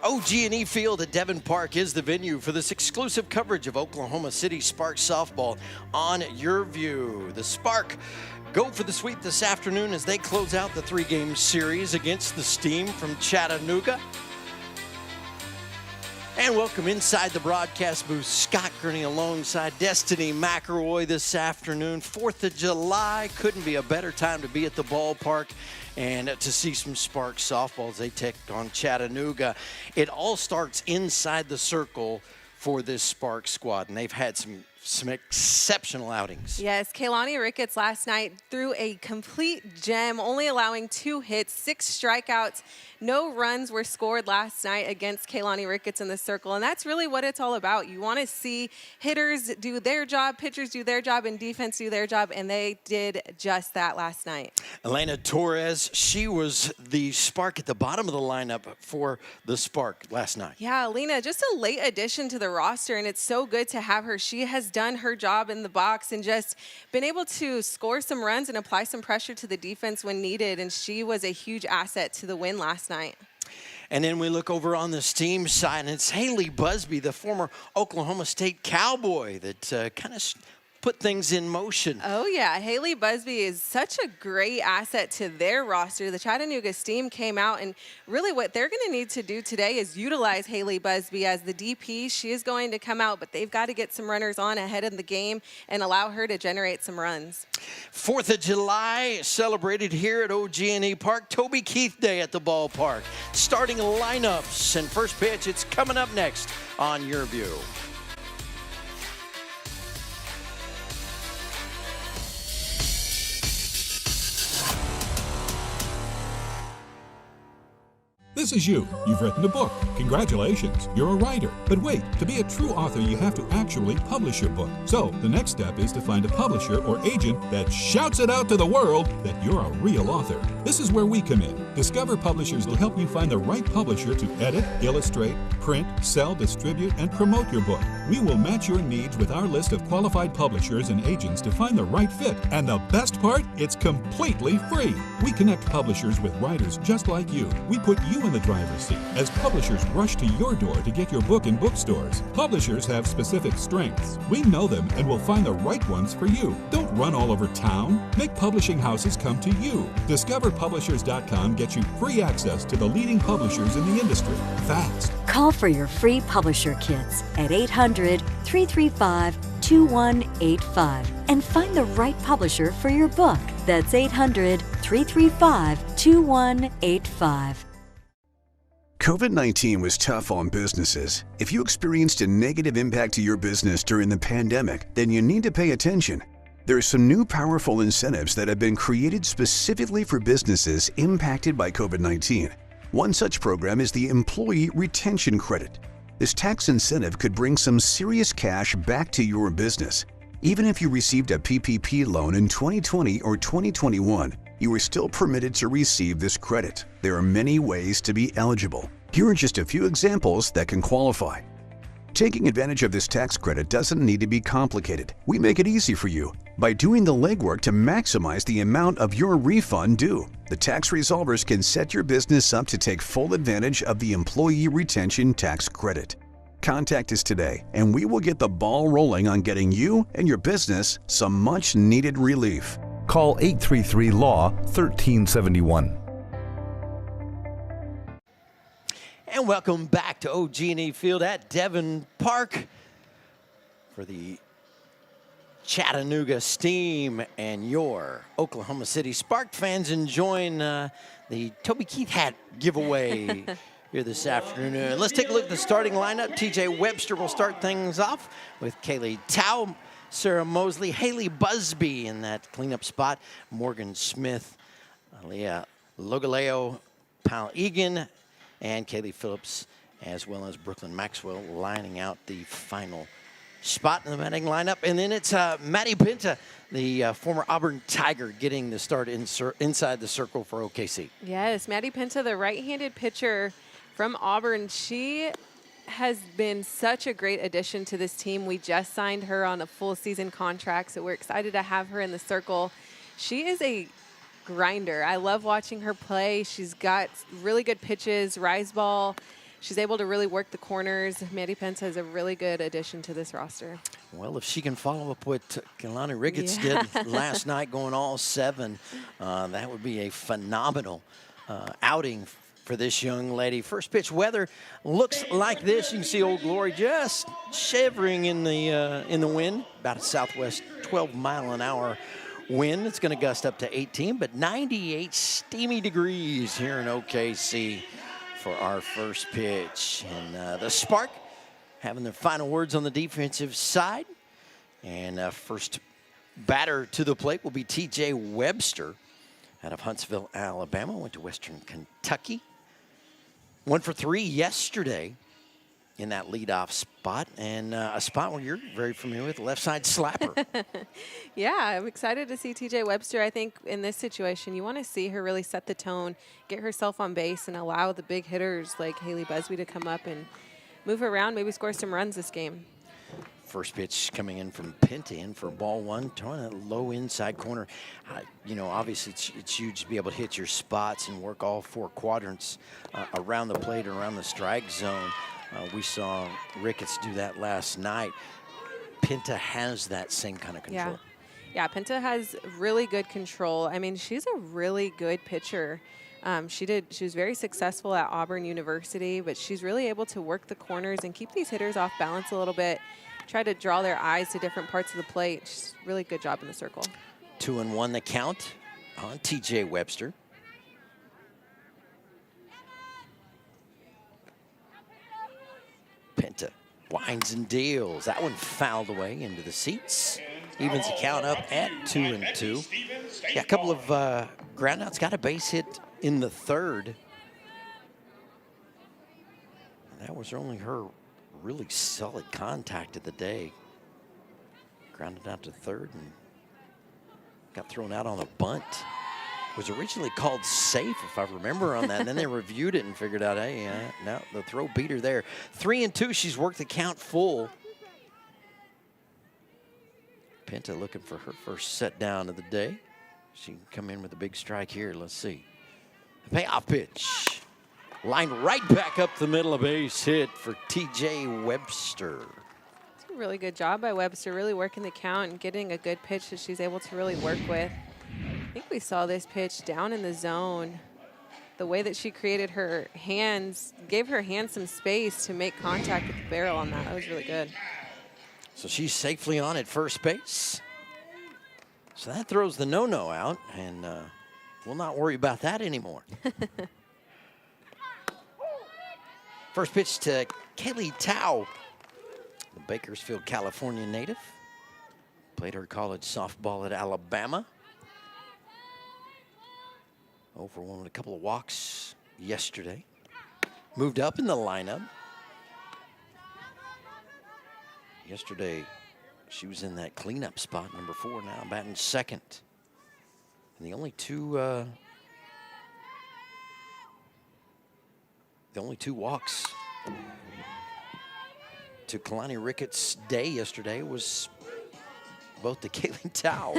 OG&E Field at Devon Park is the venue for this exclusive coverage of Oklahoma City Sparks softball on Yurview. The Spark go for the sweep this afternoon as they close out the three-game series against the Steam from Chattanooga. And welcome inside the broadcast booth, Scott Gurney alongside Destiny McElroy this afternoon. 4th of July, couldn't be a better time to be at the ballpark and to see some Sparks softball as they take on Chattanooga. It all starts inside the circle for this Sparks squad, and they've had some exceptional outings. Yes, Kaylani Ricketts last night threw a complete gem, only allowing 2 hits, 6 strikeouts. No runs were scored last night against Kaylani Ricketts in the circle, and that's really what it's all about. You want to see hitters do their job, pitchers do their job, and defense do their job, and they did just that last night. Elena Torres, she was the spark at the bottom of the lineup for the Spark last night. Yeah, Elena, just a late addition to the roster, and it's so good to have her. She has done her job in the box and just been able to score some runs and apply some pressure to the defense when needed, and she was a huge asset to the win last night. And then we look over on the Steam side, and it's Haley Busby, the former Oklahoma State Cowboy, that kind of put things in motion. Oh, yeah. Haley Busby is such a great asset to their roster. The Chattanooga Steam came out, and really what they're going to need to do today is utilize Haley Busby as the DP. She is going to come out, but they've got to get some runners on ahead of the game and allow her to generate some runs. 4th of July celebrated here at OG&E Park. Toby Keith Day at the ballpark. Starting lineups and first pitch, it's coming up next on Yurview. This is you. You've written a book. Congratulations, you're a writer. But wait, to be a true author, you have to actually publish your book. So the next step is to find a publisher or agent that shouts it out to the world that you're a real author. This is where we come in. Discover Publishers will help you find the right publisher to edit, illustrate, print, sell, distribute, and promote your book. We will match your needs with our list of qualified publishers and agents to find the right fit. And the best part, it's completely free. We connect publishers with writers just like you. We put you in the driver's seat as publishers rush to your door to get your book in bookstores. Publishers have specific strengths. We know them and will find the right ones for you. Don't run all over town. Make publishing houses come to you. DiscoverPublishers.com gets you free access to the leading publishers in the industry. Fast. Call for your free publisher kits at 800-335-2185 and find the right publisher for your book. That's 800-335-2185. COVID-19 was tough on businesses. If you experienced a negative impact to your business during the pandemic, then you need to pay attention. There are some new powerful incentives that have been created specifically for businesses impacted by COVID-19. One such program is the Employee Retention Credit. This tax incentive could bring some serious cash back to your business. Even if you received a PPP loan in 2020 or 2021, you are still permitted to receive this credit. There are many ways to be eligible. Here are just a few examples that can qualify. Taking advantage of this tax credit doesn't need to be complicated. We make it easy for you by doing the legwork to maximize the amount of your refund due. The tax resolvers can set your business up to take full advantage of the Employee Retention Tax Credit. Contact us today and we will get the ball rolling on getting you and your business some much needed relief. Call 833-LAW-1371. And welcome back to OG&E Field at Devon Park for the Chattanooga Steam and your Oklahoma City Spark fans enjoying the Toby Keith hat giveaway here this afternoon. Let's take a look at the starting lineup. TJ Webster will start things off with Kaylee Tao, Sarah Mosley, Haley Busby in that cleanup spot, Morgan Smith, Leah Logaleo, Pal Egan, and Kaylee Phillips, as well as Brooklyn Maxwell lining out the final spot in the batting lineup. And then it's Maddie Pinta, the former Auburn Tiger, getting the start inside the circle for OKC. Yes, Maddie Pinta, the right-handed pitcher from Auburn. She has been such a great addition to this team. We just signed her on a full season contract, so we're excited to have her in the circle. She is a grinder. I love watching her play. She's got really good pitches, rise ball. she's able to really work the corners. Maddie Pence is a really good addition to this roster. Well, if she can follow up what Kalani Ricketts did last night, going all 7, that would be a phenomenal outing for this young lady. First pitch weather looks like this. You can see Old Glory just shivering in the wind, about a southwest 12-mile-an-hour wind. It's going to gust up to 18, but 98 steamy degrees here in OKC for our first pitch. And the Spark having their final words on the defensive side. And first batter to the plate will be TJ Webster out of Huntsville, Alabama. Went to Western Kentucky. 1 for 3 yesterday in that leadoff spot, and a spot where you're very familiar with, left side slapper. Yeah, I'm excited to see TJ Webster. I think in this situation, you want to see her really set the tone, get herself on base, and allow the big hitters like Haley Busby to come up and move her around, maybe score some runs this game. First pitch coming in from Pinta in for ball 1, throwing a low inside corner. You know, obviously it's huge to be able to hit your spots and work all 4 quadrants around the plate, around the strike zone. We saw Ricketts do that last night. Pinta has that same kind of control. Yeah, Pinta has really good control. I mean, she's a really good pitcher. She was very successful at Auburn University, but she's really able to work the corners and keep these hitters off balance a little bit, try to draw their eyes to different parts of the plate. She's really good job in the circle. 2-1 the count on TJ Webster. Pinta winds and deals. That one fouled away into the seats. Evens the count up at 2-2. Yeah, a couple of groundouts. Got a base hit in the 3rd. That was only her really solid contact of the day. Grounded out to 3rd and got thrown out on a bunt. Was originally called safe, if I remember on that. And then they reviewed it and figured out, hey, no, the throw beat her there. 3-2, she's worked the count full. Pinta looking for her first set down of the day. She can come in with a big strike here. Let's see. The payoff pitch. Lined right back up the middle, a base hit for TJ Webster. It's a really good job by Webster, really working the count and getting a good pitch that she's able to really work with. I think we saw this pitch down in the zone. The way that she created her hands, gave her hands some space to make contact with the barrel on that. That was really good. So she's safely on at first base. So that throws the no-no out, and we'll not worry about that anymore. First pitch to Kaylee Tao, the Bakersfield, California native. Played her college softball at Alabama. 0 for 1 with a couple of walks yesterday. Moved up in the lineup. Yesterday, she was in that cleanup spot, number 4, now batting 2nd. And the only two walks to Kalani Ricketts' day yesterday was both to Kaylee Tao.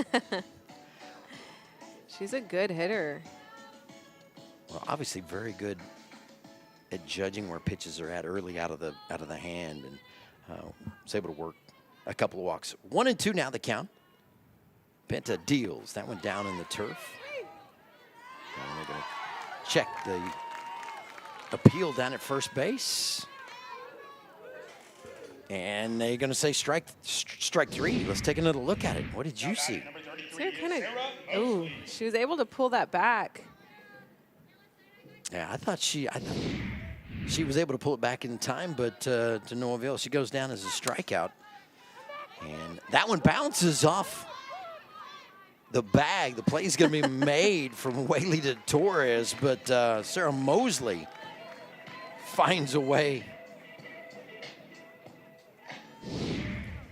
She's a good hitter. Well, obviously very good at judging where pitches are at early out of the hand, and was able to work a couple of walks. 1-2 now the count. Pinta deals. That one down in the turf. And they're going to check the appeal down at first base. And they're going to say strike 3. Let's take another look at it. What did you see? Oh, she was able to pull that back. Yeah, I thought she was able to pull it back in time, but to no avail. She goes down as a strikeout. And that one bounces off the bag. The play is going to be made from Whaley to Torres, but Sarah Mosley finds a way.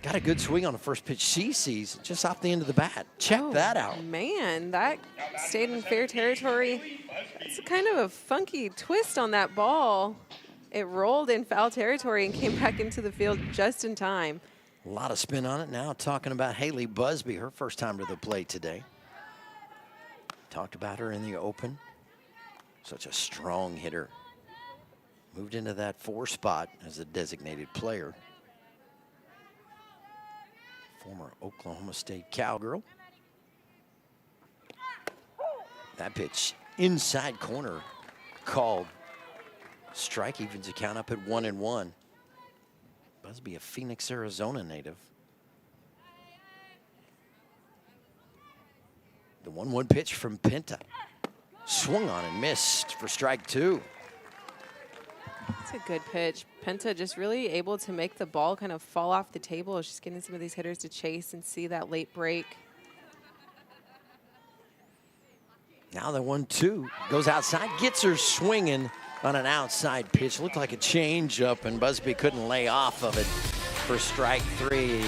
Got a good swing on the first pitch she sees just off the end of the bat. Check that out. Man, that stayed in fair territory. It's kind of a funky twist on that ball. It rolled in foul territory and came back into the field just in time. A lot of spin on it now. Talking about Haley Busby, her first time to the plate today. Talked about her in the open. Such a strong hitter. moved into that 4 spot as a designated player. Former Oklahoma State Cowgirl. That pitch inside corner called strike, evens the count up at 1-1. Busby, a Phoenix, Arizona native. The 1-1 pitch from Pinta. Swung on and missed for strike 2. That's a good pitch. Penta just really able to make the ball kind of fall off the table. She's getting some of these hitters to chase and see that late break. Now the 1-2 goes outside, gets her swinging on an outside pitch. Looked like a changeup, and Busby couldn't lay off of it for strike 3.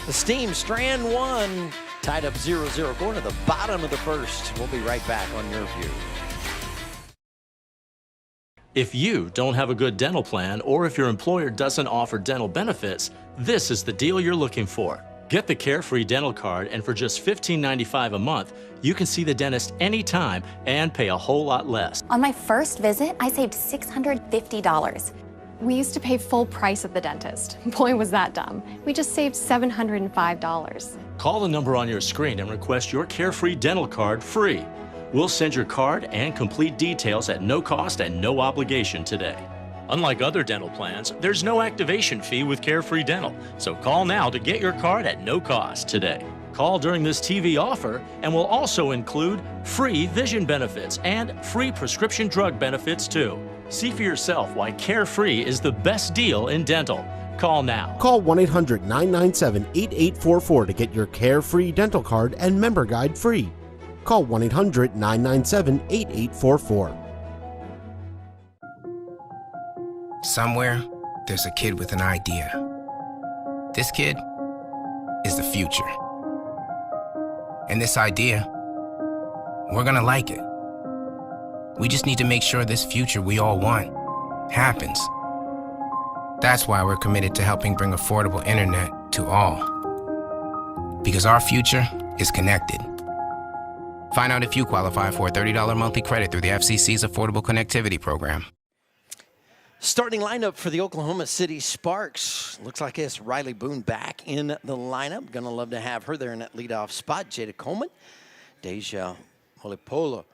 The Steam strand 1, tied up 0-0, going to the bottom of the first. We'll be right back on Yurview. If you don't have a good dental plan, or if your employer doesn't offer dental benefits, this is the deal you're looking for. Get the Carefree Dental Card, and for just $15.95 a month, you can see the dentist anytime and pay a whole lot less. On my first visit, I saved $650. We used to pay full price at the dentist. Boy, was that dumb. We just saved $705. Call the number on your screen and request your Carefree Dental Card free. We'll send your card and complete details at no cost and no obligation today. Unlike other dental plans, there's no activation fee with Carefree Dental, so call now to get your card at no cost today. Call during this TV offer and we'll also include free vision benefits and free prescription drug benefits too. See for yourself why Carefree is the best deal in dental. Call now. Call 1-800-997-8844 to get your Carefree Dental Card and member guide free. Call 1-800-997-8844. Somewhere, there's a kid with an idea. This kid is the future. And this idea, we're gonna like it. We just need to make sure this future we all want happens. That's why we're committed to helping bring affordable internet to all. Because our future is connected. Find out if you qualify for a $30 monthly credit through the FCC's Affordable Connectivity Program. Starting lineup for the Oklahoma City Sparks. Looks like it's Riley Boone back in the lineup. Gonna love to have her there in that leadoff spot. Jada Coleman, Deja Molipola,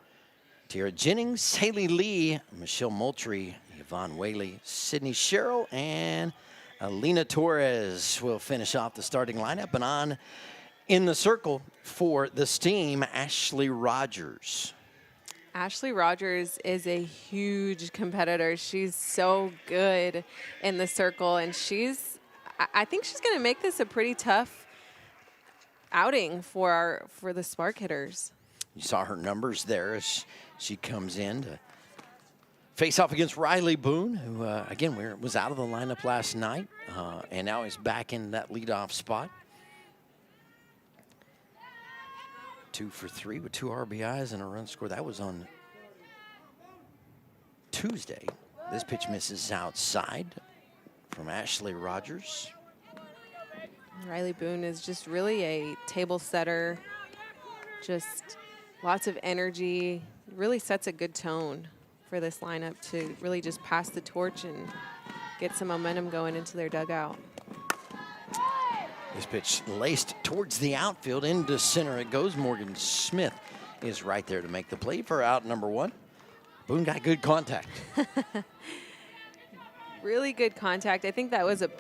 Tara Jennings, Haley Lee, Michelle Moultrie, Yvonne Whaley, Sydney Sherrill, and Alina Torres will finish off the starting lineup. And on in the circle for the Steam, Ashley Rogers. Ashley Rogers is a huge competitor. She's so good in the circle, and I think she's going to make this a pretty tough outing for the Spark hitters. You saw her numbers there as she comes in to face off against Riley Boone, who, again, was out of the lineup last night, and now is back in that leadoff spot. 2 for 3 with 2 RBIs and a run score. That was on Tuesday. This pitch misses outside from Ashley Rogers. Riley Boone is just really a table setter, just lots of energy, really sets a good tone for this lineup to really just pass the torch and get some momentum going into their dugout. This pitch laced towards the outfield, into center it goes. Morgan Smith is right there to make the play for out number 1. Boone got good contact. Really good contact. I think that was a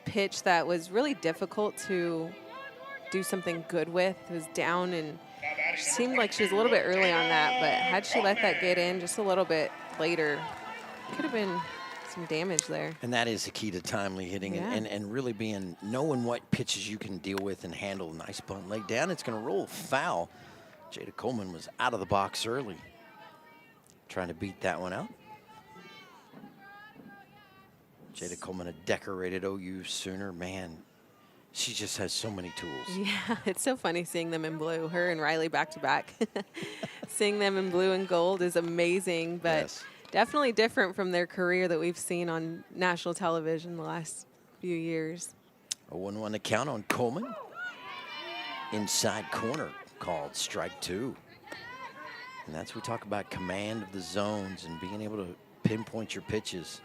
pitch that was really difficult to do something good with. It was down, and she seemed like she was a little bit early on that, but had she let that get in just a little bit later, could have been some damage there. And that is the key to timely hitting, yeah. and really knowing what pitches you can deal with and handle. Nice bunt laid down. It's going to roll foul. Jada Coleman was out of the box early, trying to beat that one out. Jada Coleman, a decorated OU Sooner. Man, she just has so many tools. Yeah, it's so funny seeing them in blue. Her and Riley back to back. Seeing them in blue and gold is amazing, but yes. Definitely different from their career that we've seen on national television the last few years. A 1-1 to count on Coleman. Inside corner called strike 2. And that's we talk about command of the zones and being able to pinpoint your pitches.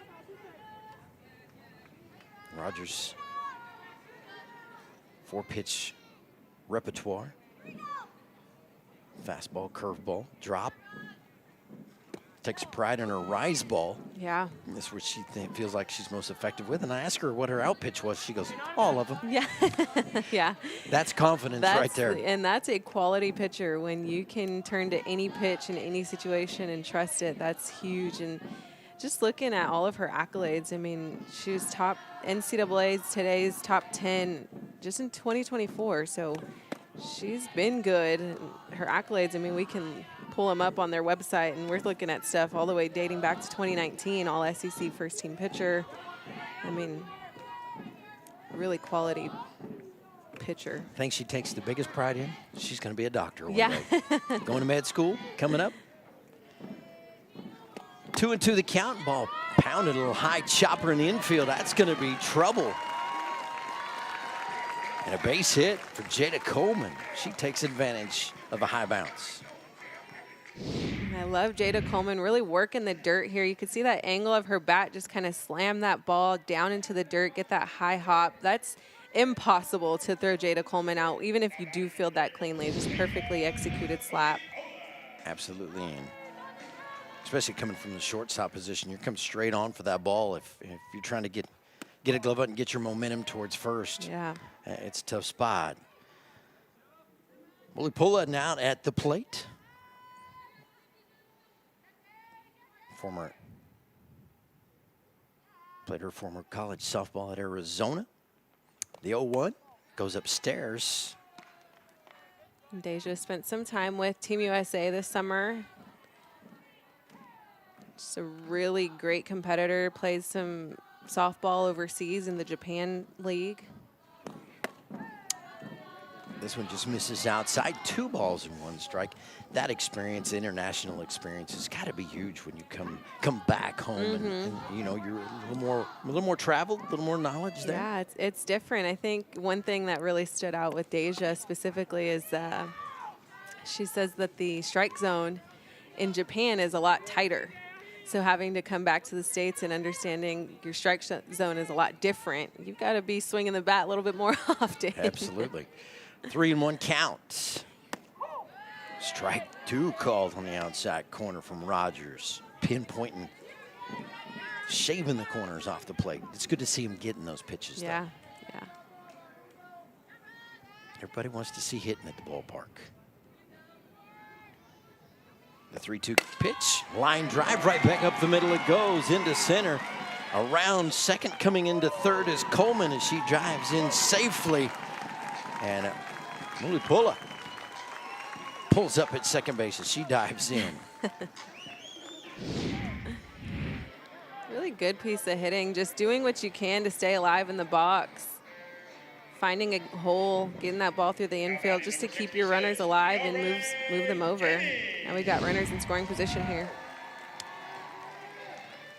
Rogers' 4-pitch repertoire. Fastball, curveball, drop. Takes pride in her rise ball. Yeah. And this is what she feels like she's most effective with. And I asked her what her out pitch was. She goes, all of them. Yeah. Yeah. That's confidence right there. And that's a quality pitcher. When you can turn to any pitch in any situation and trust it, that's huge. And just looking at all of her accolades, I mean, she was top NCAA's today's top 10 just in 2024. So she's been good. Her accolades, I mean, we can pull them up on their website, and we're looking at stuff all the way dating back to 2019, all SEC first team pitcher. I mean, really quality pitcher. I think she takes the biggest pride in. She's going to be a doctor one Yeah. day. Going to med school coming up. 2-2 the count. Ball pounded, a little high chopper in the infield. That's going to be trouble. And a base hit for Jada Coleman. She takes advantage of a high bounce. I love Jada Coleman really working the dirt here. You could see that angle of her bat just kind of slam that ball down into the dirt, get that high hop. That's impossible to throw Jada Coleman out, even if you do field that cleanly. Just perfectly executed slap. Absolutely. And especially coming from the shortstop position, you come straight on for that ball. If you're trying to get a glove up and get your momentum towards first, yeah, it's a tough spot. Willie Pullen out at the plate. Played her former college softball at Arizona. The 0-1 goes upstairs. Deja spent some time with Team USA this summer. Just a really great competitor. Plays some softball overseas in the Japan League. This one just misses outside. 2 balls and 1 strike. That experience, international experience, has got to be huge when you come back home and you know you're a little more traveled, a little more knowledge there. Yeah, it's different. I think one thing that really stood out with Deja specifically is she says that the strike zone in Japan is a lot tighter. So having to come back to the States and understanding your strike zone is a lot different. You've got to be swinging the bat a little bit more often. Absolutely. 3-1 count. Strike 2 called on the outside corner from Rogers. Pinpointing, shaving the corners off the plate. It's good to see him getting those pitches. Yeah, though. Yeah. Everybody wants to see hitting at the ballpark. The 3-2 pitch, line drive right back up the middle. It goes into center. Around second, coming into third is Coleman as she drives in safely. And Willie Pullen pulls up at second base as she dives in. Really good piece of hitting. Just doing what you can to stay alive in the box. Finding a hole, getting that ball through the infield just to keep your runners alive and move them over. Now we got runners in scoring position here.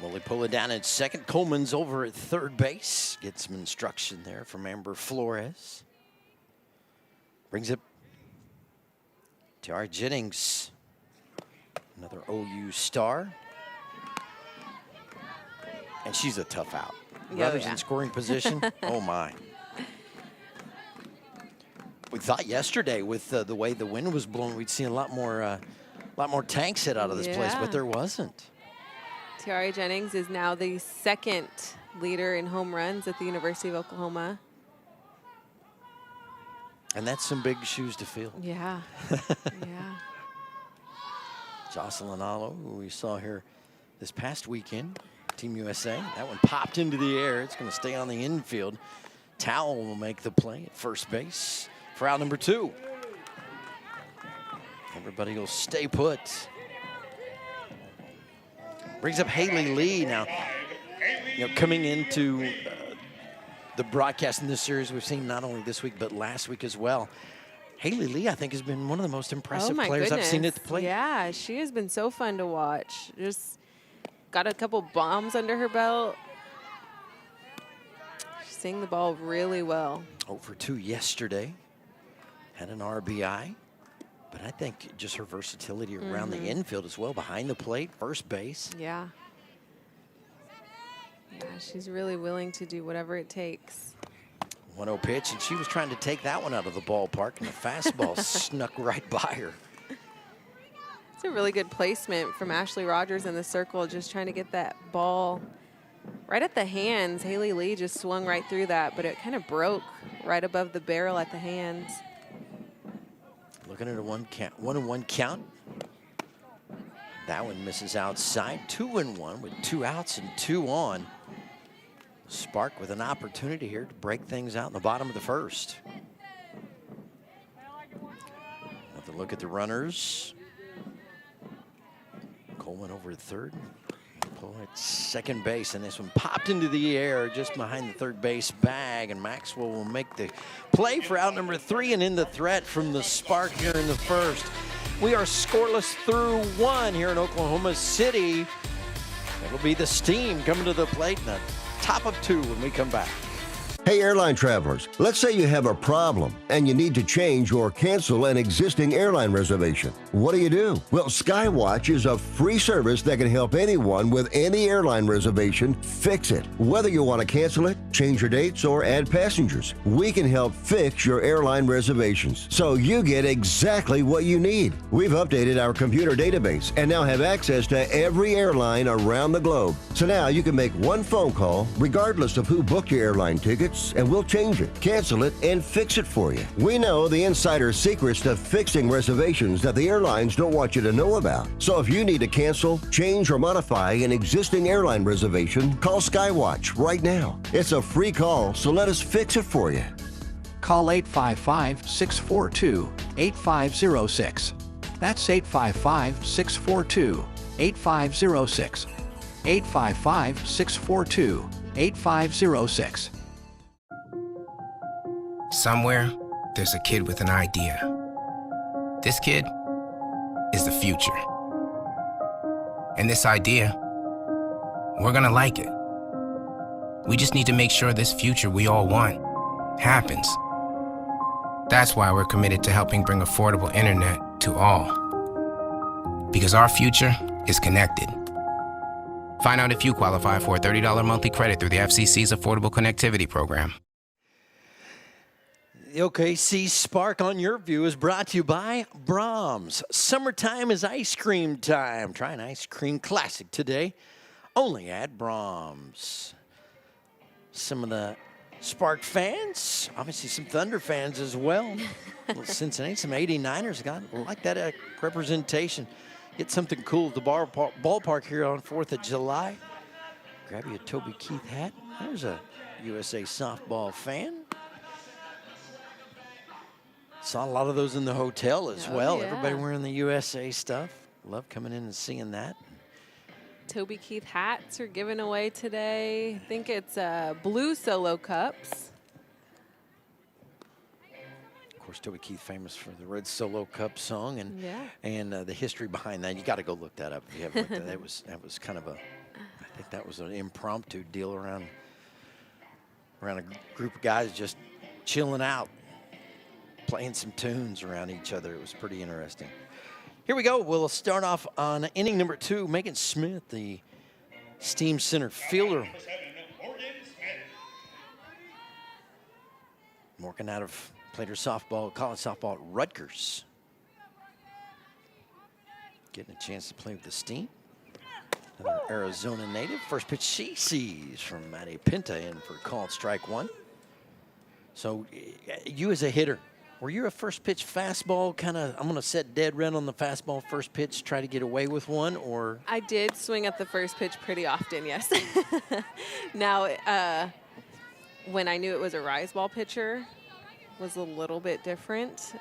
Willie Pullen down at second. Coleman's over at third base. Get some instruction there from Amber Flores. Brings it Tiara Jennings, another OU star. And she's a tough out. Runners in scoring position, oh my. We thought yesterday with the way the wind was blowing, we'd see a lot more tanks hit out of this place, but there wasn't. Tiara Jennings is now the second leader in home runs at the University of Oklahoma. And that's some big shoes to fill. Yeah, yeah. Jocelyn Allo, who we saw here this past weekend, Team USA. That one popped into the air. It's going to stay on the infield. Towell will make the play at first base for out number 2. Everybody will stay put. Brings up Haley Lee now. You know, coming into the broadcast in this series, we've seen not only this week but last week as well. Haley Lee, I think, has been one of the most impressive players I've seen at the plate. Yeah, she has been so fun to watch. Just got a couple bombs under her belt. She's seeing the ball really well. 0 for 2 yesterday. Had an RBI. But I think just her versatility around the infield as well, behind the plate, first base. Yeah. Yeah, she's really willing to do whatever it takes. 1-0 pitch, and she was trying to take that one out of the ballpark, and the fastball snuck right by her. It's a really good placement from Ashley Rogers in the circle, just trying to get that ball right at the hands. Haley Lee just swung right through that, but it kind of broke right above the barrel at the hands. Looking at a 1-1 count. That one misses outside. 2-1 with 2 outs and 2 on. Spark with an opportunity here to break things out in the bottom of the first. Another look at the runners. Coleman over at third. Pull at second base, and this one popped into the air just behind the third base bag, and Maxwell will make the play for out number 3 and in the threat from the Spark here in the first. We are scoreless through 1 here in Oklahoma City. It'll be the Steam coming to the plate in the top of 2 when we come back. Hey, airline travelers, let's say you have a problem and you need to change or cancel an existing airline reservation. What do? Well, Skywatch is a free service that can help anyone with any airline reservation fix it. Whether you want to cancel it, change your dates, or add passengers, we can help fix your airline reservations so you get exactly what you need. We've updated our computer database and now have access to every airline around the globe. So now you can make one phone call regardless of who booked your airline tickets, and we'll change it, cancel it, and fix it for you. We know the insider secrets to fixing reservations that the airlines don't want you to know about. So if you need to cancel, change, or modify an existing airline reservation, call Skywatch right now. It's a free call, so let us fix it for you. Call 855-642-8506. That's 855-642-8506. 855-642-8506. Somewhere, there's a kid with an idea. This kid is the future. And this idea, we're gonna like it. We just need to make sure this future we all want happens. That's why we're committed to helping bring affordable internet to all. Because our future is connected. Find out if you qualify for a $30 monthly credit through the FCC's Affordable Connectivity Program. The OKC Spark on Yurview is brought to you by Brahms. Summertime is ice cream time. Try an ice cream classic today, only at Brahms. Some of the Spark fans, obviously some Thunder fans as well. Cincinnati, some 89ers got like that representation. Get something cool at the ballpark here on 4th of July. Grab you a Toby Keith hat. There's a USA softball fan. Saw a lot of those in the hotel as well. Yeah. Everybody wearing the USA stuff. Love coming in and seeing that. Toby Keith hats are given away today. I think it's blue Solo cups. Of course, Toby Keith famous for the Red Solo Cup song and the history behind that. You got to go look that up if you haven't looked at that. That was kind of I think that was an impromptu deal around a group of guys just chilling out, playing some tunes around each other. It was pretty interesting. Here we go. We'll start off on inning number 2. Megan Smith, the Steam center fielder. Morgan played her softball, college softball at Rutgers. Getting a chance to play with the Steam. Another Arizona native. First pitch she sees from Maddie Pinta in for called strike 1. So you as a hitter, were you a first pitch fastball kind of, I'm going to set dead red on the fastball first pitch, try to get away with one, or? I did swing at the first pitch pretty often, yes. Now, when I knew it was a rise ball pitcher, was a little bit different,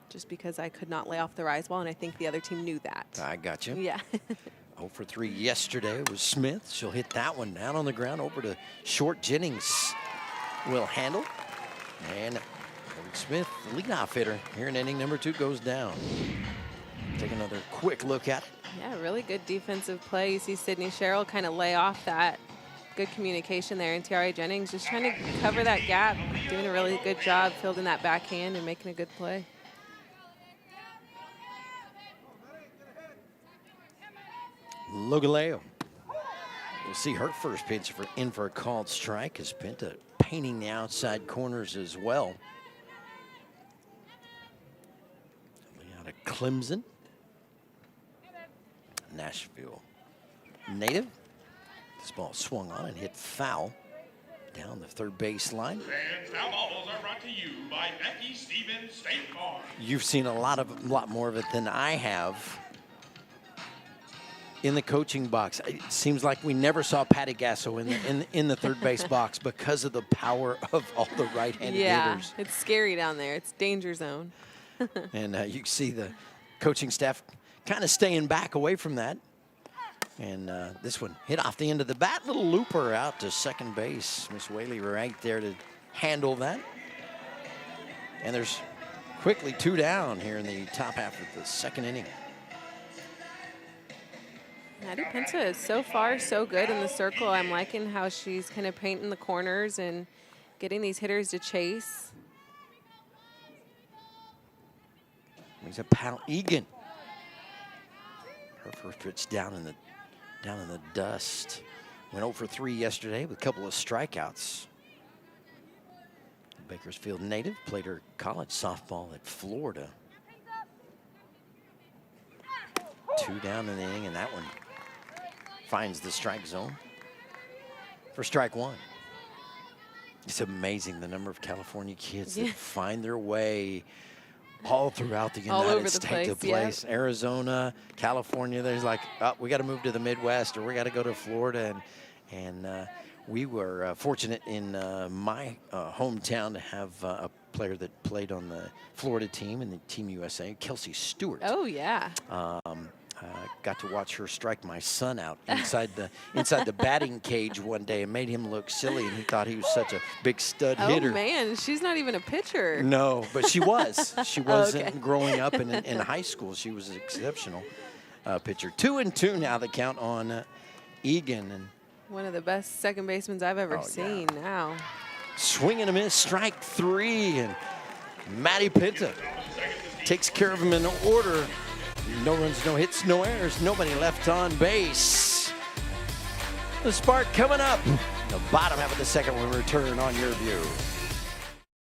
just because I could not lay off the rise ball, and I think the other team knew that. I got you. Yeah. 0 for 3 yesterday was Smith. She'll hit that one down on the ground over to short. Jennings will handle, and Smith, the leadoff hitter, here in inning number 2, goes down. Take another quick look at it. Yeah, really good defensive play. You see Sydney Sherrill kind of lay off that. Good communication there. And Tiara Jennings just trying to cover that gap, doing a really good job fielding that backhand and making a good play. Logaleo We'll see her first pitch in for a called strike as Pinta painting the outside corners as well. Out of Clemson, Nashville native. This ball swung on and hit foul down the third base line. And foul balls are brought to you by Becky Stevens State Farm. You've seen a lot more of it than I have in the coaching box. It seems like we never saw Patty Gasso in the third base box because of the power of all the right-handed hitters. Yeah, it's scary down there. It's danger zone. And you can see the coaching staff kind of staying back away from that. And this one hit off the end of the bat. Little looper out to second base. Miss Whaley right there to handle that. And there's quickly 2 down here in the top half of the second inning. Maddie Pinta is so far so good in the circle. I'm liking how she's kind of painting the corners and getting these hitters to chase. He's a pal Egan. Her first pitch down in the dust. Went 0 for 3 yesterday with a couple of strikeouts. Bakersfield native, played her college softball at Florida. 2 down in the inning, and that one finds the strike zone for strike 1. It's amazing the number of California kids that find their way all throughout the United States to place. Yep. Arizona, California, there's like, oh, we got to move to the Midwest, or we got to go to Florida. And we were fortunate in my hometown to have a player that played on the Florida team and the Team USA, Kelsey Stewart. Oh, yeah. Got to watch her strike my son out inside the batting cage one day and made him look silly, and he thought he was such a big stud hitter. Oh, man, she's not even a pitcher. No, but she was. She was growing up in high school. She was an exceptional pitcher. 2-2 now the count on Egan. And one of the best second basemen I've ever seen now. Swing and a miss, strike 3, and Maddie Pinta takes care of him in order. No runs, no hits, no errors, nobody left on base. The spark coming up. The bottom half of the second when we return on Yurview.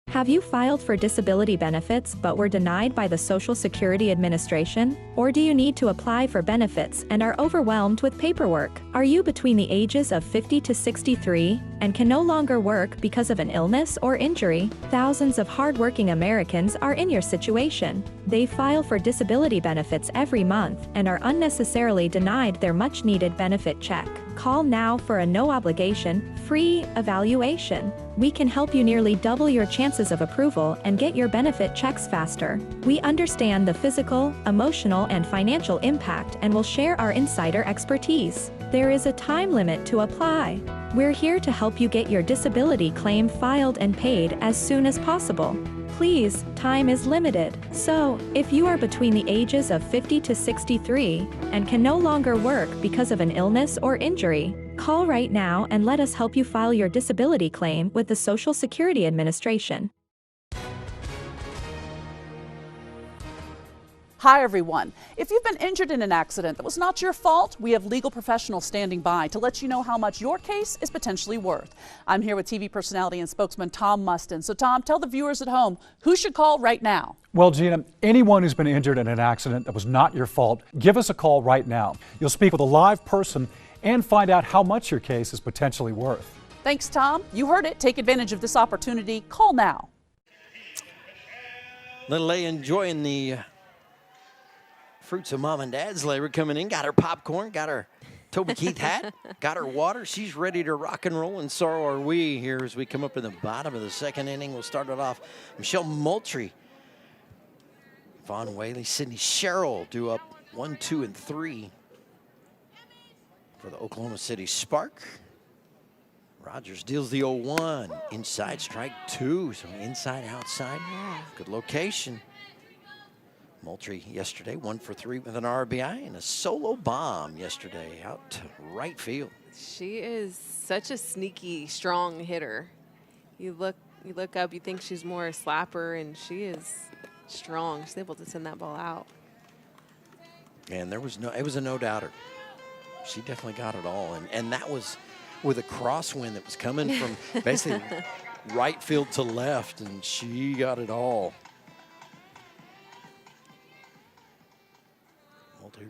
Have you filed for disability benefits but were denied by the Social Security Administration? Or do you need to apply for benefits and are overwhelmed with paperwork? Are you between the ages of 50 to 63 and can no longer work because of an illness or injury? Thousands of hardworking Americans are in your situation. They file for disability benefits every month and are unnecessarily denied their much-needed benefit check. Call now for a no-obligation, free evaluation. We can help you nearly double your chances of approval and get your benefit checks faster. We understand the physical, emotional, and financial impact and will share our insider expertise. There is a time limit to apply. We're here to help you get your disability claim filed and paid as soon as possible. Please, time is limited. So, if you are between the ages of 50 to 63 and can no longer work because of an illness or injury, call right now and let us help you file your disability claim with the Social Security Administration. Hi everyone. If you've been injured in an accident that was not your fault, we have legal professionals standing by to let you know how much your case is potentially worth. I'm here with TV personality and spokesman Tom Mustin. So Tom, tell the viewers at home who should call right now. Well, Gina, anyone who's been injured in an accident that was not your fault, give us a call right now. You'll speak with a live person and find out how much your case is potentially worth. Thanks, Tom. You heard it. Take advantage of this opportunity. Call now. Little A enjoying the fruits of mom and dad's labor coming in. Got her popcorn, got her Toby Keith hat, got her water. She's ready to rock and roll, and so are we here as we come up in the bottom of the second inning. We'll start it off. Michelle Moultrie, Vaughn Whaley, Sydney Sherrill do up 1, 2, and 3 for the Oklahoma City Spark. Rogers deals the 0-1. Inside, strike 2. So inside, outside. Good location. Moultrie yesterday, 1 for 3 with an RBI and a solo bomb yesterday out to right field. She is such a sneaky, strong hitter. You look up, you think she's more a slapper, and she is strong. She's able to send that ball out. And it was a no-doubter. She definitely got it all. And that was with a crosswind that was coming from basically right field to left, and she got it all. Walter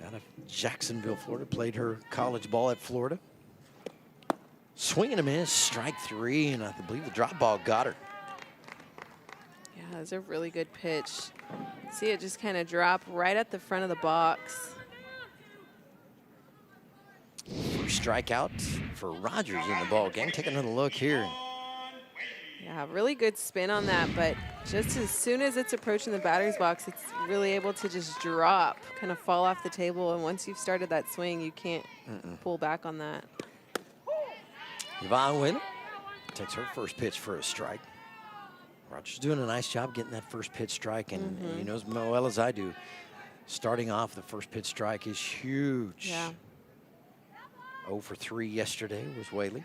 out of Jacksonville, Florida, played her college ball at Florida. Swing and a miss, strike 3, and I believe the drop ball got her. Yeah, it was a really good pitch. See it just kind of drop right at the front of the box. First strikeout for Rogers in the ball game. Take another look here. Yeah, really good spin on that, but just as soon as it's approaching the batter's box, it's really able to just drop, kind of fall off the table, and once you've started that swing, you can't pull back on that. Yvonne Whalen takes her first pitch for a strike. Rogers doing a nice job getting that first pitch strike, and you know as well as I do, starting off the first pitch strike is huge. Yeah. 0 for 3 yesterday was Whaley.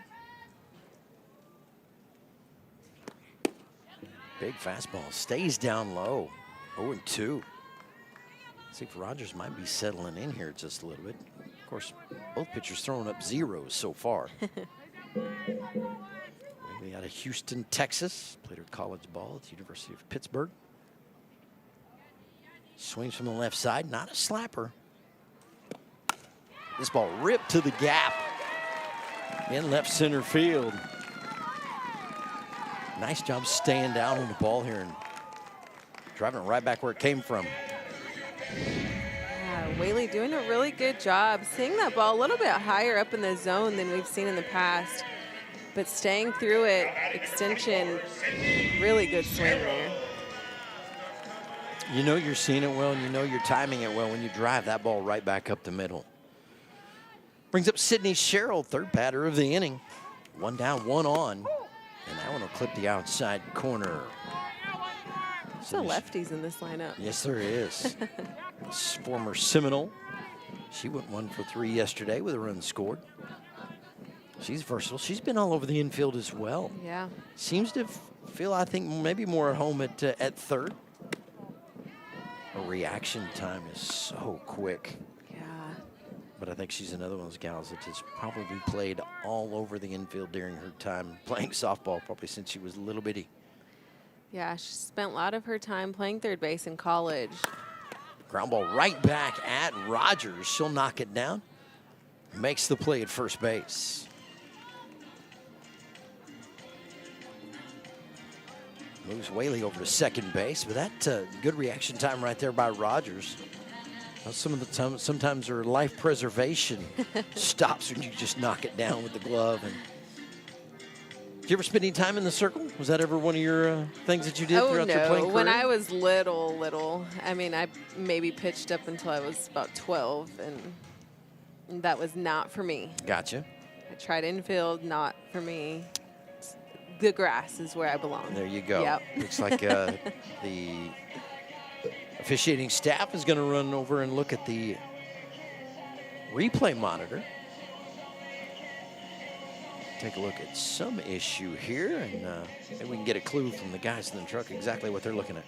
Big fastball, stays down low, 0-2. See if Rogers might be settling in here just a little bit. Of course, both pitchers throwing up zeros so far. Whaley out of Houston, Texas, played her college ball at the University of Pittsburgh. Swings from the left side, not a slapper. This ball ripped to the gap in left center field. Nice job staying down on the ball here and driving it right back where it came from. Yeah, Whaley doing a really good job seeing that ball a little bit higher up in the zone than we've seen in the past, but staying through it, extension, really good swing there. You know you're seeing it well, and you know you're timing it well when you drive that ball right back up the middle. Brings up Sydney Sherrill, third batter of the inning. 1 down, 1 on. And that one will clip the outside corner. There's lefties in this lineup. Yes, there is. Former Seminole. She went 1 for 3 yesterday with a run scored. She's versatile. She's been all over the infield as well. Yeah. Seems to feel, I think, maybe more at home at third. Her reaction time is so quick. But I think she's another one of those gals that has probably played all over the infield during her time playing softball, probably since she was a little bitty. Yeah, she spent a lot of her time playing third base in college. Ground ball right back at Rogers. She'll knock it down. Makes the play at first base. Moves Whaley over to second base, but that good reaction time right there by Rogers. Some of the time, sometimes her life preservation stops when you just knock it down with the glove. And did you ever spend any time in the circle? Was that ever one of your things that you did throughout your playing career? When I was little. I mean, I maybe pitched up until I was about 12, and that was not for me. Gotcha. I tried infield, not for me. The grass is where I belong. There you go. Yep. Looks like the officiating staff is going to run over and look at the replay monitor. Take a look at some issue here, and maybe we can get a clue from the guys in the truck exactly what they're looking at.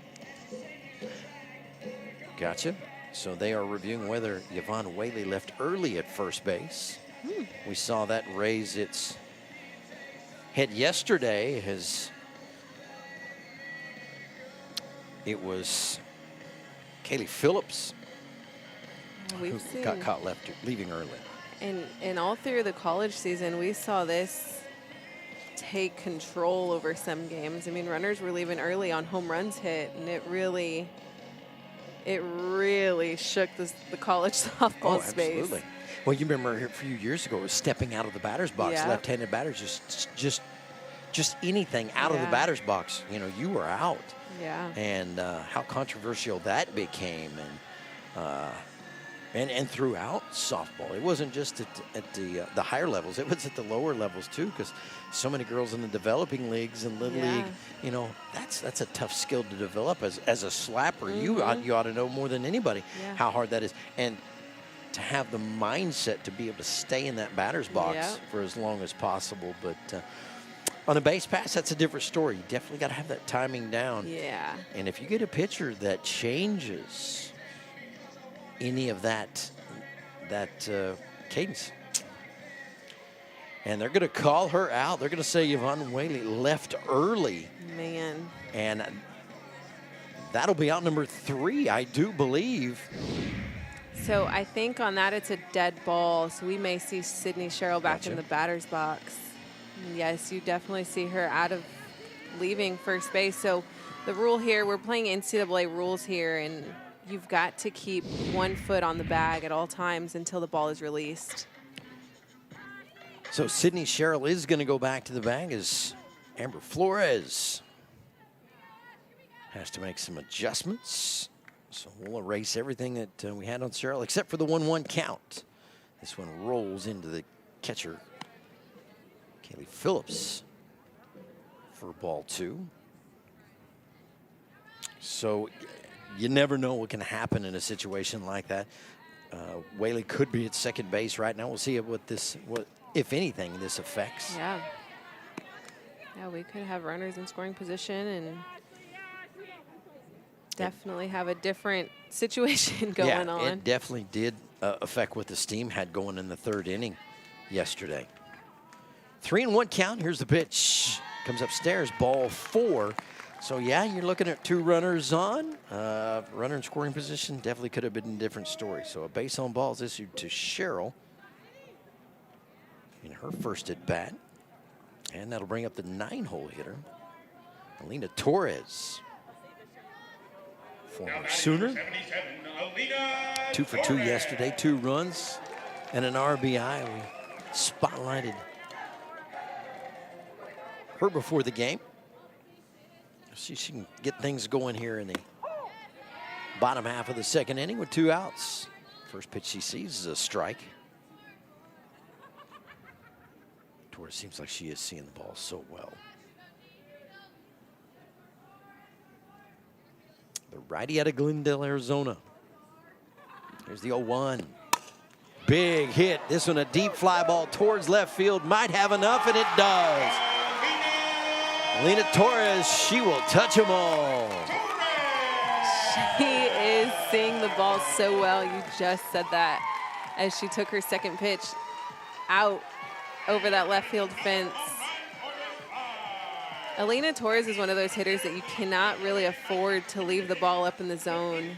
Gotcha. So they are reviewing whether Yvonne Whaley left early at first base. We saw that raise its head yesterday as it was Kaylee Phillips who got caught leaving early. And all through the college season, we saw this take control over some games. I mean, runners were leaving early on home runs hit, and it really shook the college softball space. Absolutely. Well, you remember a few years ago, it was stepping out of the batter's box. Yeah. Left-handed batters, just anything out of the batter's box, you know, you were out. Yeah. And how controversial that became, and throughout softball. It wasn't just at the higher levels; it was at the lower levels too, because so many girls in the developing leagues and little league. You know, that's a tough skill to develop as a slapper. You ought to know more than anybody how hard that is, and to have the mindset to be able to stay in that batter's box for as long as possible. But on a base pass, that's a different story. You definitely got to have that timing down. Yeah. And if you get a pitcher that changes any of that that cadence. And they're going to call her out. They're going to say Yvonne Whaley left early. Man. And that'll be out number 3, I do believe. So I think on that it's a dead ball. So we may see Sydney Sherrill back in the batter's box. Yes, you definitely see her out of leaving first base. So the rule here, we're playing NCAA rules here, and you've got to keep one foot on the bag at all times until the ball is released. So Sydney Sherrill is going to go back to the bag as Amber Flores has to make some adjustments. So we'll erase everything that we had on Sherrill except for the 1-1 count. This one rolls into the catcher, Kaylee Phillips, for ball 2. So you never know what can happen in a situation like that. Whaley could be at second base right now. We'll see what if anything, this affects. Yeah. Yeah, we could have runners in scoring position and definitely have a different situation going on. It definitely did affect what the Steam had going in the 3rd inning yesterday. 3-1 count. Here's the pitch. Comes upstairs, ball 4. So, yeah, you're looking at 2 runners on. Runner in scoring position definitely could have been a different story. So a base on ball is issued to Sherrill in her first at bat. And that'll bring up the 9-hole hitter, Alina Torres. Former Sooner. 2 for 2 yesterday, 2 runs and an RBI. We spotlighted her before the game. See if she can get things going here in the bottom half of the 2nd inning with 2 outs. First pitch she sees is a strike. Torres seems like she is seeing the ball so well. The righty out of Glendale, Arizona. Here's the 0-1. Big hit. This one a deep fly ball towards left field. Might have enough, and it does. Alina Torres, she will touch them all. She is seeing the ball so well. You just said that as she took her second pitch out over that left field fence. Alina Torres is one of those hitters that you cannot really afford to leave the ball up in the zone.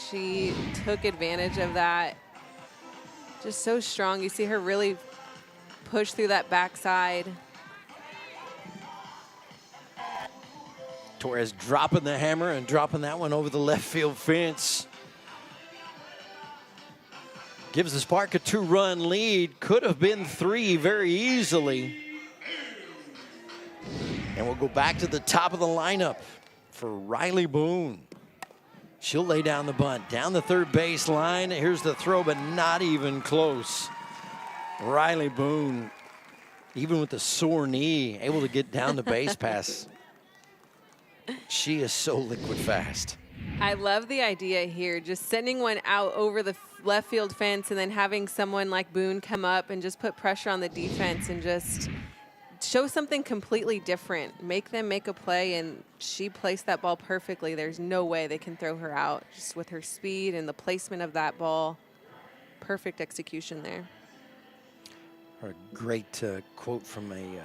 She took advantage of that. Just so strong. You see her really push through that backside. Torres dropping the hammer and dropping that one over the left field fence. Gives the Spark a 2-run lead. Could have been 3 very easily. And we'll go back to the top of the lineup for Riley Boone. She'll lay down the bunt. Down the third base line. Here's the throw, but not even close. Riley Boone, even with the sore knee, able to get down the base pass. She is so liquid fast. I love the idea here, just sending one out over the left field fence and then having someone like Boone come up and just put pressure on the defense and just show something completely different. Make them make a play, and she placed that ball perfectly. There's no way they can throw her out just with her speed and the placement of that ball. Perfect execution there. A great quote from a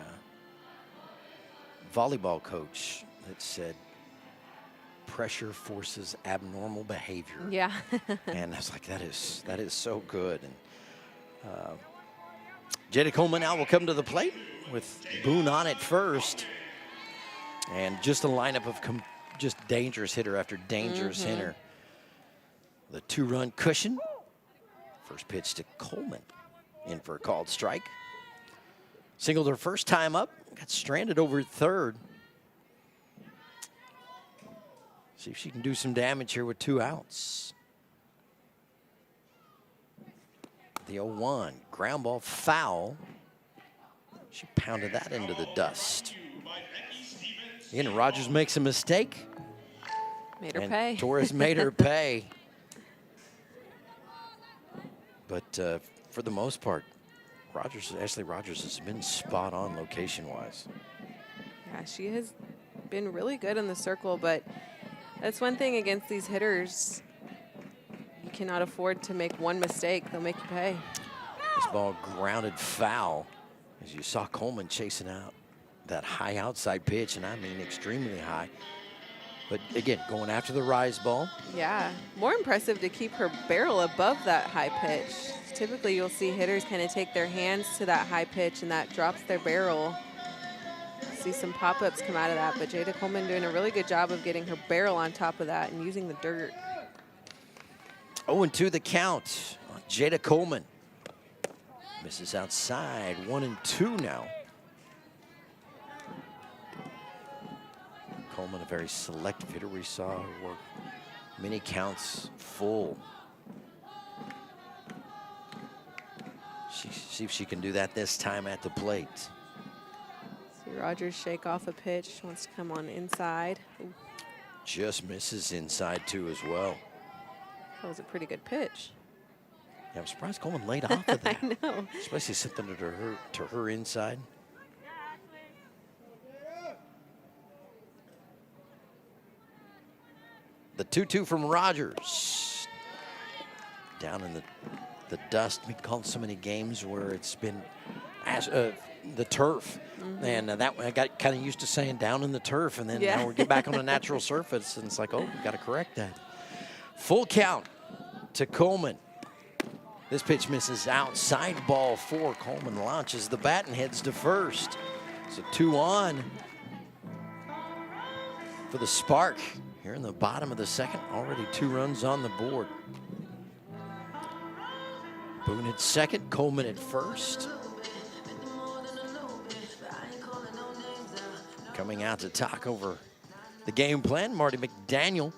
volleyball coach that said, pressure forces abnormal behavior. Yeah. And I was like, that is so good. And Jada Coleman now will come to the plate with Boone on at first. And just a lineup of just dangerous hitter after dangerous hitter. The 2-run cushion. First pitch to Coleman. In for a called strike. Singled her first time up. Got stranded over at third. See if she can do some damage here with 2 outs. The 0-1, ground ball foul. She pounded that into the dust. Again, Rogers makes a mistake. Made her pay. Torres made her pay. But for the most part, Ashley Rogers has been spot on location-wise. Yeah, she has been really good in the circle, but that's one thing against these hitters. You cannot afford to make one mistake. They'll make you pay. This ball grounded foul, as you saw Coleman chasing out that high outside pitch, and I mean extremely high. But again, going after the rise ball. Yeah, more impressive to keep her barrel above that high pitch. Typically, you'll see hitters kind of take their hands to that high pitch, and that drops their barrel. See some pop-ups come out of that, but Jada Coleman doing a really good job of getting her barrel on top of that and using the dirt. 0-2 the count on Jada Coleman. Misses outside, 1-2 now. Coleman, a very selective hitter. We saw her work many counts full. See if she can do that this time at the plate. See Rogers shake off a pitch, wants to come on inside. Ooh. Just misses inside too as well. That was a pretty good pitch. Yeah, I'm surprised Coleman laid off of that. I know. Especially something to her inside. The 2-2 from Rogers. Down in the dust. We've called so many games where it's been the turf. And that I got kind of used to saying down in the turf, and then now we get back on a natural surface, and it's like, oh, we got to correct that. Full count to Coleman. This pitch misses outside, ball 4. Coleman launches the bat and heads to first. So 2 on for the Spark. Here in the bottom of the second, already 2 runs on the board. Boone at second, Coleman at first. Coming out to talk over the game plan, Marty McDaniel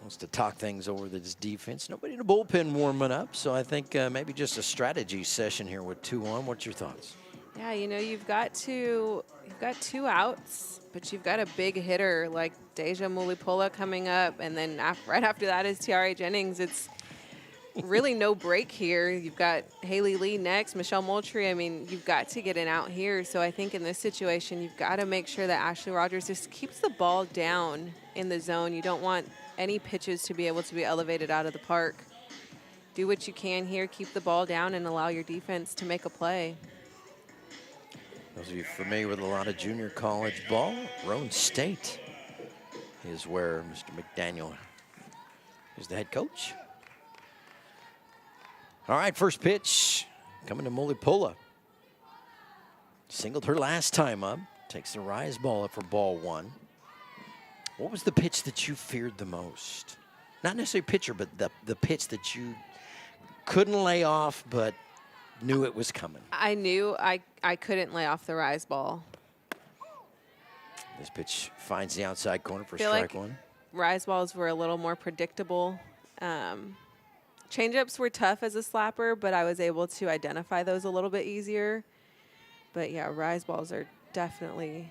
wants to talk things over this defense. Nobody in the bullpen warming up, so I think maybe just a strategy session here with 2 on. What's your thoughts? Yeah, you know, you've got 2 outs, but you've got a big hitter like Deja Mulipola coming up, and then right after that is Tiare Jennings. It's really no break here. You've got Haley Lee next, Michelle Moultrie. I mean, you've got to get an out here. So I think in this situation, you've got to make sure that Ashley Rogers just keeps the ball down in the zone. You don't want any pitches to be able to be elevated out of the park. Do what you can here, keep the ball down, and allow your defense to make a play. Those of you familiar with a lot of junior college ball, Roane State is where Mr. McDaniel is the head coach. All right, first pitch coming to Mulipola. Singled her last time up. Takes the rise ball up for ball 1. What was the pitch that you feared the most? Not necessarily pitcher, but the pitch that you couldn't lay off but knew it was coming. I knew I couldn't lay off the rise ball. This pitch finds the outside corner for Feel strike like 1. Rise balls were a little more predictable. Changeups were tough as a slapper, but I was able to identify those a little bit easier. But yeah, rise balls are definitely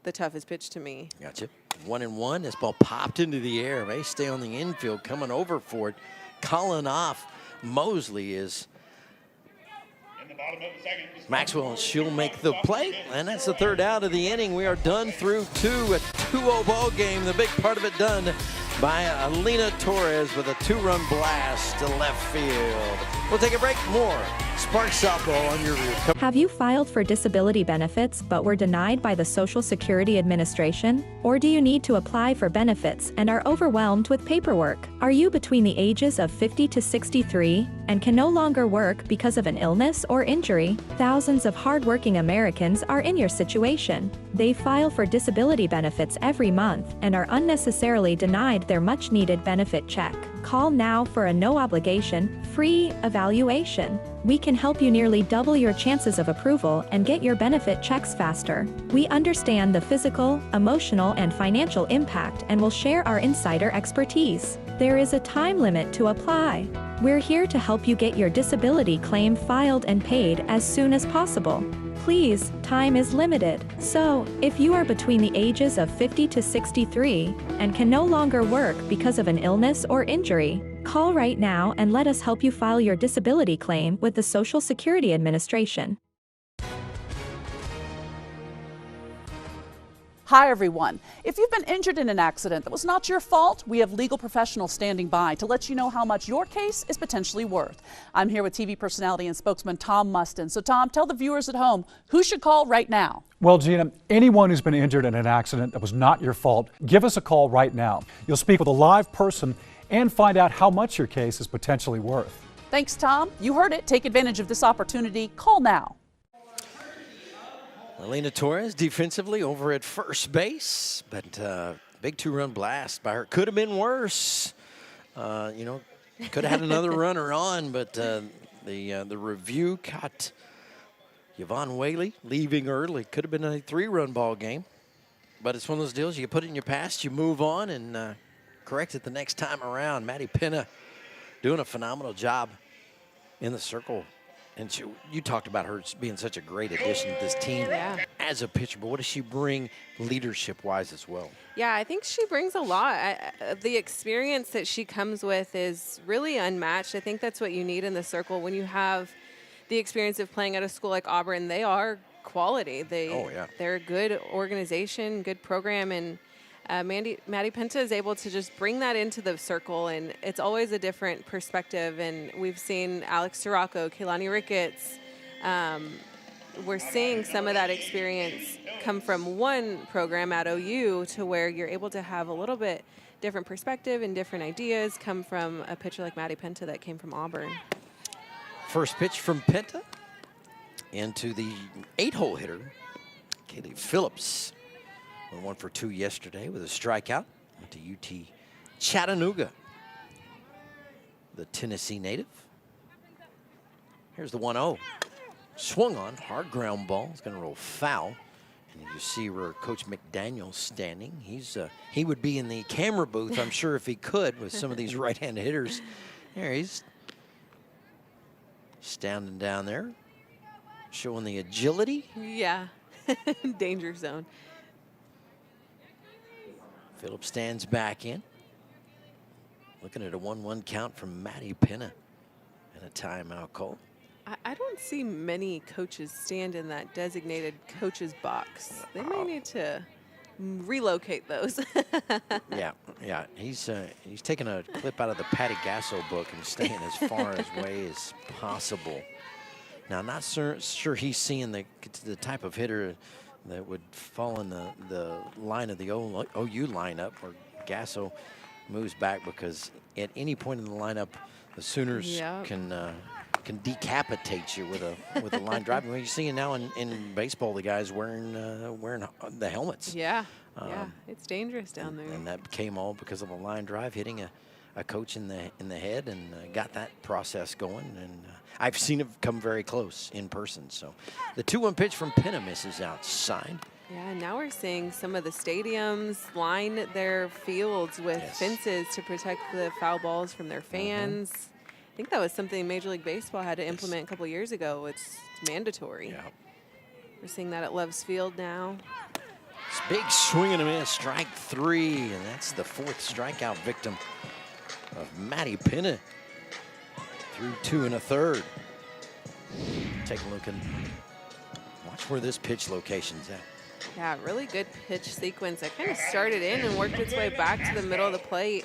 the toughest pitch to me. Gotcha. 1-1. This ball popped into the air. May stay on the infield, coming over for it. Calling off Mosley is Maxwell, and she'll make the play. And that's the 3rd out of the inning. We are done through 2, a 2-0 ball game. The big part of it done by Alina Torres with a 2-run blast to left field. We'll take a break. More Spark Softball on Yurview. Have you filed for disability benefits but were denied by the Social Security Administration? Or do you need to apply for benefits and are overwhelmed with paperwork? Are you between the ages of 50 to 63 and can no longer work because of an illness or injury? Thousands of hardworking Americans are in your situation. They file for disability benefits every month and are unnecessarily denied their much-needed benefit check. Call now for a no-obligation, free evaluation. We can help you nearly double your chances of approval and get your benefit checks faster. We understand the physical, emotional, and financial impact and will share our insider expertise. There is a time limit to apply. We're here to help you get your disability claim filed and paid as soon as possible. Please, time is limited. So, if you are between the ages of 50 to 63 and can no longer work because of an illness or injury, call right now and let us help you file your disability claim with the Social Security Administration. Hi, everyone. If you've been injured in an accident that was not your fault, we have legal professionals standing by to let you know how much your case is potentially worth. I'm here with TV personality and spokesman Tom Mustin. So, Tom, tell the viewers at home who should call right now. Well, Gina, anyone who's been injured in an accident that was not your fault, give us a call right now. You'll speak with a live person and find out how much your case is potentially worth. Thanks, Tom. You heard it. Take advantage of this opportunity. Call now. Elena Torres defensively over at first base, but big two-run blast by her. Could have been worse. Could have had another runner on, but the review caught Yvonne Whaley leaving early. Could have been a 3-run ball game, but it's one of those deals. You put it in your past, you move on, and correct it the next time around. Maddie Penna doing a phenomenal job in the circle. And you talked about her being such a great addition to this team as a pitcher, but what does she bring leadership-wise as well? Yeah, I think she brings a lot. The experience that she comes with is really unmatched. I think that's what you need in the circle. When you have the experience of playing at a school like Auburn, they are quality. They're a good organization, good program, and Maddie Penta is able to just bring that into the circle, and it's always a different perspective. And we've seen Alex Sirocco, Kehlani Ricketts. We're seeing some of that experience come from one program at OU to where you're able to have a little bit different perspective and different ideas come from a pitcher like Maddie Penta that came from Auburn. First pitch from Penta into the 8-hole hitter, Kaylee Phillips. 1 for 2 yesterday with a strikeout. Went to UT Chattanooga, the Tennessee native. Here's the 1-0. Swung on, hard ground ball. It's going to roll foul. And you see where Coach McDaniel's standing. He would be in the camera booth, I'm sure, if he could, with some of these right-handed hitters. There he's standing down there, showing the agility. Yeah, danger zone. Phillips stands back in. Looking at a 1-1 count from Maddie Penna and a timeout call. I don't see many coaches stand in that designated coach's box. They may need to relocate those. Yeah. He's taking a clip out of the Patty Gasso book and staying as far away as possible. Now, not sure he's seeing the type of hitter that would fall in the line of the OU lineup, where Gasso moves back, because at any point in the lineup, the Sooners can decapitate you with a line drive. I mean, you're seeing now in baseball the guys wearing the helmets. Yeah, it's dangerous down there. And that came all because of a line drive hitting a coach in the head, and got that process going. And I've seen it come very close in person. So the 2-1 pitch from Penna misses outside. Yeah, now we're seeing some of the stadiums line their fields with fences to protect the foul balls from their fans. I think that was something Major League Baseball had to implement a couple years ago. It's mandatory. Yeah. We're seeing that at Love's Field now. It's big swing and a miss, strike 3, and that's the 4th strikeout victim of Maddie Penna through 2 1/3. Take a look and watch where this pitch location's at. Yeah, really good pitch sequence. That kind of started in and worked its way back to the middle of the plate.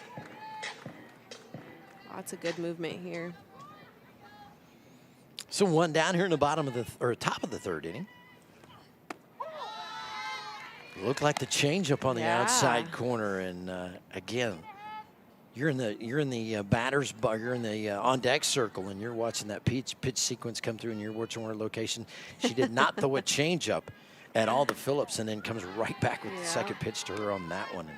Lots of good movement here. So 1 down here in the bottom of top of the 3rd inning. Looked like the changeup on the outside corner, and again, you're in the batter's bar, you're in the on deck circle, and you're watching that pitch sequence come through, and you're watching her location. She did not throw a changeup at all to Phillips, and then comes right back with the second pitch to her on that one. And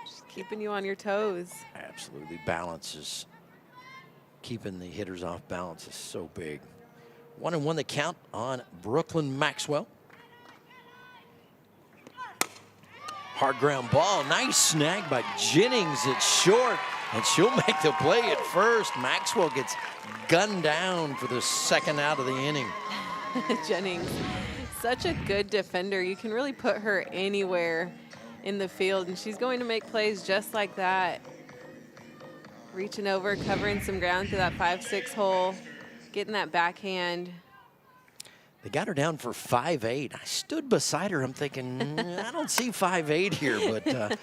just keeping you on your toes. Absolutely, balance is keeping the hitters off balance is so big. 1-1 the count on Brooklyn Maxwell. Hard ground ball, nice snag by Jennings. It's short, and she'll make the play at first. Maxwell gets gunned down for the 2nd out of the inning. Jennings, such a good defender. You can really put her anywhere in the field, and she's going to make plays just like that. Reaching over, covering some ground through that 5-6 hole, getting that backhand. They got her down for 5'8". I stood beside her. I'm thinking, I don't see 5'8" here, but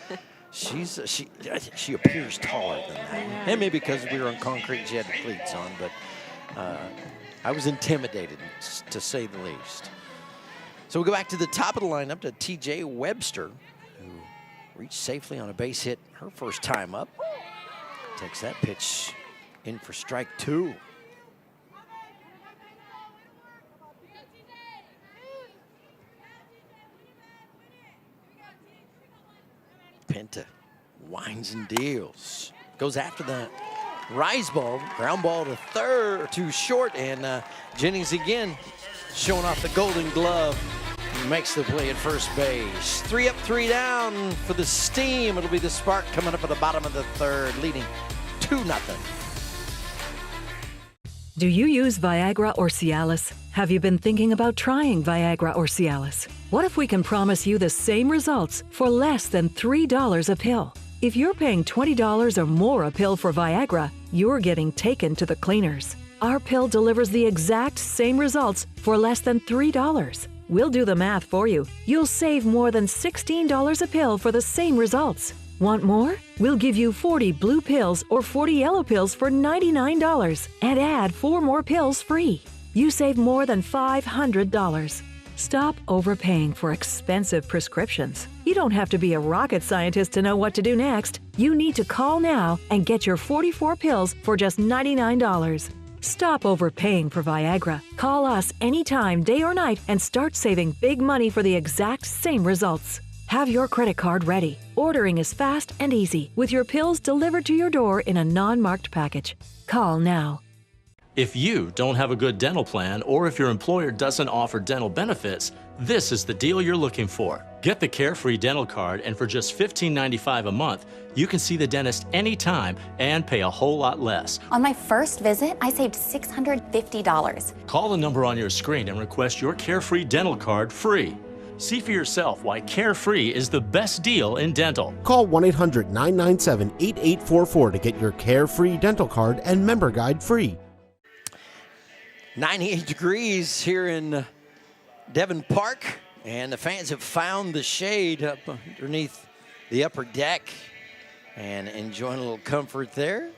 she appears taller than that. Yeah. And maybe because we were on concrete, she had the cleats on, but I was intimidated, to say the least. So we go back to the top of the lineup to T.J. Webster, who reached safely on a base hit her first time up. Takes that pitch in for strike 2. Penta winds and deals. Goes after the rise ball, ground ball to third, too short, and Jennings again showing off the golden glove. Makes the play at first base. 3 up, 3 down for the Steam. It'll be the Spark coming up at the bottom of the third, leading 2-0. Do you use Viagra or Cialis? Have you been thinking about trying Viagra or Cialis? What if we can promise you the same results for less than $3 a pill? If you're paying $20 or more a pill for Viagra, you're getting taken to the cleaners. Our pill delivers the exact same results for less than $3. We'll do the math for you. You'll save more than $16 a pill for the same results. Want more? We'll give you 40 blue pills or 40 yellow pills for $99 and add 4 more pills free. You save more than $500. Stop overpaying for expensive prescriptions. You don't have to be a rocket scientist to know what to do next. You need to call now and get your 44 pills for just $99. Stop overpaying for Viagra. Call us anytime, day or night, and start saving big money for the exact same results. Have your credit card ready. Ordering is fast and easy, with your pills delivered to your door in a non-marked package. Call now. If you don't have a good dental plan, or if your employer doesn't offer dental benefits, this is the deal you're looking for. Get the Carefree Dental Card, and for just $15.95 a month, you can see the dentist anytime and pay a whole lot less. On my first visit, I saved $650. Call the number on your screen and request your Carefree Dental Card free. See for yourself why Carefree is the best deal in dental. Call 1-800-997-8844 to get your Carefree Dental Card and member guide free. 98 degrees here in Devon Park, and the fans have found the shade up underneath the upper deck and enjoying a little comfort there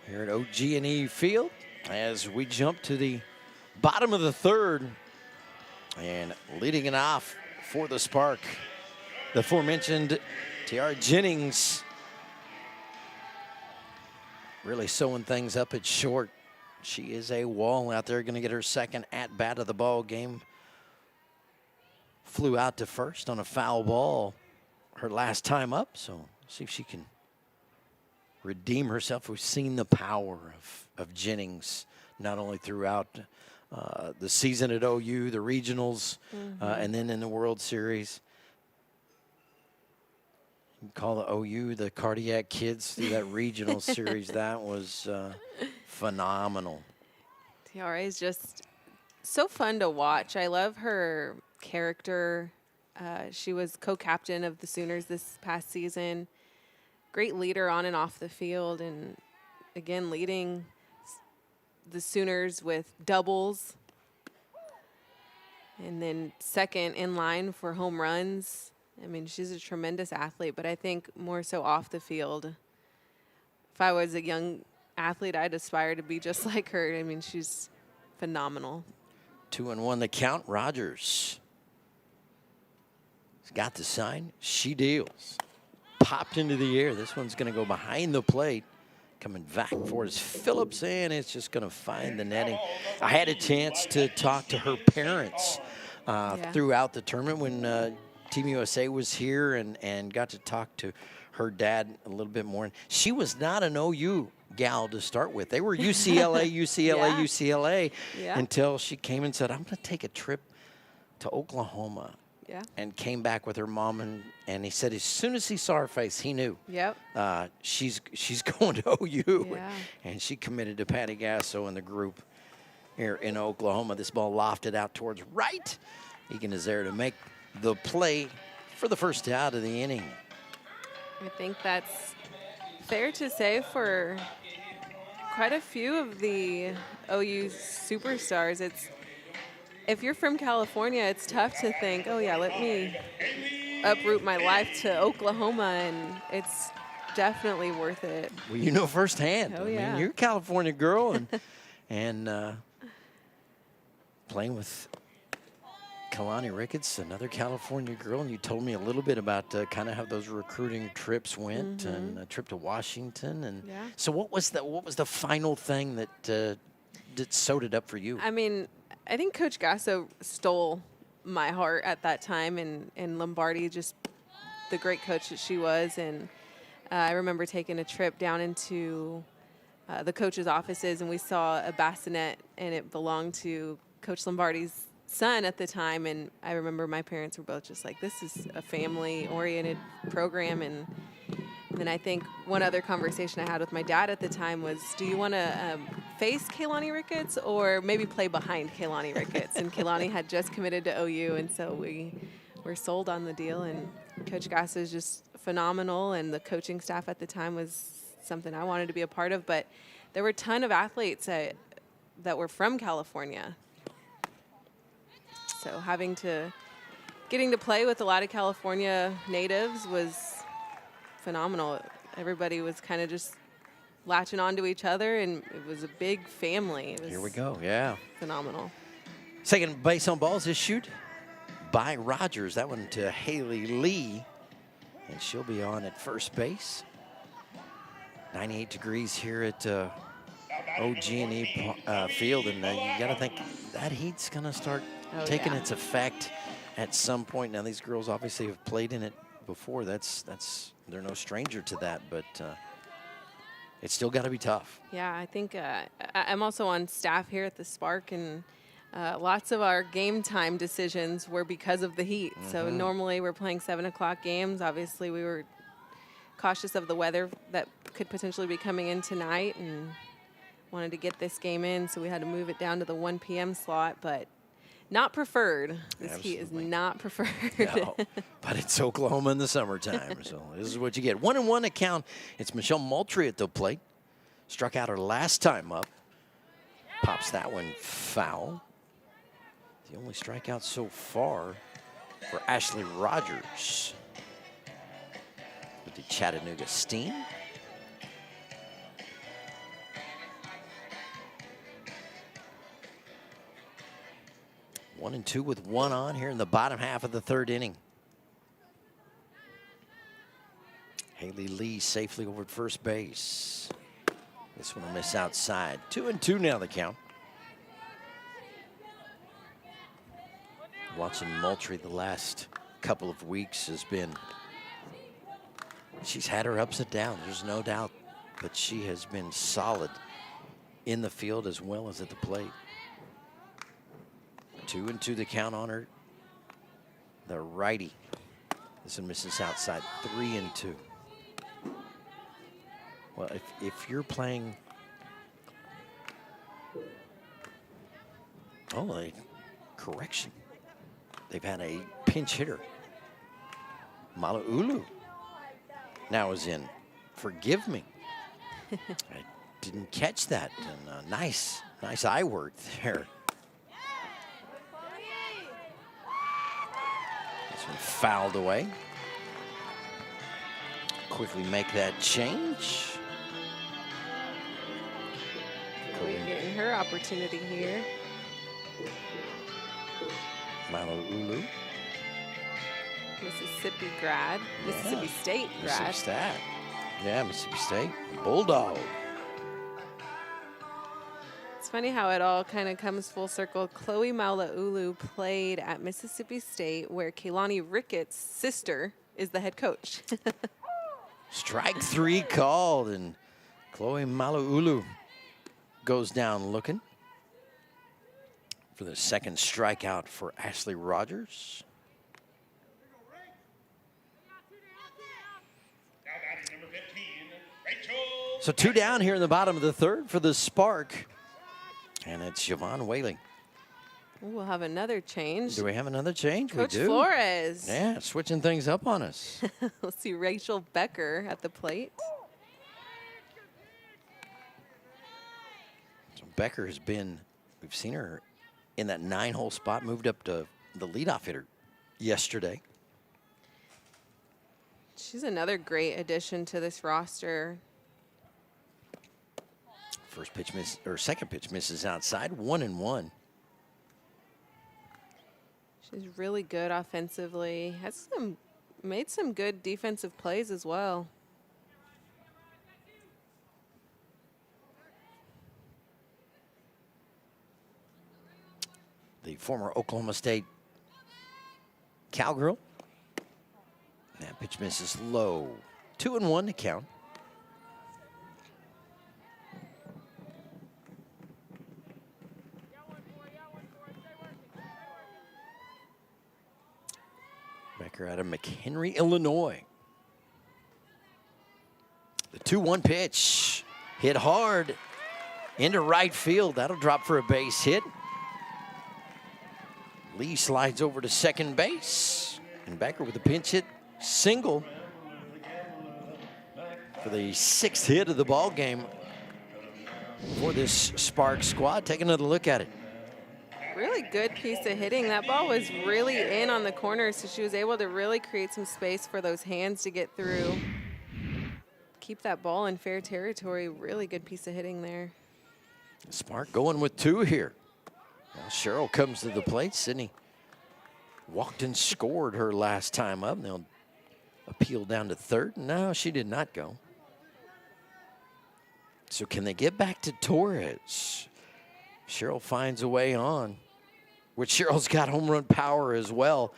here at OG&E Field as we jump to the bottom of the third. And leading it off for the Spark, the aforementioned Tiara Jennings, really sewing things up at short. She is a wall out there, going to get her second at-bat of the ball game. Flew out to first on a foul ball her last time up, so see if she can redeem herself. We've seen the power of Jennings, not only throughout the season at OU, the regionals, and then in the World Series. You can call the OU the cardiac kids through that regional series. That was phenomenal. Tiara is just so fun to watch. I love her character. She was co-captain of the Sooners this past season. Great leader on and off the field, and again, leading the Sooners with doubles, and then second in line for home runs. I mean, she's a tremendous athlete, but I think more so off the field. If I was a young athlete, I'd aspire to be just like her. I mean, she's phenomenal. 2-1 the count. Rogers has got the sign. She deals. Popped into the air. This one's going to go behind the plate. Coming back for us, Phillips, and it's just going to find the netting. I had a chance to talk to her parents throughout the tournament when Team USA was here, and got to talk to her dad a little bit more. And she was not an OU gal to start with. They were UCLA, UCLA, until she came and said, I'm going to take a trip to Oklahoma. Yeah. And came back with her mom, and he said as soon as he saw her face, he knew. Yep. She's going to OU. Yeah. And she committed to Patty Gasso and the group here in Oklahoma. This ball lofted out towards right. Egan is there to make the play for the first out of the inning. I think that's fair to say for quite a few of the OU superstars. It's if you're from California, it's tough to think, oh yeah, let me uproot my life to Oklahoma, and it's definitely worth it. Well, you know firsthand. Oh, I yeah. mean, you're a California girl, and playing with Kalani Ricketts, another California girl, and you told me a little bit about kind of how those recruiting trips went, and a trip to Washington, and so what was the final thing that sewed it up for you? I mean, I think Coach Gasso stole my heart at that time, and Lombardi, just the great coach that she was, and I remember taking a trip down into the coach's offices, and we saw a bassinet, and it belonged to Coach Lombardi's son at the time, and I remember my parents were both just like, this is a family-oriented program. And then I think one other conversation I had with my dad at the time was, do you want to face Kalani Ricketts or maybe play behind Kalani Ricketts? And Kalani had just committed to OU, and so we were sold on the deal, and Coach Gasso is just phenomenal, and the coaching staff at the time was something I wanted to be a part of, but there were a ton of athletes that were from California. So getting to play with a lot of California natives was phenomenal. Everybody was kind of just latching on to each other, and it was a big family. It was Here we go, yeah. phenomenal. Second base on balls issued by Rogers. That one to Haley Lee, and she'll be on at first base. 98 degrees here at OG&E Field, and you got to think that heat's going to start taking its effect at some point. Now, these girls obviously have played in it before. They're no stranger to that, but it's still got to be tough. Yeah, I think I'm also on staff here at the Spark, and lots of our game time decisions were because of the heat. So normally we're playing 7 o'clock games. Obviously, we were cautious of the weather that could potentially be coming in tonight, and wanted to get this game in, so we had to move it down to the 1 p.m. slot, but not preferred. This heat is not preferred. No, but it's Oklahoma in the summertime, so this is what you get. 1-1 account. It's Michelle Moultrie at the plate. Struck out her last time up. Pops that one foul. The only strikeout so far for Ashley Rogers with the Chattanooga Steam. One and two with one on here in the bottom half of the third inning. Haley Lee safely over at first base. This one will miss outside. 2-2 now the count. Watching Moultrie the last couple of weeks has been, she's had her ups and downs, there's no doubt, but she has been solid in the field as well as at the plate. 2-2 the count on her. The righty. This one misses outside. 3-2. Well, if you're playing, correction. They've had a pinch hitter. Mala'ulu now is in. Forgive me. I didn't catch that. And nice eye work there. This one fouled away. Quickly make that change. Chloe getting her opportunity here. Mala'ulu. Mississippi grad. Mississippi State grad. Mississippi State. Yeah, Mississippi State. Bulldog. It's funny how it all kind of comes full circle. Chloe Mala'ulu played at Mississippi State, where Kalani Ricketts' sister is the head coach. Strike three called, and Chloe Mala'ulu goes down looking for the second strikeout for Ashley Rogers. So two down here in the bottom of the third for the Spark. And it's Javon Whaley. We'll have another change. Do we have another change? Coach we do. Flores. Yeah, switching things up on us. We'll see Rachel Becker at the plate. So Becker has been, we've seen her in that 9-hole spot, moved up to the leadoff hitter yesterday. She's another great addition to this roster. First pitch miss, or second pitch misses outside, 1-1. She's really good offensively. Made some good defensive plays as well. The former Oklahoma State Cowgirl. That pitch misses low. 2-1 to count. Becker out of McHenry, Illinois. The 2-1 pitch. Hit hard into right field. That'll drop for a base hit. Lee slides over to second base. And Becker with a pinch hit single for the 6th hit of the ball game for this Sparks squad. Take another look at it. Really good piece of hitting. That ball was really in on the corner, so she was able to really create some space for those hands to get through. Keep that ball in fair territory. Really good piece of hitting there. Spark going with 2 here. Well, Cheryl comes to the plate. Sydney walked and scored her last time up. They'll appeal down to third. No, she did not go. So can they get back to Torres? Cheryl finds a way on. Which Cheryl's got home run power as well.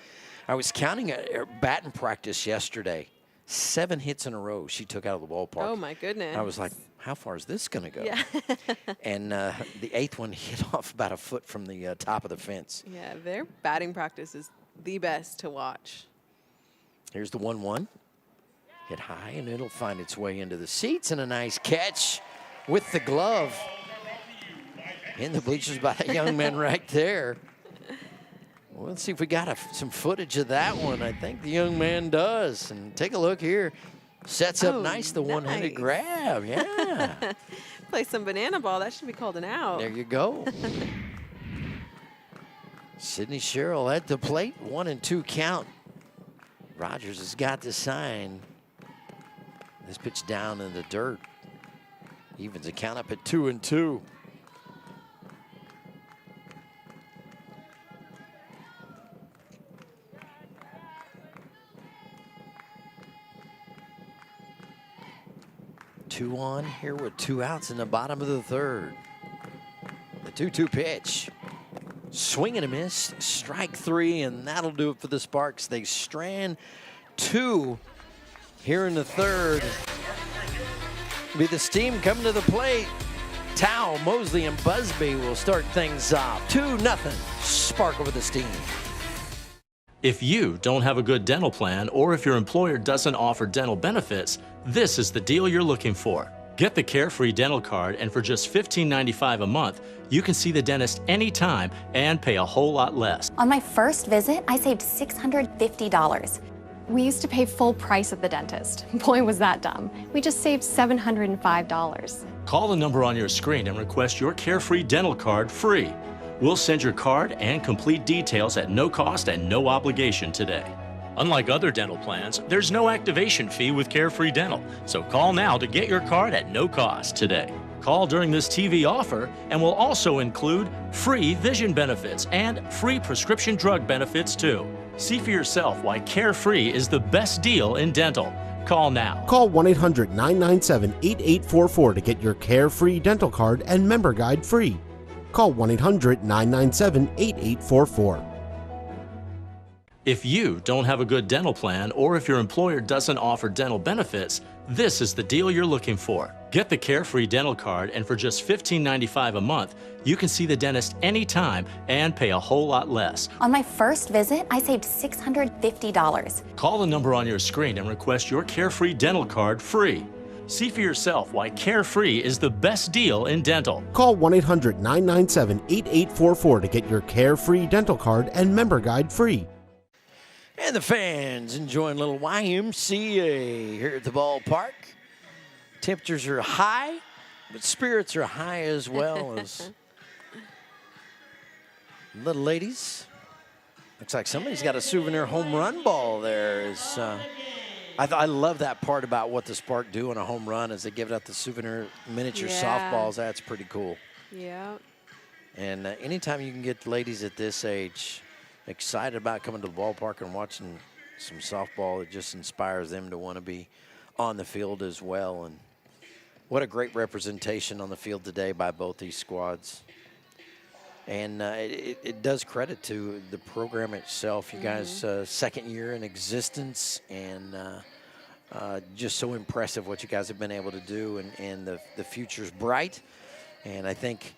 I was counting her batting practice yesterday. 7 hits in a row she took out of the ballpark. Oh, my goodness. I was like, how far is this going to go? Yeah. And the 8th one hit off about a foot from the top of the fence. Yeah, their batting practice is the best to watch. Here's the 1-1. Hit high, and it'll find its way into the seats. And a nice catch with the glove. In the bleachers by that young man right there. Well, let's see if we got some footage of that one. I think the young man does. And take a look here. Sets up nice, the one-handed grab. Yeah. Play some banana ball. That should be called an out. There you go. Sydney Sherrill at the plate. 1-2 count. Rogers has got the sign. This pitch down in the dirt. Evens the count up at 2-2. Two on here with 2 outs in the bottom of the 3rd. The 2-2 pitch. Swing and a miss, strike 3, and that'll do it for the Sparks. They strand 2 here in the 3rd. Be the Steam coming to the plate. Tao, Mosley, and Busby will start things off. 2-0, Spark over the Steam. If you don't have a good dental plan, or if your employer doesn't offer dental benefits, this is the deal you're looking for. Get the Carefree Dental Card, and for just $15.95 a month, you can see the dentist anytime and pay a whole lot less. On my first visit, I saved $650. We used to pay full price at the dentist. Boy, was that dumb. We just saved $705. Call the number on your screen and request your Carefree Dental Card free. We'll send your card and complete details at no cost and no obligation today. Unlike other dental plans, there's no activation fee with Carefree Dental, so call now to get your card at no cost today. Call during this TV offer and we'll also include free vision benefits and free prescription drug benefits too. See for yourself why Carefree is the best deal in dental. Call now. Call 1-800-997-8844 to get your Carefree Dental Card and member guide free. Call 1-800-997-8844. If you don't have a good dental plan, or if your employer doesn't offer dental benefits, this is the deal you're looking for. Get the Carefree Dental Card, and for just $15.95 a month, you can see the dentist anytime and pay a whole lot less. On my first visit, I saved $650. Call the number on your screen and request your Carefree Dental Card free. See for yourself why Carefree is the best deal in dental. Call 1-800-997-8844 to get your Carefree Dental Card and member guide free. And the fans enjoying a little YMCA here at the ballpark. Temperatures are high, but spirits are high as well as The ladies. Looks like somebody's got a souvenir home run ball there. I love that part about what the Spark do on a home run is they give out the souvenir miniature softballs. That's pretty cool. Yeah. And anytime you can get ladies at this age excited about coming to the ballpark and watching some softball, it just inspires them to want to be on the field as well. And what a great representation on the field today by both these squads. And it does credit to the program itself. You guys, second year in existence, and just so impressive what you guys have been able to do, and the future's bright. And I think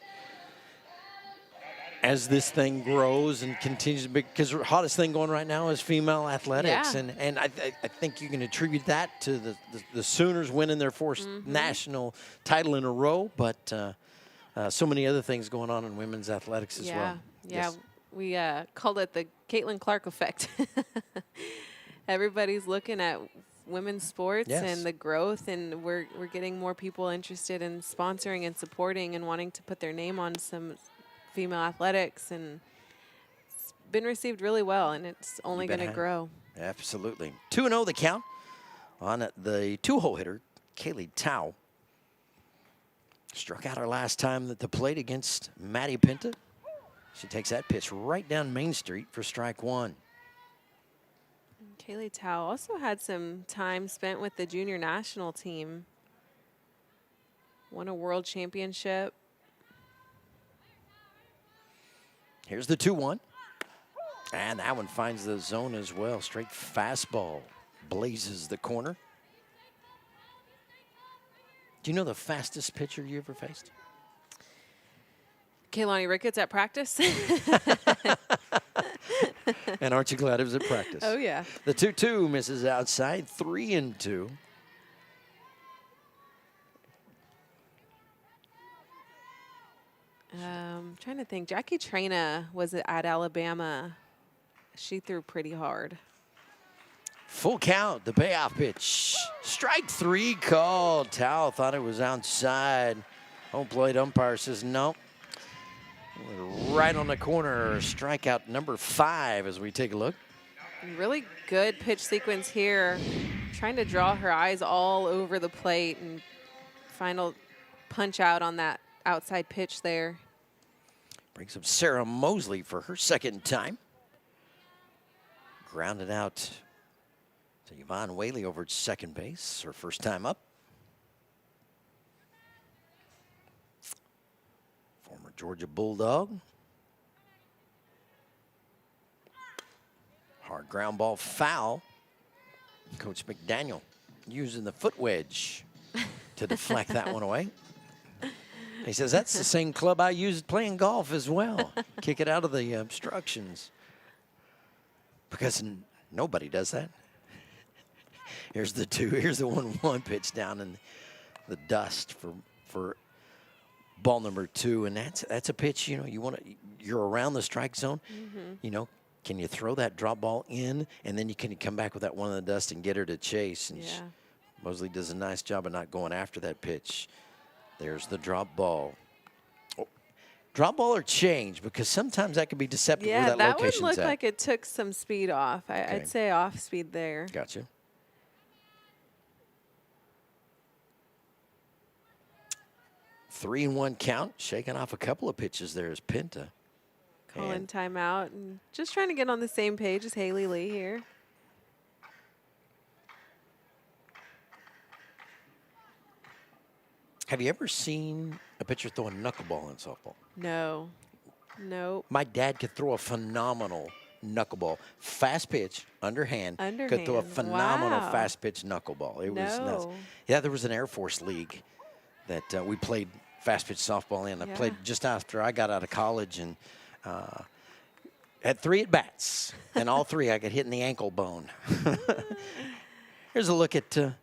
as this thing grows and continues, because the hottest thing going right now is female athletics, and I think you can attribute that to the Sooners winning their fourth national title in a row, but so many other things going on in women's athletics as well. Yeah, we called it the Caitlin Clark effect. Everybody's looking at women's sports and the growth, and we're getting more people interested in sponsoring and supporting and wanting to put their name on some female athletics, and it's been received really well, and it's only going to grow. Absolutely. 2-0 the count on the two-hole hitter, Kaylee Tao. Struck out her last time at the plate against Maddie Pinta. She takes that pitch right down Main Street for strike one. Kaylee Tao also had some time spent with the junior national team. Won a world championship. Here's the 2-1. And that one finds the zone as well. Straight fastball blazes the corner. Do you know the fastest pitcher you ever faced? Kaylani Ricketts at practice. And aren't you glad it was at practice? Oh, yeah. The 2-2 misses outside, 3-2. Trying to think. Jackie Traina was at Alabama. She threw pretty hard. Full count, the payoff pitch. Strike three called. Tao thought it was outside. Home plate umpire says no. Right on the corner, strikeout number 5 as we take a look. Really good pitch sequence here. Trying to draw her eyes all over the plate and final punch out on that outside pitch there. Brings up Sarah Mosley for her second time. Grounded out to Yvonne Whaley over at second base, her first time up. Former Georgia Bulldog. Hard ground ball foul. Coach McDaniel using the foot wedge to deflect that one away. He says, that's the same club I used playing golf as well. Kick it out of the obstructions. Because nobody does that. Here's the 2. Here's the 1-1 pitch down in the dust for ball number 2. And that's a pitch, you know, you're around the strike zone. You know, can you throw that drop ball in, and then you can come back with that one in the dust and get her to chase. And Mosley does a nice job of not going after that pitch. There's the drop ball. Oh, drop ball or change, because sometimes that can be deceptive where that location's at. One looked like it took some speed off. I'd say off speed there. Gotcha. Three and 1 count, shaking off a couple of pitches there is Pinta. Calling timeout and just trying to get on the same page as Haley Lee here. Have you ever seen a pitcher throw a knuckleball in softball? No. Nope. My dad could throw a phenomenal knuckleball. Fast pitch, underhand. Could throw a phenomenal fast pitch knuckleball. It was nuts. Yeah, there was an Air Force league that we played fast pitch softball in. I played just after I got out of college, and had 3 at-bats. And all 3 I got hit in the ankle bone. Here's a look at the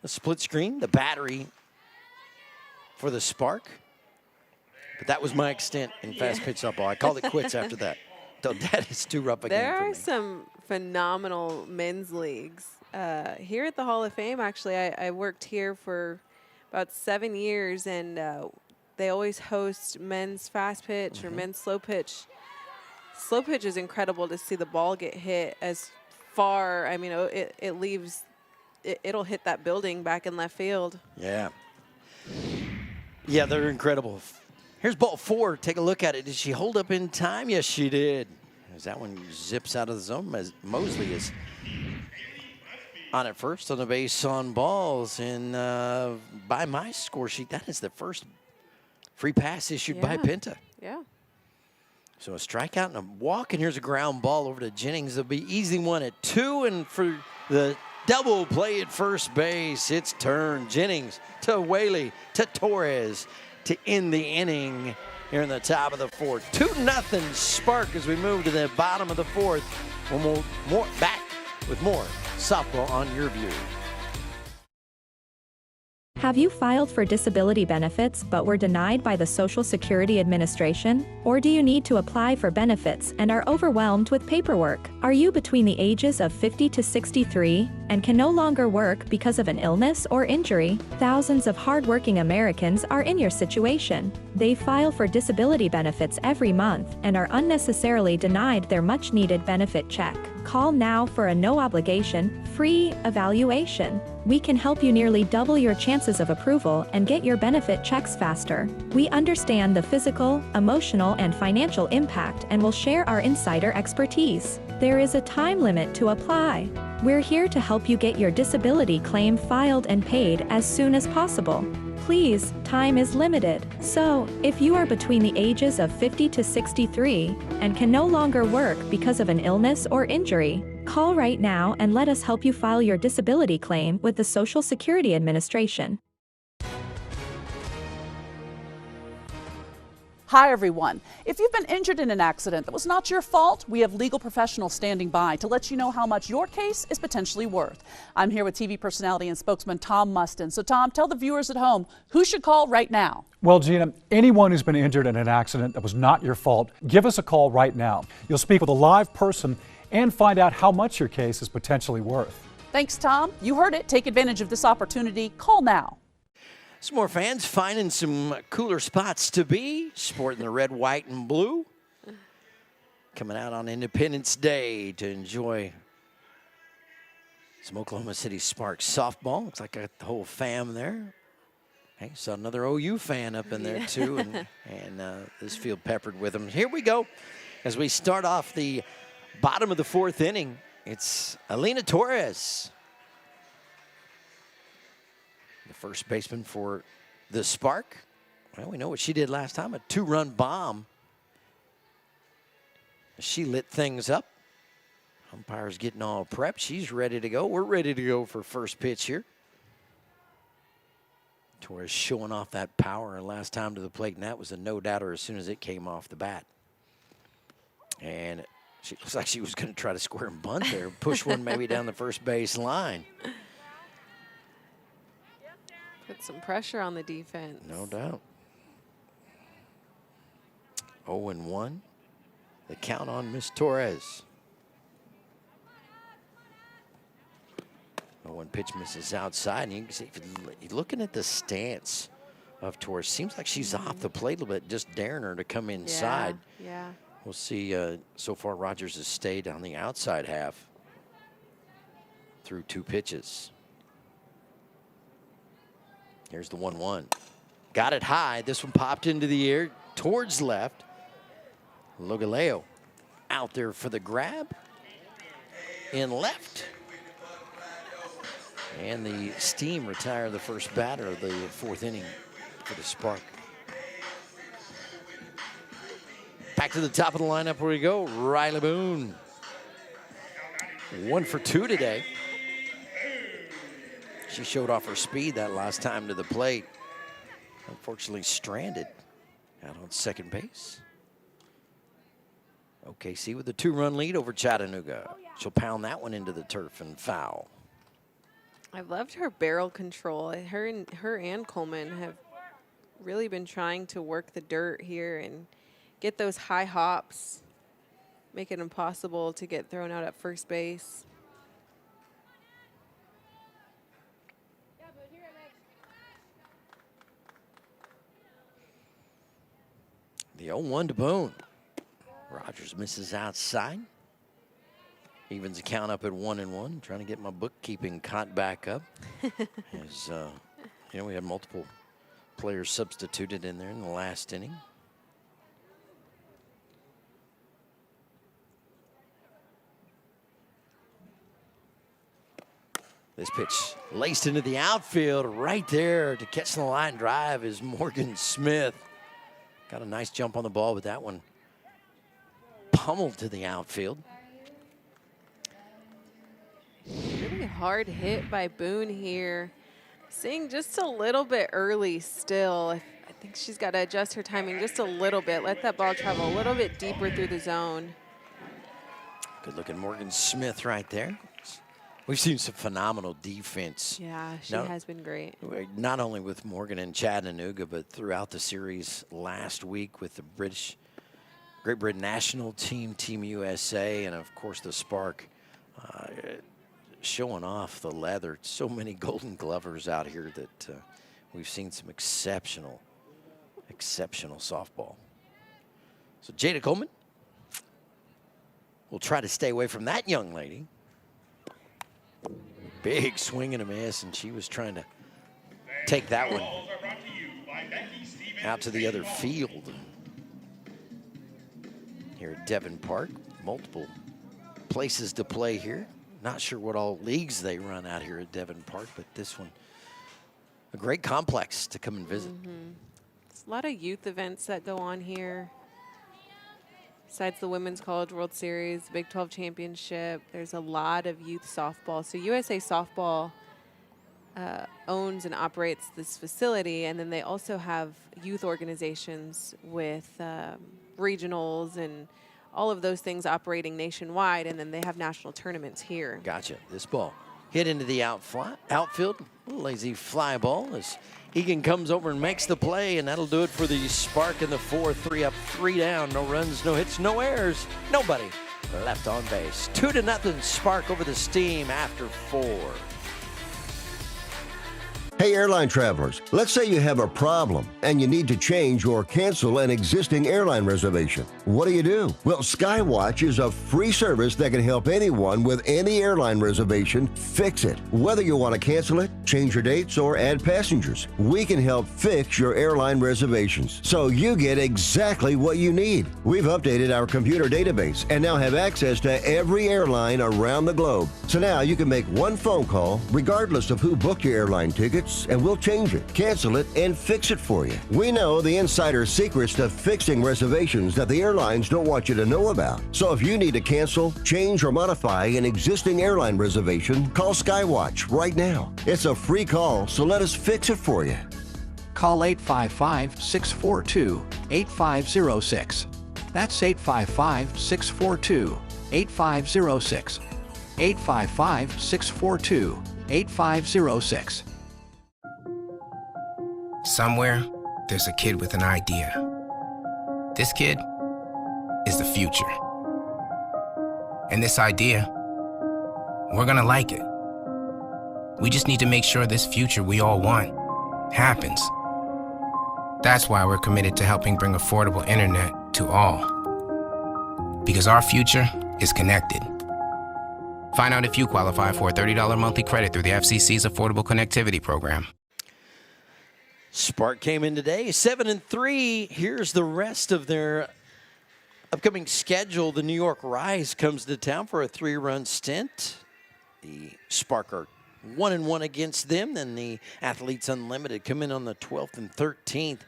split screen, the battery for the Spark. But that was my extent in fast pitch softball. I called it quits after that. So that is too rough again. There are some phenomenal men's leagues. Here at the Hall of Fame, actually, I worked here for about 7 years, and they always host men's fast pitch or men's slow pitch slow pitch is incredible to see the ball get hit as far. I mean, it'll hit that building back in left field. Yeah. Yeah, they're incredible. Here's ball 4. Take a look at it. Did she hold up in time? Yes, she did. As that one zips out of the zone, as Mosley is on at first on the base on balls. And by my score sheet, that is the first free pass issued by Pinta. Yeah. So a strikeout and a walk, and here's a ground ball over to Jennings. It'll be easy one at 2, and for the double play at first base, it's turned. Jennings to Whaley to Torres to end the inning here in the top of the 4th. 2-0 Spark as we move to the bottom of the 4th. We'll more back with more softball on Yurview. Have you filed for disability benefits but were denied by the Social Security Administration? Or do you need to apply for benefits and are overwhelmed with paperwork? Are you between the ages of 50 to 63 and can no longer work because of an illness or injury? Thousands of hardworking Americans are in your situation. They file for disability benefits every month and are unnecessarily denied their much-needed benefit check. Call now for a no-obligation, free evaluation. We can help you nearly double your chances of approval and get your benefit checks faster. We understand the physical, emotional, and financial impact and will share our insider expertise. There is a time limit to apply. We're here to help you get your disability claim filed and paid as soon as possible. Please, time is limited. So, if you are between the ages of 50 to 63 and can no longer work because of an illness or injury, call right now and let us help you file your disability claim with the Social Security Administration. Hi, everyone. If you've been injured in an accident that was not your fault, we have legal professionals standing by to let you know how much your case is potentially worth. I'm here with TV personality and spokesman Tom Mustin. So, Tom, tell the viewers at home who should call right now. Well, Gina, anyone who's been injured in an accident that was not your fault, give us a call right now. You'll speak with a live person and find out how much your case is potentially worth. Thanks, Tom. You heard it. Take advantage of this opportunity. Call now. Some more fans finding some cooler spots to be, sporting the red, white, and blue. Coming out on Independence Day to enjoy some Oklahoma City Sparks softball. Looks like I got the whole fam there. Hey, saw another OU fan up in there too, and this field peppered with them. Here we go. As we start off the bottom of the 4th inning, it's Alina Torres, the first baseman for the Spark. Well, we know what she did last time, a 2-run bomb. She lit things up. Umpire's getting all prepped. She's ready to go. We're ready to go for first pitch here. Torres showing off that power last time to the plate, and that was a no-doubter as soon as it came off the bat. And she looks like she was going to try to square and bunt there, push one maybe down the first base line. Put some pressure on the defense. No doubt. 0-1. The count on Miss Torres. 0-1 pitch misses outside. And you can see, if you're looking at the stance of Torres, seems like she's off the plate a little bit, just daring her to come inside. Yeah. We'll see. So far, Rogers has stayed on the outside half through 2 pitches. Here's the 1-1. Got it high. This one popped into the air towards left. Logaleo out there for the grab. In left. And the Steam retire the first batter of the 4th inning for the Spark. Back to the top of the lineup where we go. Riley Boone. 1 for 2 today. She showed off her speed that last time to the plate. Unfortunately stranded out on second base. OKC with a 2-run lead over Chattanooga. She'll pound that one into the turf and foul. I've loved her barrel control. Her and Coleman have really been trying to work the dirt here and get those high hops, make it impossible to get thrown out at first base. The 0-1 to Boone. Rogers misses outside. Evens the count up at 1-1. Trying to get my bookkeeping caught back up. As you know, we had multiple players substituted in there in the last inning. This pitch laced into the outfield right there to catch the line drive is Morgan Smith. Got a nice jump on the ball with that one. Pummeled to the outfield. Really hard hit by Boone here. Seeing just a little bit early still. I think she's got to adjust her timing just a little bit. Let that ball travel a little bit deeper through the zone. Good looking Morgan Smith right there. We've seen some phenomenal defense. Yeah, she has been great. Not only with Morgan and Chattanooga, but throughout the series last week with the Great Britain national team, Team USA, and of course the Spark showing off the leather. So many Golden Glovers out here that we've seen some exceptional softball. So Jada Coleman will try to stay away from that young lady. Big swing and a miss, and she was trying to take that one out to the other field. Here at Devon Park, multiple places to play here. Not sure what all leagues they run out here at Devon Park, but this one, a great complex to come and visit. There's a lot of youth events that go on here. Besides the Women's College World Series, Big 12 Championship, there's a lot of youth softball. So USA Softball owns and operates this facility, and then they also have youth organizations with regionals and all of those things operating nationwide, and then they have national tournaments here. Gotcha. This ball hit into the outfield. A little lazy fly ball as Egan comes over and makes the play, and that'll do it for the Spark in the fourth. 3 up, 3 down. No runs, no hits, no errors. Nobody left on base. 2-0 Spark over the Steam after 4. Hey, airline travelers, let's say you have a problem and you need to change or cancel an existing airline reservation. What do? Well, Skywatch is a free service that can help anyone with any airline reservation fix it. Whether you want to cancel it, change your dates, or add passengers, we can help fix your airline reservations so you get exactly what you need. We've updated our computer database and now have access to every airline around the globe. So now you can make one phone call regardless of who booked your airline tickets, and we'll change it, cancel it, and fix it for you. We know the insider secrets to fixing reservations that the airlines don't want you to know about. So if you need to cancel, change, or modify an existing airline reservation, call Skywatch right now. It's a free call, so let us fix it for you. Call 855-642-8506. That's 855-642-8506. 855-642-8506. Somewhere, there's a kid with an idea. This kid is the future. And this idea, we're gonna like it. We just need to make sure this future we all want happens. That's why we're committed to helping bring affordable internet to all. Because our future is connected. Find out if you qualify for a $30 monthly credit through the FCC's Affordable Connectivity Program. Spark came in today, 7-3. Here's the rest of their upcoming schedule. The New York Rise comes to town for a 3-run stint. The Spark are 1-1 against them. Then the Athletes Unlimited come in on the 12th and 13th.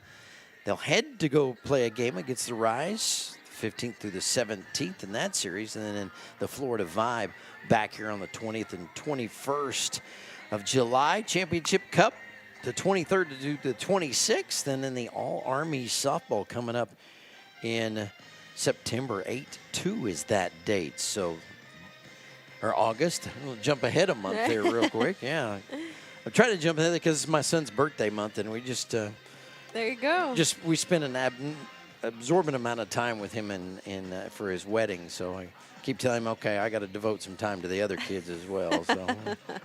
They'll head to go play a game against the Rise, 15th through the 17th in that series. And then in the Florida Vibe back here on the 20th and 21st of July. Championship Cup, the 23rd to the 26th, and then the All-Army Softball coming up in September. 8/2 is that date. So, or August. We'll jump ahead a month there real quick. Yeah. I'm trying to jump ahead because it's my son's birthday month, and we just there you go. We spent an absorbent amount of time with him for his wedding. So I keep telling him, okay, I got to devote some time to the other kids as well. So,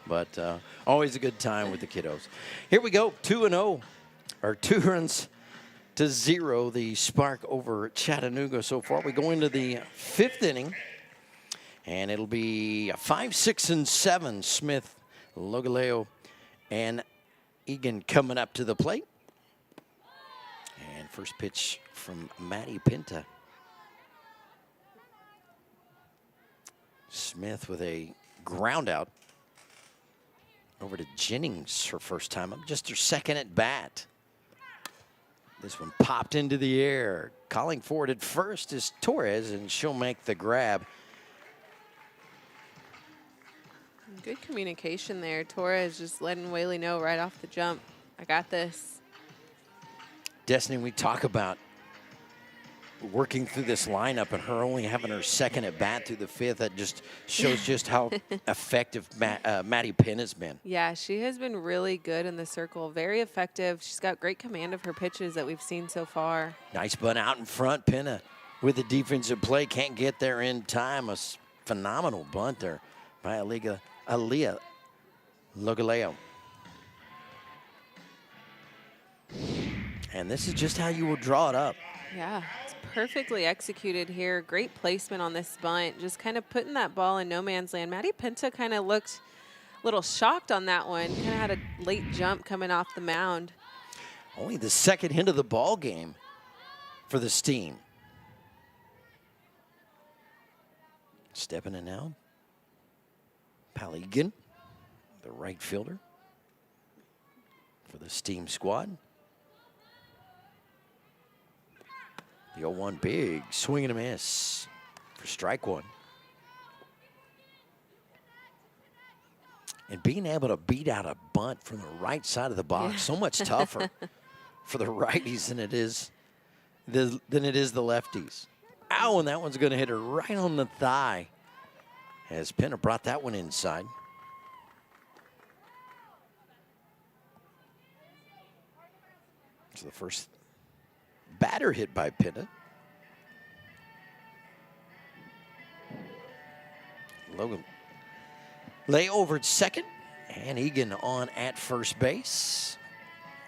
but always a good time with the kiddos. Here we go, 2-0, or 2 runs 6-0, the Spark over Chattanooga so far. We go into the 5th inning, and it'll be 5, 6, and 7. Smith, Logaleo, and Egan coming up to the plate. And first pitch from Maddie Pinta. Smith with a ground out over to Jennings, her first time up, just her second at bat. This one popped into the air. Calling for it at first is Torres, and she'll make the grab. Good communication there. Torres just letting Whaley know right off the jump, I got this. Destiny, we talk about working through this lineup and her only having her second at bat through the 5th. That just shows just how effective Maddie Penn has been. Yeah, she has been really good in the circle. Very effective. She's got great command of her pitches that we've seen so far. Nice bunt out in front. Penna with the defensive play. Can't get there in time. A phenomenal bunt there by Aaliyah Logaleo. And this is just how you will draw it up. Yeah, it's perfectly executed here. Great placement on this bunt. Just kind of putting that ball in no man's land. Maddie Pinta kind of looked a little shocked on that one. Kind of had a late jump coming off the mound. Only the second hit of the ball game for the Steam. Stepping in now. Paligan, the right fielder for the Steam squad. The 0-1 big swing and a miss for strike one. And being able to beat out a bunt from the right side of the box, so much tougher for the righties than it is the lefties. Ow, and that one's going to hit her right on the thigh as Penna brought that one inside. So the first batter hit by Pinta. Logan lay over at second, and Egan on at first base.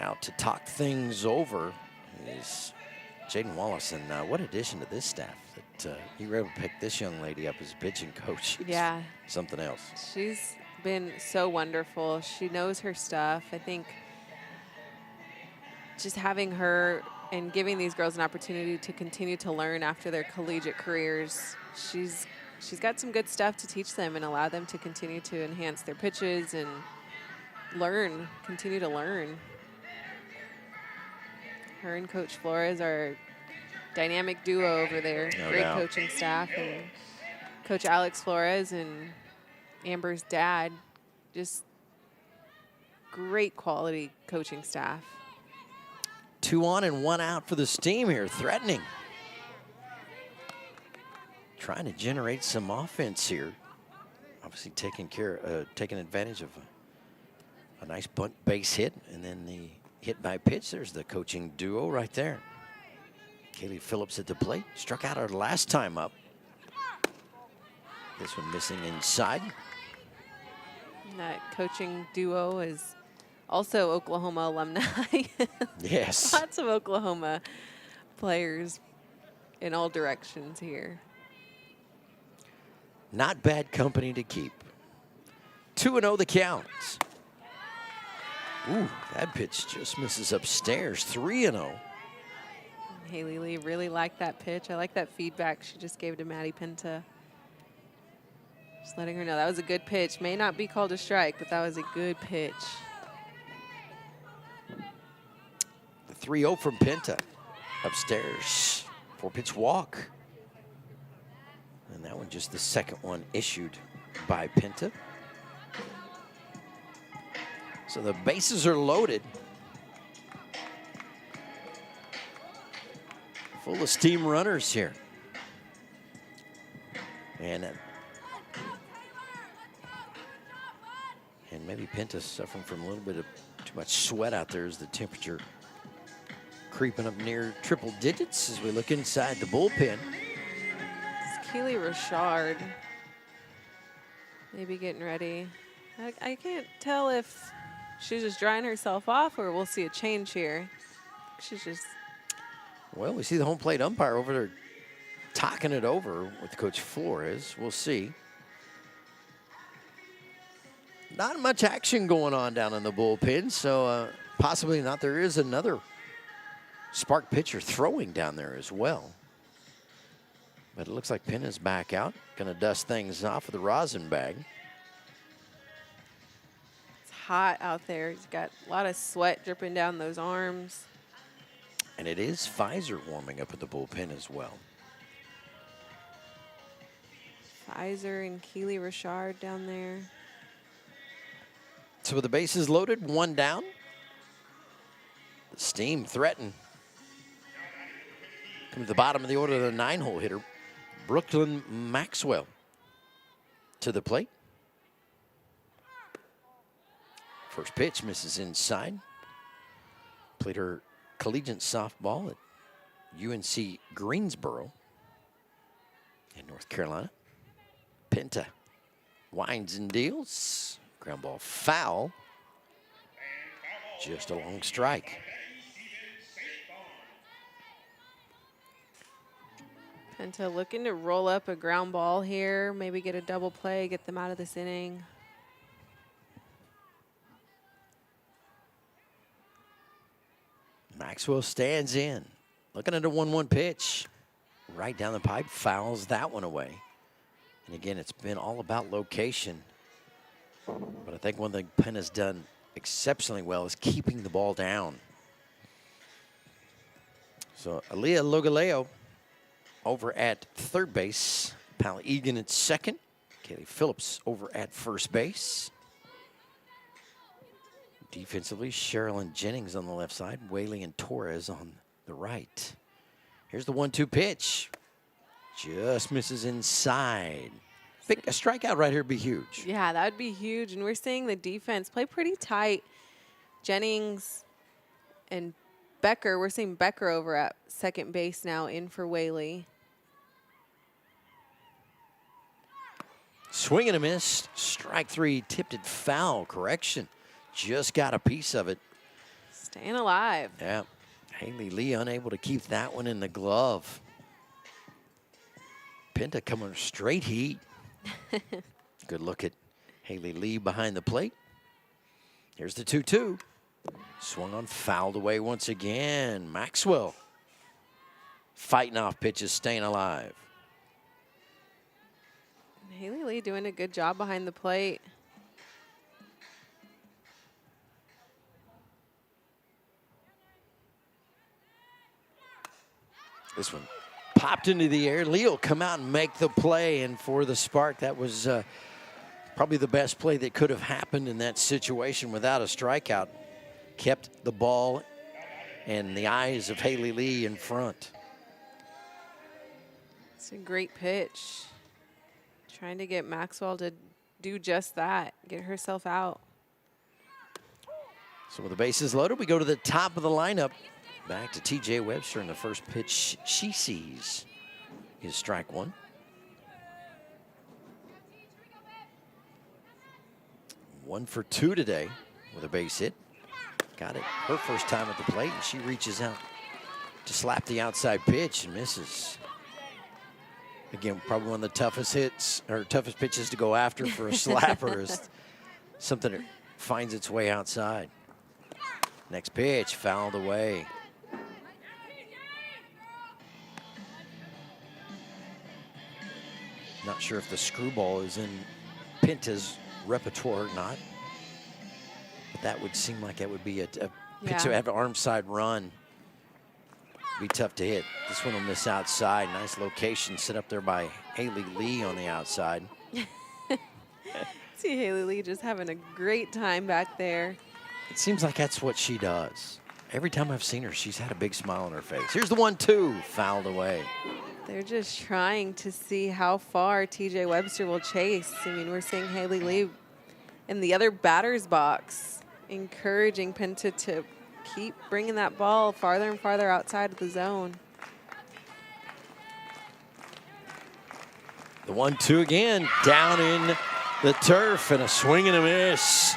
Out to talk things over is Jaden Wallace, and what addition to this staff that you were able to pick this young lady up as a pitching coach. Yeah. Something else. She's been so wonderful. She knows her stuff. I think just having her and giving these girls an opportunity to continue to learn after their collegiate careers, she's got some good stuff to teach them and allow them to continue to enhance their pitches and continue to learn. Her and Coach Flores are a dynamic duo over there. No Great doubt. coaching staff, and Coach Alex Flores and Amber's dad, just great quality coaching staff. 2 on and 1 out for the Steam here, threatening. Trying to generate some offense here. Obviously taking advantage of a nice bunt base hit, and then the hit by pitch. There's the coaching duo right there. Kaylee Phillips at the plate, struck out her last time up. This one missing inside. And that coaching duo is also Oklahoma alumni. Yes. Lots of Oklahoma players in all directions here. Not bad company to keep. 2-0 the count. Ooh, that pitch just misses upstairs. 3-0. Haley Lee really liked that pitch. I like that feedback she just gave to Maddie Pinta. Just letting her know that was a good pitch. May not be called a strike, but that was a good pitch. The 3-0 from Pinta. Upstairs. 4-pitch walk. And that one just the second one issued by Pinta. So the bases are loaded. Full of Steam runners here. And maybe Pinta's suffering from a little bit of too much sweat out there as the temperature creeping up near triple digits as we look inside the bullpen. It's Keely Richard. Maybe getting ready. I can't tell if she's just drying herself off or we'll see a change here. She's just Well, we see the home plate umpire over there talking it over with Coach Flores. We'll see. Not much action going on down in the bullpen, so possibly not. There is another spark pitcher throwing down there as well. But it looks like Penn is back out. Going to dust things off with the rosin bag. It's hot out there. He's got a lot of sweat dripping down those arms. And it is Pfizer warming up at the bullpen as well. Pfizer and Keely Richard down there. So with the bases loaded, one down. The Steam threaten. Come to the bottom of the order, the 9-hole hitter, Brooklyn Maxwell, to the plate. First pitch misses inside. Played her collegiate softball at UNC Greensboro in North Carolina. Penta winds and deals. Ground ball foul. Just a long strike. Penta looking to roll up a ground ball here, maybe get a double play, get them out of this inning. Maxwell stands in, looking at a 1-1 pitch. Right down the pipe, fouls that one away. And again, it's been all about location. But I think one thing Penn has done exceptionally well is keeping the ball down. So Aaliyah Logaleo over at third base. Pal Egan at second. Kaylee Phillips over at first base. Defensively, Sherilyn Jennings on the left side. Whaley and Torres on the right. Here's the 1-2 pitch. Just misses inside. A strikeout right here would be huge. Yeah, that would be huge. And we're seeing the defense play pretty tight. Jennings and Becker, we're seeing Becker over at second base now, in for Whaley. Swing and a miss. Strike three, tipped it foul. Correction. Just got a piece of it. Staying alive. Yeah. Haley Lee unable to keep that one in the glove. Penta coming straight heat. Good look at Haley Lee behind the plate. Here's the 2-2. Swung on, fouled away once again. Maxwell fighting off pitches, staying alive. Haley Lee doing a good job behind the plate. This one popped into the air. Lee will come out and make the play, and for the spark, that was probably the best play that could have happened in that situation without a strikeout. Kept the ball and the eyes of Haley Lee in front. It's a great pitch. Trying to get Maxwell to do just that, get herself out. So with the bases loaded, we go to the top of the lineup. Back to TJ Webster, and the first pitch she sees is strike one. One for two today with a base hit. Got it her first time at the plate, and she reaches out to slap the outside pitch and misses. Again, probably one of the toughest hits or toughest pitches to go after for a slapper is something that finds its way outside. Next pitch, fouled away. Not sure if the screwball is in Penta's repertoire or not. But that would seem like that would be a pitch that would have an arm side run. Be tough to hit. This one will miss outside. Nice location set up there by Haley Lee on the outside. See Haley Lee just having a great time back there. It seems like that's what she does. Every time I've seen her, she's had a big smile on her face. Here's the 1-2, fouled away. They're just trying to see how far TJ Webster will chase. I mean, we're seeing Haley Lee in the other batter's box, encouraging Penta to keep bringing that ball farther and farther outside of the zone. The 1-2 again, down in the turf, and a swing and a miss.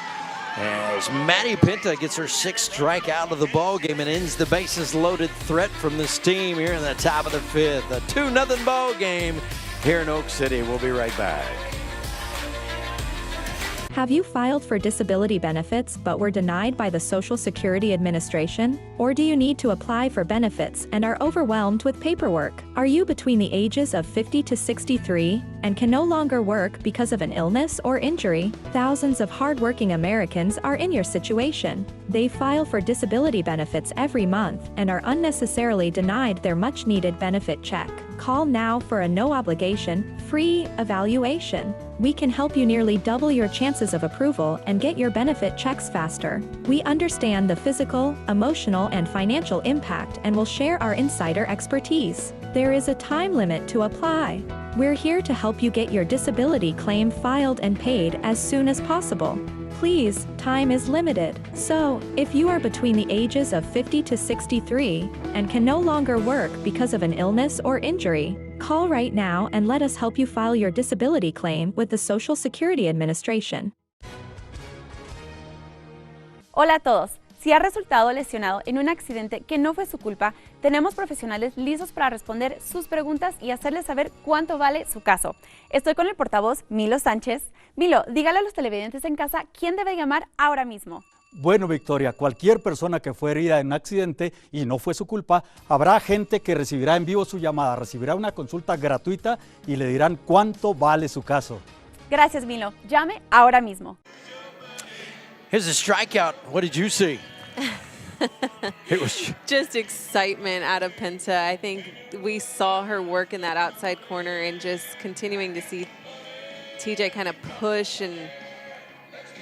As Maddie Pinta gets her 6th strikeout of the ball game and ends the bases-loaded threat from this team here in the top of the 5th. A 2-0 ball game here in Oak City. We'll be right back. Have you filed for disability benefits but were denied by the Social Security Administration? Or do you need to apply for benefits and are overwhelmed with paperwork? Are you between the ages of 50 to 63 and can no longer work because of an illness or injury? Thousands of hardworking Americans are in your situation. They file for disability benefits every month and are unnecessarily denied their much-needed benefit check. Call now for a no-obligation, free evaluation. We can help you nearly double your chances of approval and get your benefit checks faster. We understand the physical, emotional, and financial impact and will share our insider expertise. There is a time limit to apply. We're here to help you get your disability claim filed and paid as soon as possible. Please, time is limited. So, if you are between the ages of 50 to 63 and can no longer work because of an illness or injury, call right now and let us help you file your disability claim with the Social Security Administration. Hola a todos. Si ha resultado lesionado en un accidente que no fue su culpa, tenemos profesionales listos para responder sus preguntas y hacerles saber cuánto vale su caso. Estoy con el portavoz Milo Sánchez. Milo, dígale a los televidentes en casa quién debe llamar ahora mismo. Bueno, Victoria, cualquier persona que fue herida en un accidente y no fue su culpa, habrá gente que recibirá en vivo su llamada, recibirá una consulta gratuita y le dirán cuánto vale su caso. Gracias, Milo. Llame ahora mismo. Here's a strikeout. What did you see? It was just excitement out of Pinta. I think we saw her work in that outside corner and just continuing to see TJ kind of push, and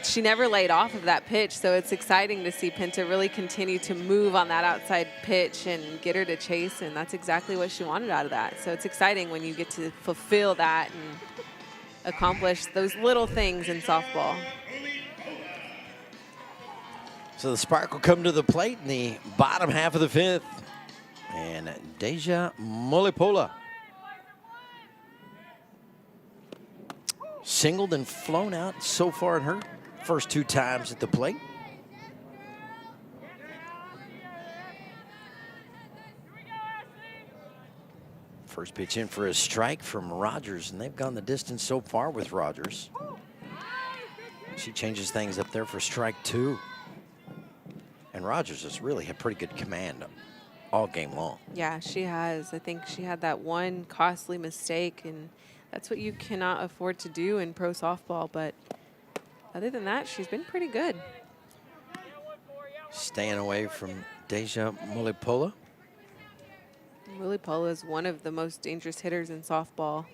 she never laid off of that pitch. So it's exciting to see Pinta really continue to move on that outside pitch and get her to chase, and that's exactly what she wanted out of that. So it's exciting when you get to fulfill that and accomplish those little things in softball. So the Spark will come to the plate in the bottom half of the 5th. And Deja Molipola singled and flown out so far in her first 2 times at the plate. First pitch in for a strike from Rogers, and they've gone the distance so far with Rogers. She changes things up there for strike 2. And Rogers has really had pretty good command all game long. Yeah, she has. I think she had that one costly mistake, and that's what you cannot afford to do in pro softball. But other than that, she's been pretty good. Staying away from Deja Molipola. Molipola is one of the most dangerous hitters in softball.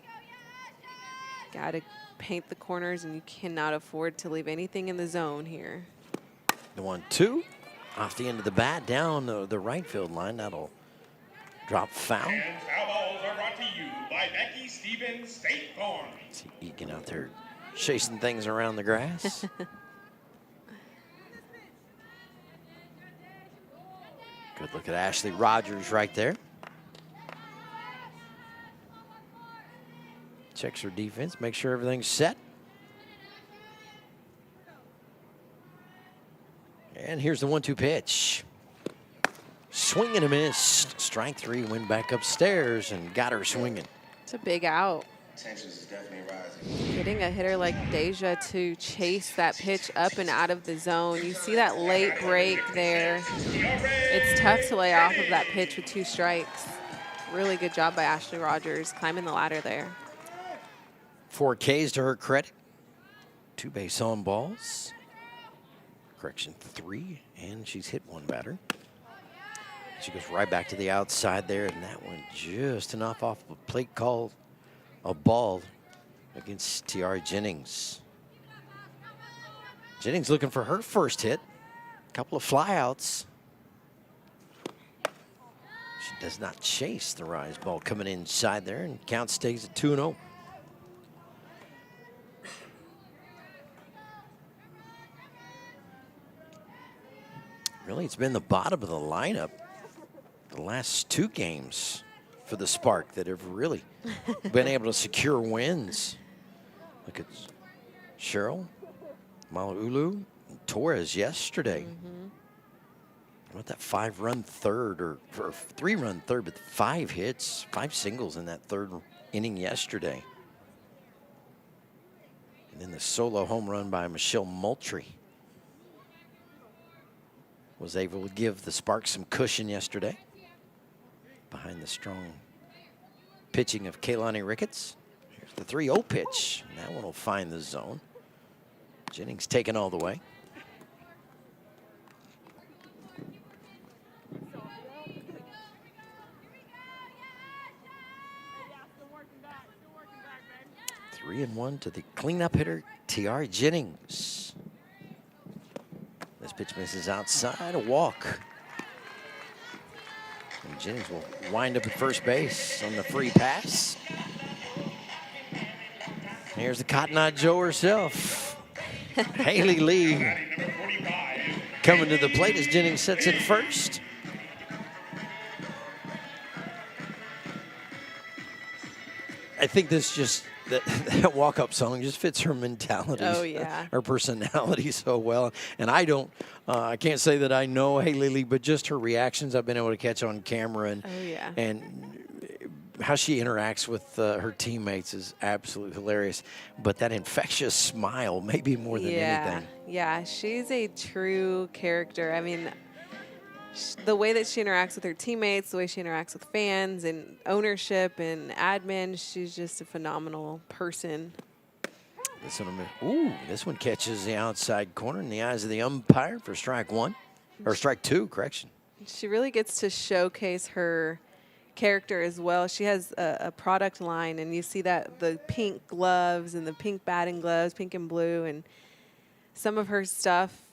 Got to paint the corners, and you cannot afford to leave anything in the zone here. The 1-2. Off the end of the bat, down the right field line. That'll drop foul. And foul balls are brought to you by Becky Stevens State Farm. See Egan out there chasing things around the grass. Good look at Ashley Rogers right there. Checks her defense, makes sure everything's set. And here's the 1-2 pitch. Swing and a miss. Strike 3, went back upstairs and got her swinging. It's a big out. Tensions is definitely rising. Getting a hitter like Deja to chase that pitch up and out of the zone. You see that late break there. It's tough to lay off of that pitch with 2 strikes. Really good job by Ashley Rogers climbing the ladder there. 4 Ks to her credit. 2 base on balls. Correction, 3, and she's hit 1 batter. She goes right back to the outside there, and that one just enough off a plate call, a ball against Tiara Jennings. Jennings looking for her first hit. A couple of flyouts. She does not chase the rise ball coming inside there, and count stays at 2-0. Really, it's been the bottom of the lineup the last 2 games for the Spark that have really been able to secure wins. Look at Cheryl, Malaulu, Torres yesterday. What that 5-run third or 3-run third, but 5 hits, 5 singles in that third inning yesterday. And then the solo home run by Michelle Moultrie was able to give the Sparks some cushion yesterday behind the strong pitching of Kaylani Ricketts. Here's the 3-0 pitch. And that one will find the zone. Jennings taken all the way. Three and one to the cleanup hitter, Tiara Jennings. This pitch misses outside, a walk. And Jennings will wind up at first base on the free pass. Here's the Cotton Eye Joe herself, Haley Lee, coming to the plate as Jennings sets it first. I think this just, that walk-up song just fits her mentality, her personality so well. And I can't say that I know Haley Lee, but just her reactions I've been able to catch on camera, and how she interacts with her teammates is absolutely hilarious. But that infectious smile, maybe more than anything. Yeah, she's a true character. I mean, the way that she interacts with her teammates, the way she interacts with fans and ownership and admin, she's just a phenomenal person. This one catches the outside corner in the eyes of the umpire for strike one, or strike two, correction. She really gets to showcase her character as well. She has a product line, and you see that the pink gloves and the pink batting gloves, pink and blue, and some of her stuff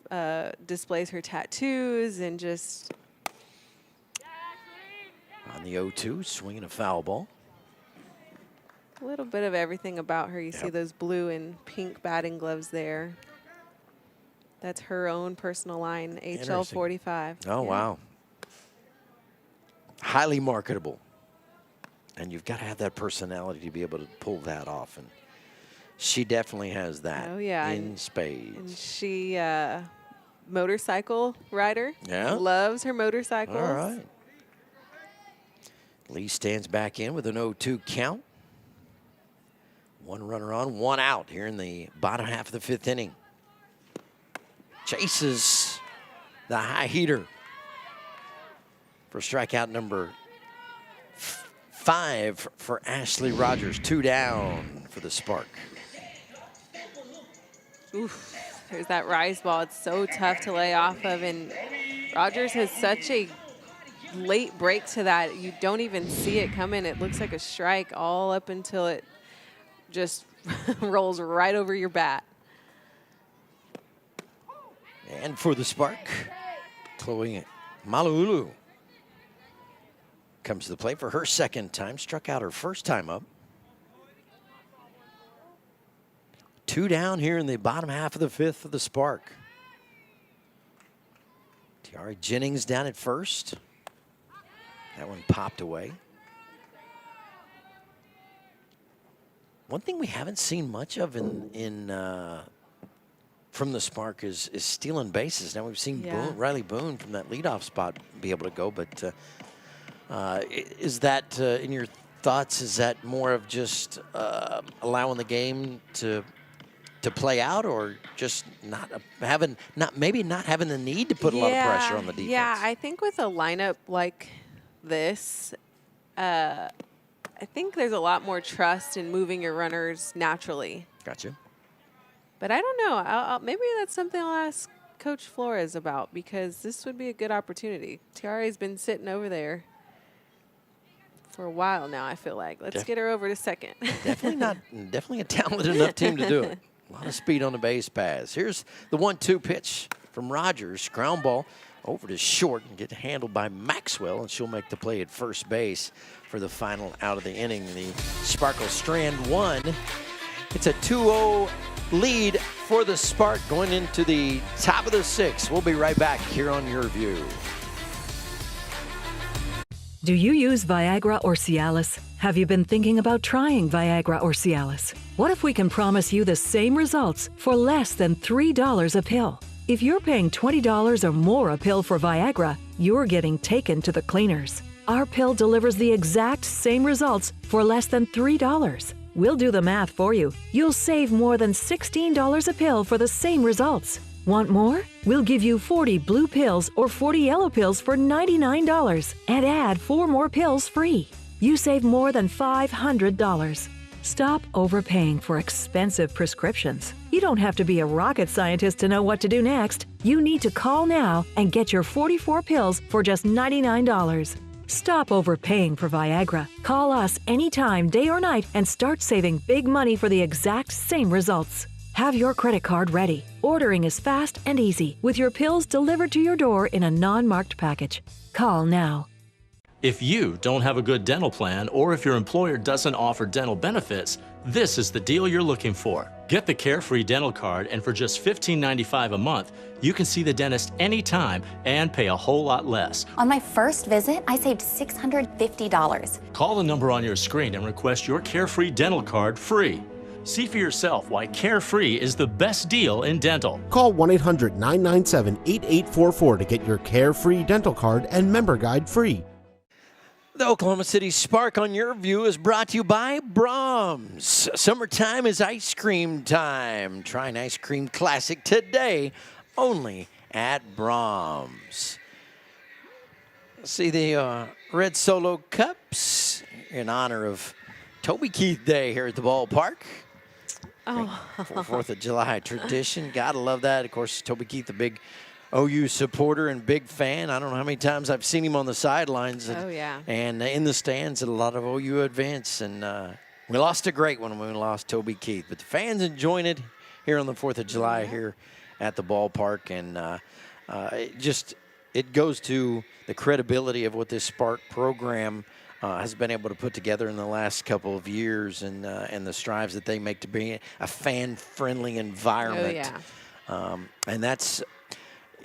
displays her tattoos and just. On the 0-2, swinging a foul ball. A little bit of everything about her. You see those blue and pink batting gloves there. That's her own personal line, HL45. Oh, wow. Highly marketable. And you've got to have that personality to be able to pull that off. And she definitely has that in spades. And she, motorcycle rider. Yeah. Loves her motorcycles. All right. Lee stands back in with an 0-2 count. One runner on, one out here in the bottom half of the fifth inning. Chases the high heater for strikeout number 5 for Ashley Rogers. 2 down for the Spark. Oof, there's that rise ball. It's so tough to lay off of, and Rogers has such a late break to that. You don't even see it coming. It looks like a strike all up until it just rolls right over your bat. And for the Spark, Chloe Malulu comes to the plate for her second time. Struck out her first time up. 2 down here in the bottom half of the fifth for the Spark. Tiara Jennings down at first. That one popped away. One thing we haven't seen much of from the Spark is stealing bases. Now we've seen Riley Boone from that leadoff spot be able to go, but is that, in your thoughts, is that more of just allowing the game to play out, or just not having the need to put a lot of pressure on the defense? Yeah, I think with a lineup like this, I think there's a lot more trust in moving your runners naturally. Gotcha. But I don't know. Maybe that's something I'll ask Coach Flores about, because this would be a good opportunity. Tiara's been sitting over there for a while now, I feel like. Let's get her over to second. Definitely a talented enough team to do it. A lot of speed on the base pass. Here's the 1-2 pitch from Rogers. Ground ball over to short and get handled by Maxwell, and she'll make the play at first base for the final out of the inning. The Sparkle Strand 1. It's a 2-0 lead for the Spark going into the top of the 6th. We'll be right back here on Yurview. Do you use Viagra or Cialis? Have you been thinking about trying Viagra or Cialis? What if we can promise you the same results for less than $3 a pill? If you're paying $20 or more a pill for Viagra, you're getting taken to the cleaners. Our pill delivers the exact same results for less than $3. We'll do the math for you. You'll save more than $16 a pill for the same results. Want more? We'll give you 40 blue pills or 40 yellow pills for $99 and add 4 more pills free. You save more than $500. Stop overpaying for expensive prescriptions. You don't have to be a rocket scientist to know what to do next. You need to call now and get your 44 pills for just $99. Stop overpaying for Viagra. Call us anytime, day or night, and start saving big money for the exact same results. Have your credit card ready. Ordering is fast and easy, with your pills delivered to your door in a non-marked package. Call now. If you don't have a good dental plan, or if your employer doesn't offer dental benefits, this is the deal you're looking for. Get the Carefree Dental Card, and for just $15.95 a month, you can see the dentist anytime and pay a whole lot less. On my first visit, I saved $650. Call the number on your screen and request your Carefree Dental Card free. See for yourself why Carefree is the best deal in dental. Call 1-800-997-8844 to get your Carefree Dental Card and member guide free. The Oklahoma City Spark on Yurview is brought to you by Brahms. Summertime is ice cream time. Try an ice cream classic today, only at Brahms. See the red Solo Cups in honor of Toby Keith Day here at the ballpark. Oh. For 4th of July tradition. Gotta love that. Of course, Toby Keith, a big OU supporter and big fan. I don't know how many times I've seen him on the sidelines and in the stands at a lot of OU events. And we lost a great one when we lost Toby Keith. But the fans enjoying it here on the 4th of July here at the ballpark. And it goes to the credibility of what this Spark program has been able to put together in the last couple of years, and the strives that they make to be a fan-friendly environment. And that's,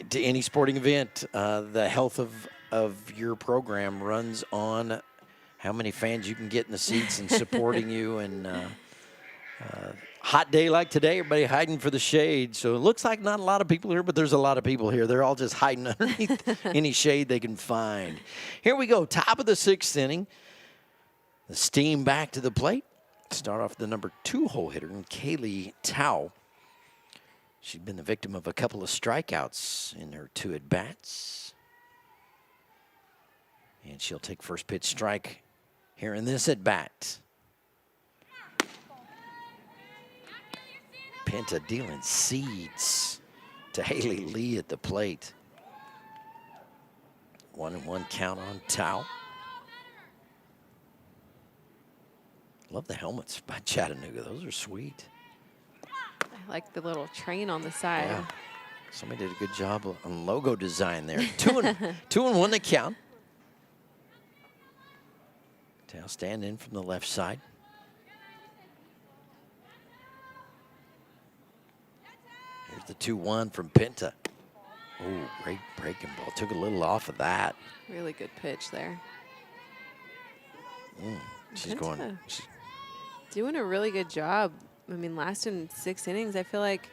to any sporting event, the health of your program runs on how many fans you can get in the seats and supporting you. And hot day like today, everybody hiding for the shade. So it looks like not a lot of people here, but there's a lot of people here. They're all just hiding underneath any shade they can find. Here we go, top of the 6th inning. The Steam back to the plate. Start off the number 2 hole hitter, Kaylee Tao. She'd been the victim of a couple of strikeouts in her 2 at-bats. And she'll take first pitch strike here in this at-bat. Penta dealing seeds to Haley Lee at the plate. 1-1 count on Tao. Love the helmets by Chattanooga. Those are sweet. I like the little train on the side. Yeah. Somebody did a good job on logo design there. 2-1 to count. Tao stand in from the left side. Here's the 2-1 from Penta. Oh, great breaking ball. Took a little off of that. Really good pitch there. She's doing a really good job. I mean, last in 6 innings, I feel like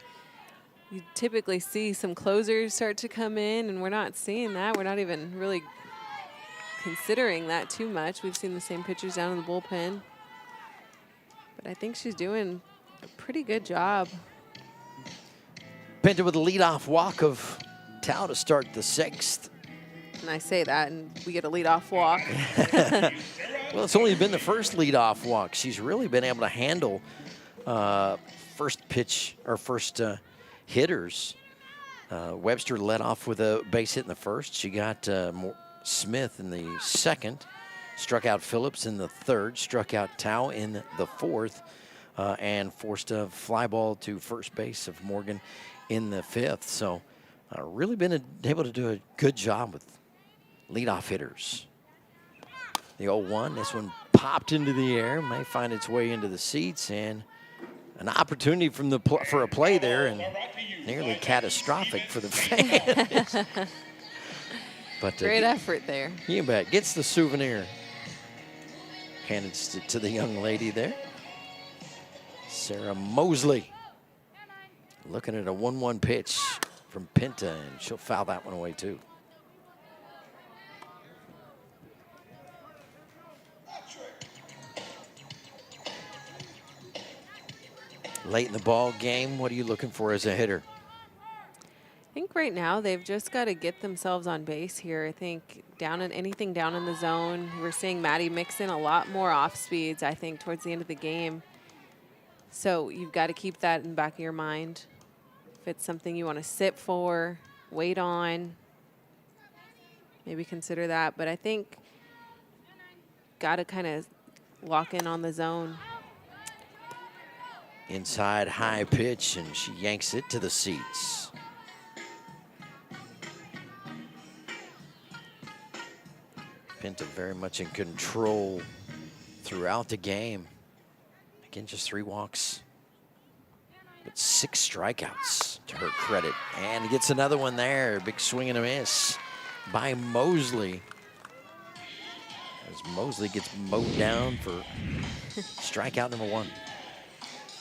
you typically see some closers start to come in, and we're not seeing that. We're not even really considering that too much. We've seen the same pitchers down in the bullpen. But I think she's doing a pretty good job. Penta with a leadoff walk of Tao to start the 6th. And I say that, and we get a leadoff walk. Well, it's only been the first leadoff walk. She's really been able to handle first pitch or first hitters. Webster led off with a base hit in the first. She got Smith in the 2nd, struck out Phillips in the 3rd, struck out Tao in the 4th, and forced a fly ball to first base of Morgan in the 5th. So really been able to do a good job with leadoff hitters. The 0-1, this one popped into the air, may find its way into the seats, and an opportunity from for a play there, and nearly catastrophic for the fans. But great effort there. You bet. Gets the souvenir. Handed to the young lady there. Sarah Mosley. Looking at a 1-1 pitch. from Pinta, and she'll foul that one away too. Late in the ball game, what are you looking for as a hitter? I think right now they've just got to get themselves on base here. I think anything down in the zone. We're seeing Maddie mix in a lot more off speeds, I think, towards the end of the game. So you've got to keep that in the back of your mind. If it's something you want to sit for, wait on, maybe consider that. But I think got to kind of lock in on the zone. Inside high pitch, and she yanks it to the seats. Pinta very much in control throughout the game. Again, just 3 walks, but 6 strikeouts to her credit. And gets another one there. Big swing and a miss by Mosley. As Mosley gets mowed down for strikeout number 1.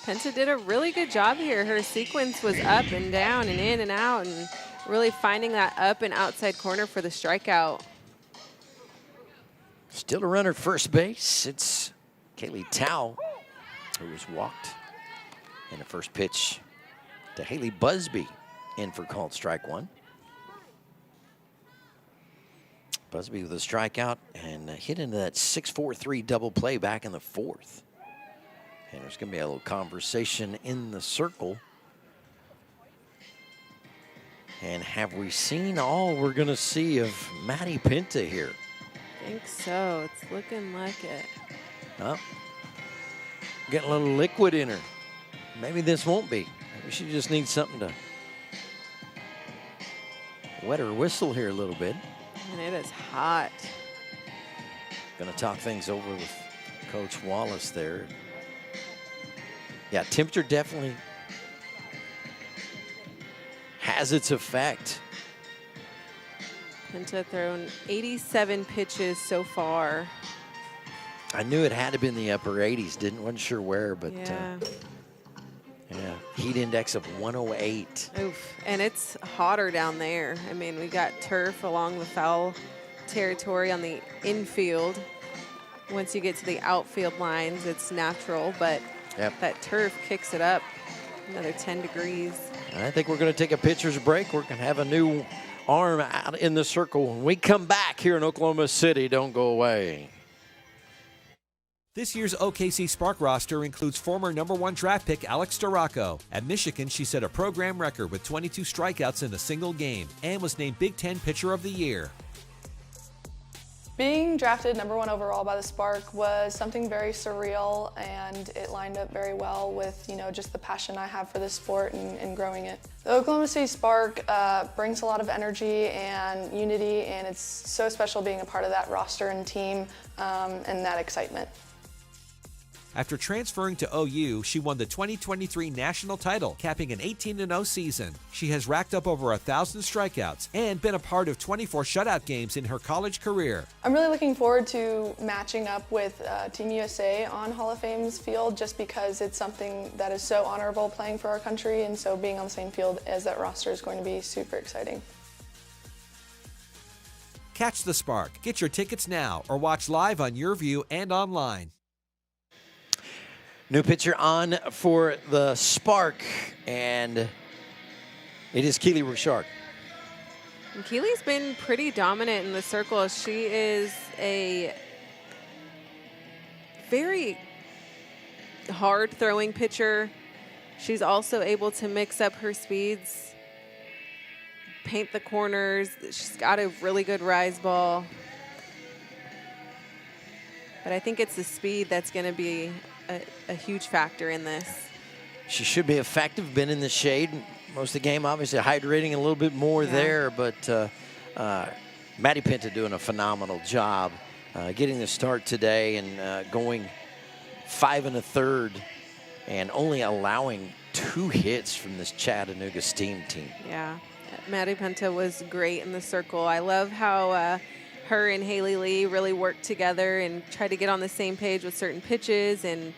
Pinta did a really good job here. Her sequence was up and down and in and out, and really finding that up and outside corner for the strikeout. Still a runner first base. It's Kaylee Tao, who was walked. And the first pitch to Haley Busby, in for called strike 1. Busby with a strikeout and hit into that 6-4-3 double play back in the 4th. And there's going to be a little conversation in the circle. And have we seen all we're going to see of Maddie Pinta here? I think so. It's looking like it. Oh, getting a little liquid in her. Maybe this won't be. Maybe she just needs something to wet her whistle here a little bit. And it is hot. Going to talk things over with Coach Wallace there. Yeah, temperature definitely has its effect. Pinta thrown 87 pitches so far. I knew it had to be in the upper 80s. Wasn't sure where, but yeah. Yeah, heat index of 108. Oof, and it's hotter down there. I mean, we got turf along the foul territory on the infield. Once you get to the outfield lines, it's natural, but that turf kicks it up another 10 degrees. I think we're going to take a pitcher's break. We're going to have a new arm out in the circle. When we come back here in Oklahoma City, don't go away. This year's OKC Spark roster includes former #1 draft pick Alex Storako. At Michigan, she set a program record with 22 strikeouts in a single game and was named Big Ten Pitcher of the Year. Being drafted #1 overall by the Spark was something very surreal, and it lined up very well with, just the passion I have for this sport and growing it. The Oklahoma City Spark brings a lot of energy and unity, and it's so special being a part of that roster and team and that excitement. After transferring to OU, she won the 2023 national title, capping an 18-0 season. She has racked up over 1,000 strikeouts and been a part of 24 shutout games in her college career. I'm really looking forward to matching up with Team USA on Hall of Fame's field, just because it's something that is so honorable playing for our country, and so being on the same field as that roster is going to be super exciting. Catch the Spark. Get your tickets now or watch live on Yurview and online. New pitcher on for the Spark, and it is Keely Richard. And Keely's been pretty dominant in the circle. She is a very hard throwing pitcher. She's also able to mix up her speeds, paint the corners. She's got a really good rise ball. But I think it's the speed that's going to be a huge factor in this. She should be effective, been in the shade most of the game, obviously hydrating a little bit more there, but Maddie Pinta doing a phenomenal job getting the start today and going 5 1/3 and only allowing 2 hits from this Chattanooga Steam team. Yeah, Maddie Pinta was great in the circle. I love how her and Haley Lee really worked together and tried to get on the same page with certain pitches and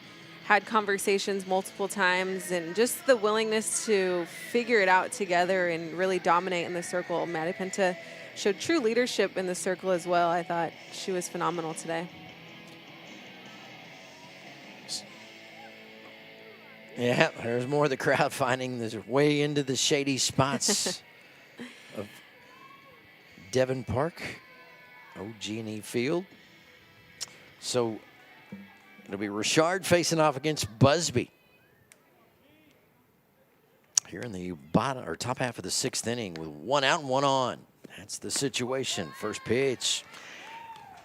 had conversations multiple times, and just the willingness to figure it out together and really dominate in the circle. Maddie Penta showed true leadership in the circle as well. I thought she was phenomenal today. Yeah, there's more of the crowd finding this way into the shady spots of Devon Park, OG&E Field. So it'll be Richard facing off against Busby here in the bottom or top half of the 6th inning with 1 out and 1 on. That's the situation. First pitch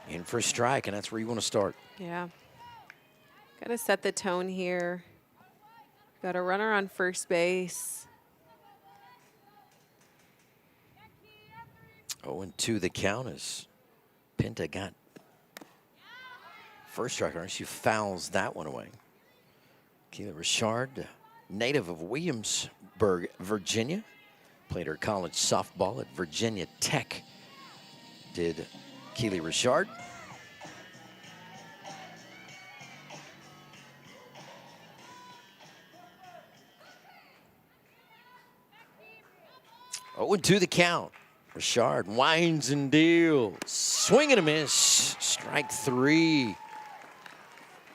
in for a strike, and that's where you want to start. Yeah. Got to set the tone here. Got a runner on first base. 0-2 the count as Penta got first strike runner. She fouls that one away. Keely Richard, native of Williamsburg, Virginia. Played her college softball at Virginia Tech. Did Keely Richard. Oh, and to the count. Richard winds and deals. Swing and a miss. Strike 3.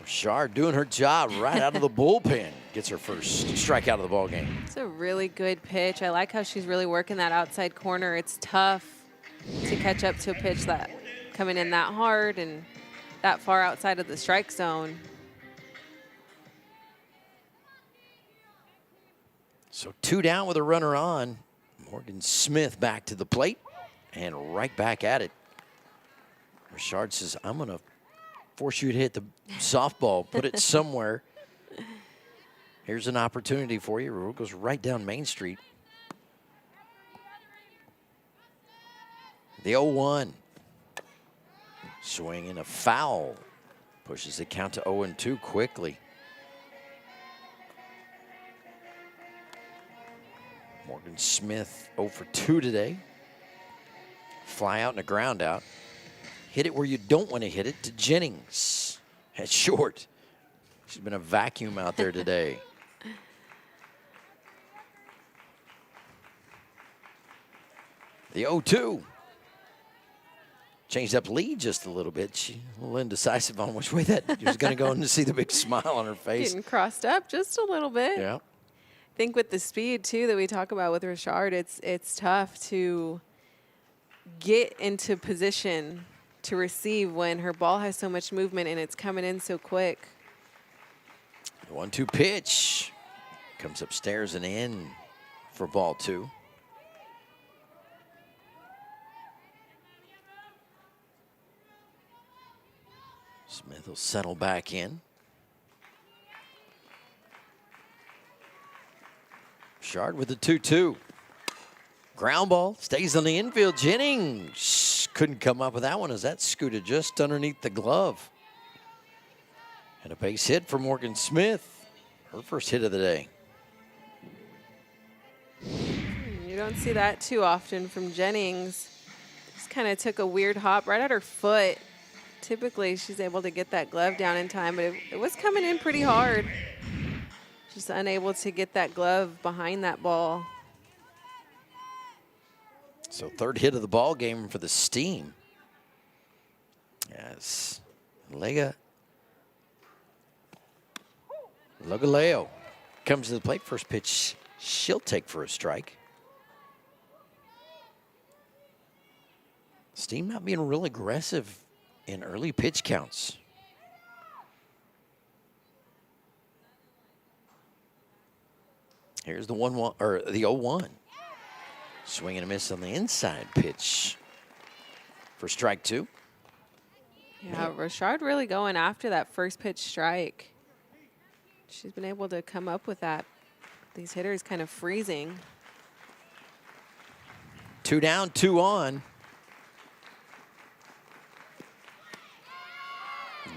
Richard doing her job right out of the bullpen. Gets her first strikeout of the ball game. It's a really good pitch. I like how she's really working that outside corner. It's tough to catch up to a pitch that coming in that hard and that far outside of the strike zone. So 2 down with a runner on. Morgan Smith back to the plate and right back at it. Richard says, I'm going to force you to hit the softball, put it somewhere. Here's an opportunity for you. It goes right down Main Street. The 0-1. Swing and a foul. Pushes the count to 0-2 quickly. Morgan Smith 0 for 2 today. Fly out and a ground out. Hit it where you don't want to hit it to Jennings at short. She's been a vacuum out there today. The 0-2. Changed up lead just a little bit. She a little indecisive on which way that was going to go and to see the big smile on her face. Getting crossed up just a little bit. Yeah. I think with the speed, too, that we talk about with Richard, it's tough to get into position to receive when her ball has so much movement and it's coming in so quick. The 1-2 pitch comes upstairs and in for ball 2. Smith will settle back in. Richard with the 2-2. Ground ball stays on the infield. Jennings couldn't come up with that one as that scooted just underneath the glove. And a base hit for Morgan Smith. Her first hit of the day. You don't see that too often from Jennings. Just kind of took a weird hop right at her foot. Typically, she's able to get that glove down in time, but it was coming in pretty hard. Just unable to get that glove behind that ball. So 3rd hit of the ball game for the Steam. Yes, Lega Logaleo comes to the plate. First pitch she'll take for a strike. Steam not being real aggressive in early pitch counts. Here's the 1-1 or the 0-1. Swing and a miss on the inside pitch for strike 2. Yeah, Richard really going after that first pitch strike. She's been able to come up with that. These hitters kind of freezing. 2 down, 2 on.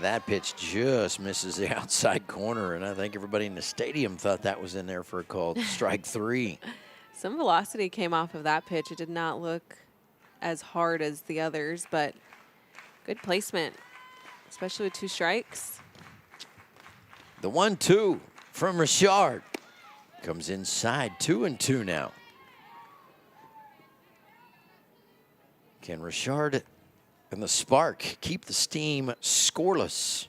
That pitch just misses the outside corner, and I think everybody in the stadium thought that was in there for a call. Strike 3. Some velocity came off of that pitch. It did not look as hard as the others, but good placement, especially with 2 strikes. The 1-2 from Richard. Comes inside, 2-2 now. Can Richard and the Spark keep the Steam scoreless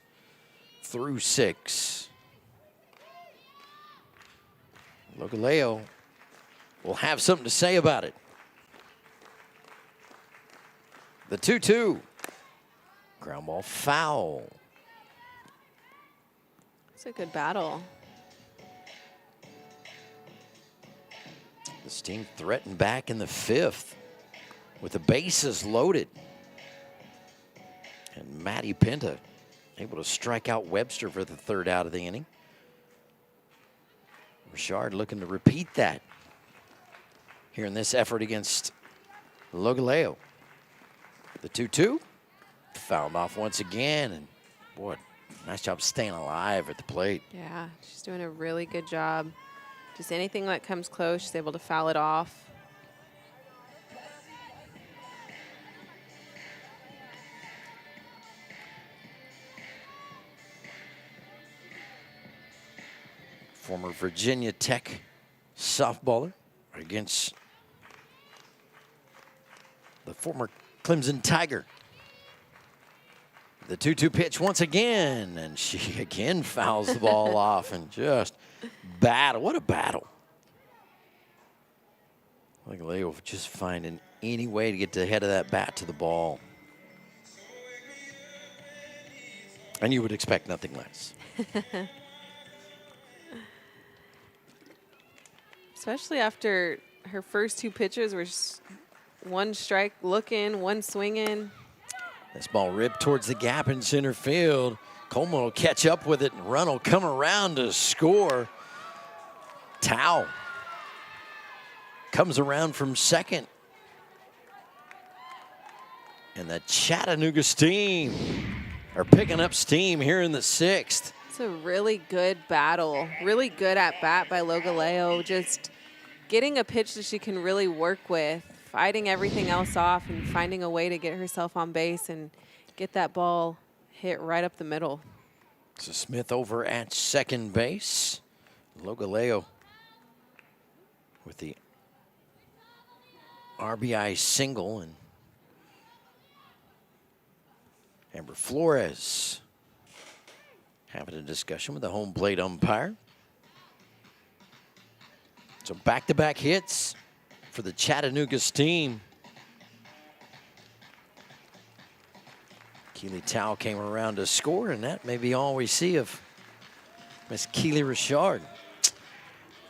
through 6? Logaleo will have something to say about it. The 2-2. Ground ball foul. It's a good battle. The Steam threatened back in the 5th with the bases loaded. And Matty Pinta able to strike out Webster for the 3rd out of the inning. Richard looking to repeat that here in this effort against Logaleo. The 2-2 fouled off once again, and boy, nice job staying alive at the plate. Yeah, she's doing a really good job. Just anything that comes close, she's able to foul it off. Former Virginia Tech softballer against the former Clemson Tiger. The 2-2 pitch once again, and she again fouls the ball off and just battle. What a battle. Like Leo just finding any way to get the head of that bat to the ball. And you would expect nothing less. Especially after her first 2 pitches were one strike looking, one swinging. This ball ripped towards the gap in center field. Coleman will catch up with it, and run will come around to score. Tao comes around from second. And the Chattanooga Steam are picking up steam here in the 6th. It's a really good battle. Really good at bat by Logaleo. Just getting a pitch that she can really work with, fighting everything else off and finding a way to get herself on base and get that ball hit right up the middle. So Smith over at second base. Logaleo with the RBI single, and Amber Flores having a discussion with the home plate umpire. So back-to-back hits for the Chattanooga Steam. Keely Tao came around to score, and that may be all we see of Miss Keely Richard.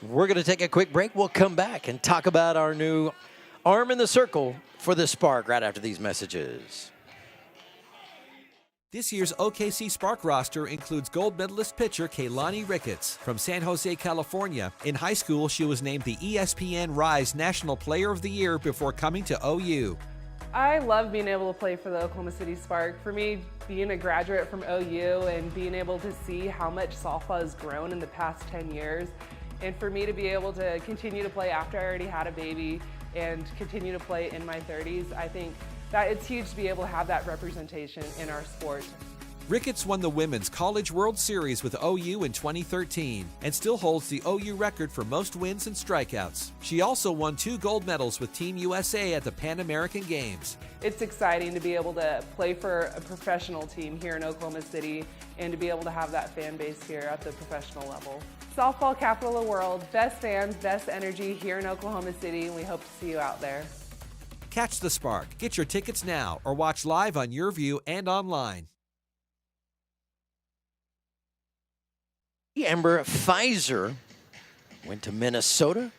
We're going to take a quick break. We'll come back and talk about our new arm in the circle for the Spark right after these messages. This year's OKC Spark roster includes gold medalist pitcher Keilani Ricketts from San Jose, California. In high school, she was named the ESPN Rise National Player of the Year before coming to OU. I love being able to play for the Oklahoma City Spark. For me, being a graduate from OU and being able to see how much softball has grown in the past 10 years, and for me to be able to continue to play after I already had a baby and continue to play in my 30s, I think that it's huge to be able to have that representation in our sport. Ricketts won the Women's College World Series with OU in 2013 and still holds the OU record for most wins and strikeouts. She also won 2 gold medals with Team USA at the Pan American Games. It's exciting to be able to play for a professional team here in Oklahoma City and to be able to have that fan base here at the professional level. Softball capital of the world, best fans, best energy here in Oklahoma City, and we hope to see you out there. Catch the Spark. Get your tickets now or watch live on Yurview and online. Amber Pfizer went to Minnesota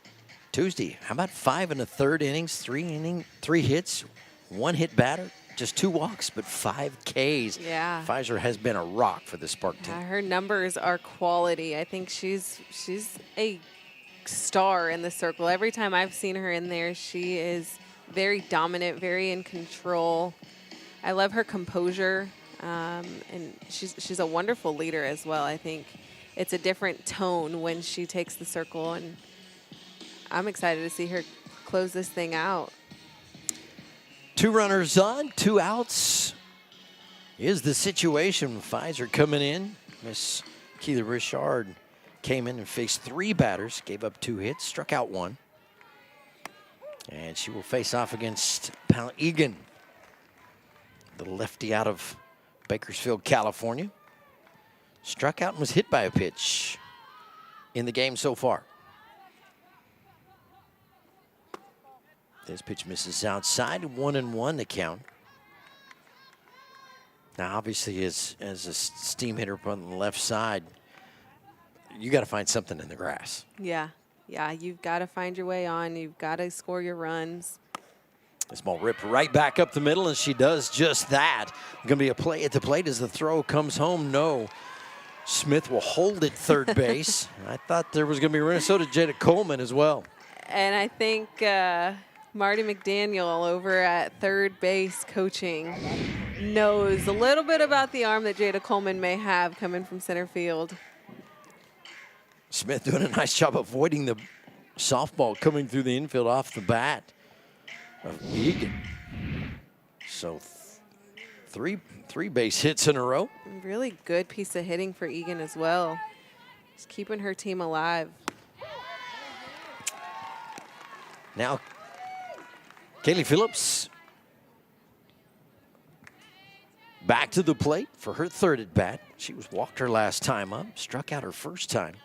Tuesday. How about 5 1/3 innings, 3 hits, 1 hit batter, just 2 walks, but 5 Ks. Yeah. Pfizer has been a rock for the Spark team. Yeah, her numbers are quality. I think she's a star in the circle. Every time I've seen her in there, she is very dominant, very in control. I love her composure, and she's a wonderful leader as well. I think it's a different tone when she takes the circle, and I'm excited to see her close this thing out. 2 runners on, 2 outs is the situation. Pfizer coming in. Miss Keely Richard came in and faced 3 batters, gave up 2 hits, struck out 1. And she will face off against Pal Egan, the lefty out of Bakersfield, California. Struck out and was hit by a pitch in the game so far. This pitch misses outside, 1-1 the count. Now, obviously, as a steam hitter on the left side, you got to find something in the grass. Yeah, you've got to find your way on. You've got to score your runs. This ball ripped right back up the middle, and she does just that. Going to be a play at the plate as the throw comes home. No. Smith will hold at third base. I thought there was going to be Minnesota Jada Coleman as well. And I think Marty McDaniel over at third base coaching knows a little bit about the arm that Jada Coleman may have coming from center field. Smith doing a nice job avoiding the softball coming through the infield off the bat of Egan. So three base hits in a row. Really good piece of hitting for Egan as well. Just keeping her team alive. Now, Kaylee Phillips back to the plate for her third at bat. She was walked her last time up, struck out her first time.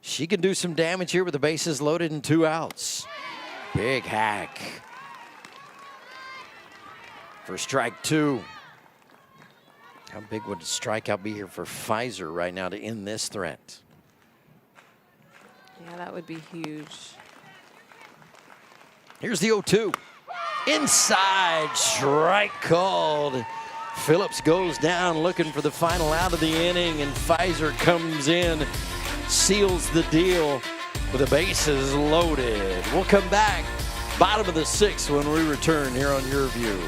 She can do some damage here with the bases loaded and 2 outs. Big hack for strike 2. How big would a strikeout be here for Pfizer right now to end this threat? Yeah, that would be huge. Here's the 0-2. Inside, strike called. Phillips goes down looking for the final out of the inning, and Pfizer comes in, seals the deal with the bases loaded. We'll come back, bottom of the 6th, when we return here on Yurview.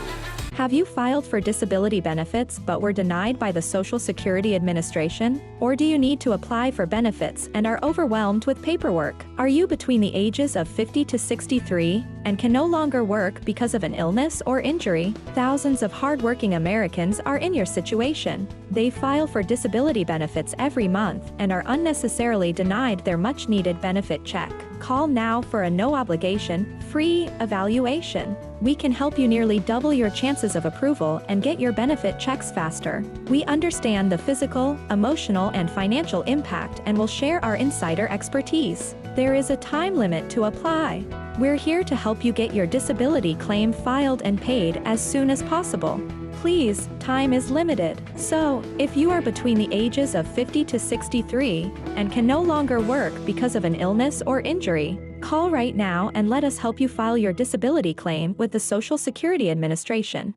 Have you filed for disability benefits but were denied by the Social Security Administration? Or do you need to apply for benefits and are overwhelmed with paperwork? Are you between the ages of 50 to 63 and can no longer work because of an illness or injury? Thousands of hardworking Americans are in your situation. They file for disability benefits every month and are unnecessarily denied their much-needed benefit check. Call now for a no-obligation, free evaluation. We can help you nearly double your chances of approval and get your benefit checks faster. We understand the physical, emotional, and financial impact and will share our insider expertise. There is a time limit to apply. We're here to help you get your disability claim filed and paid as soon as possible. Please, time is limited. So, if you are between the ages of 50 to 63 and can no longer work because of an illness or injury, call right now and let us help you file your disability claim with the Social Security Administration.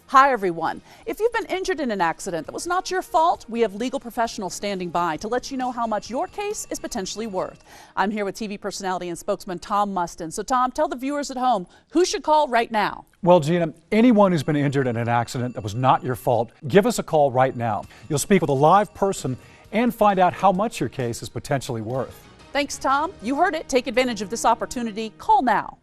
Hi everyone. If you've been injured in an accident that was not your fault, we have legal professionals standing by to let you know how much your case is potentially worth. I'm here with TV personality and spokesman Tom Mustin. So Tom, tell the viewers at home who should call right now. Well, Gina, anyone who's been injured in an accident that was not your fault, give us a call right now. You'll speak with a live person and find out how much your case is potentially worth. Thanks, Tom. You heard it. Take advantage of this opportunity. Call now.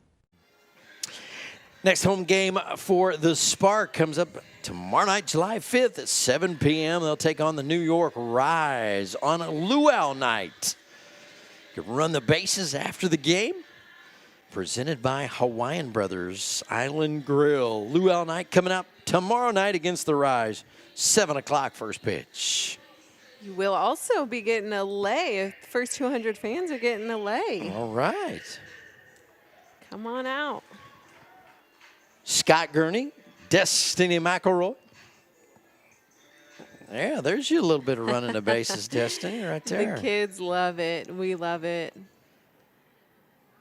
Next home game for the Spark comes up tomorrow night, July 5th at 7 p.m. They'll take on the New York Rise on a luau night. You can run the bases after the game. Presented by Hawaiian Brothers Island Grill. Luau night coming up tomorrow night against the Rise. 7 o'clock first pitch. You will also be getting a lay. The first 200 fans are getting a lay. All right. Come on out. Scott Gurney, Destiny McElroy. Yeah, there's you a little bit of running the bases, Destiny, right there. The kids love it. We love it.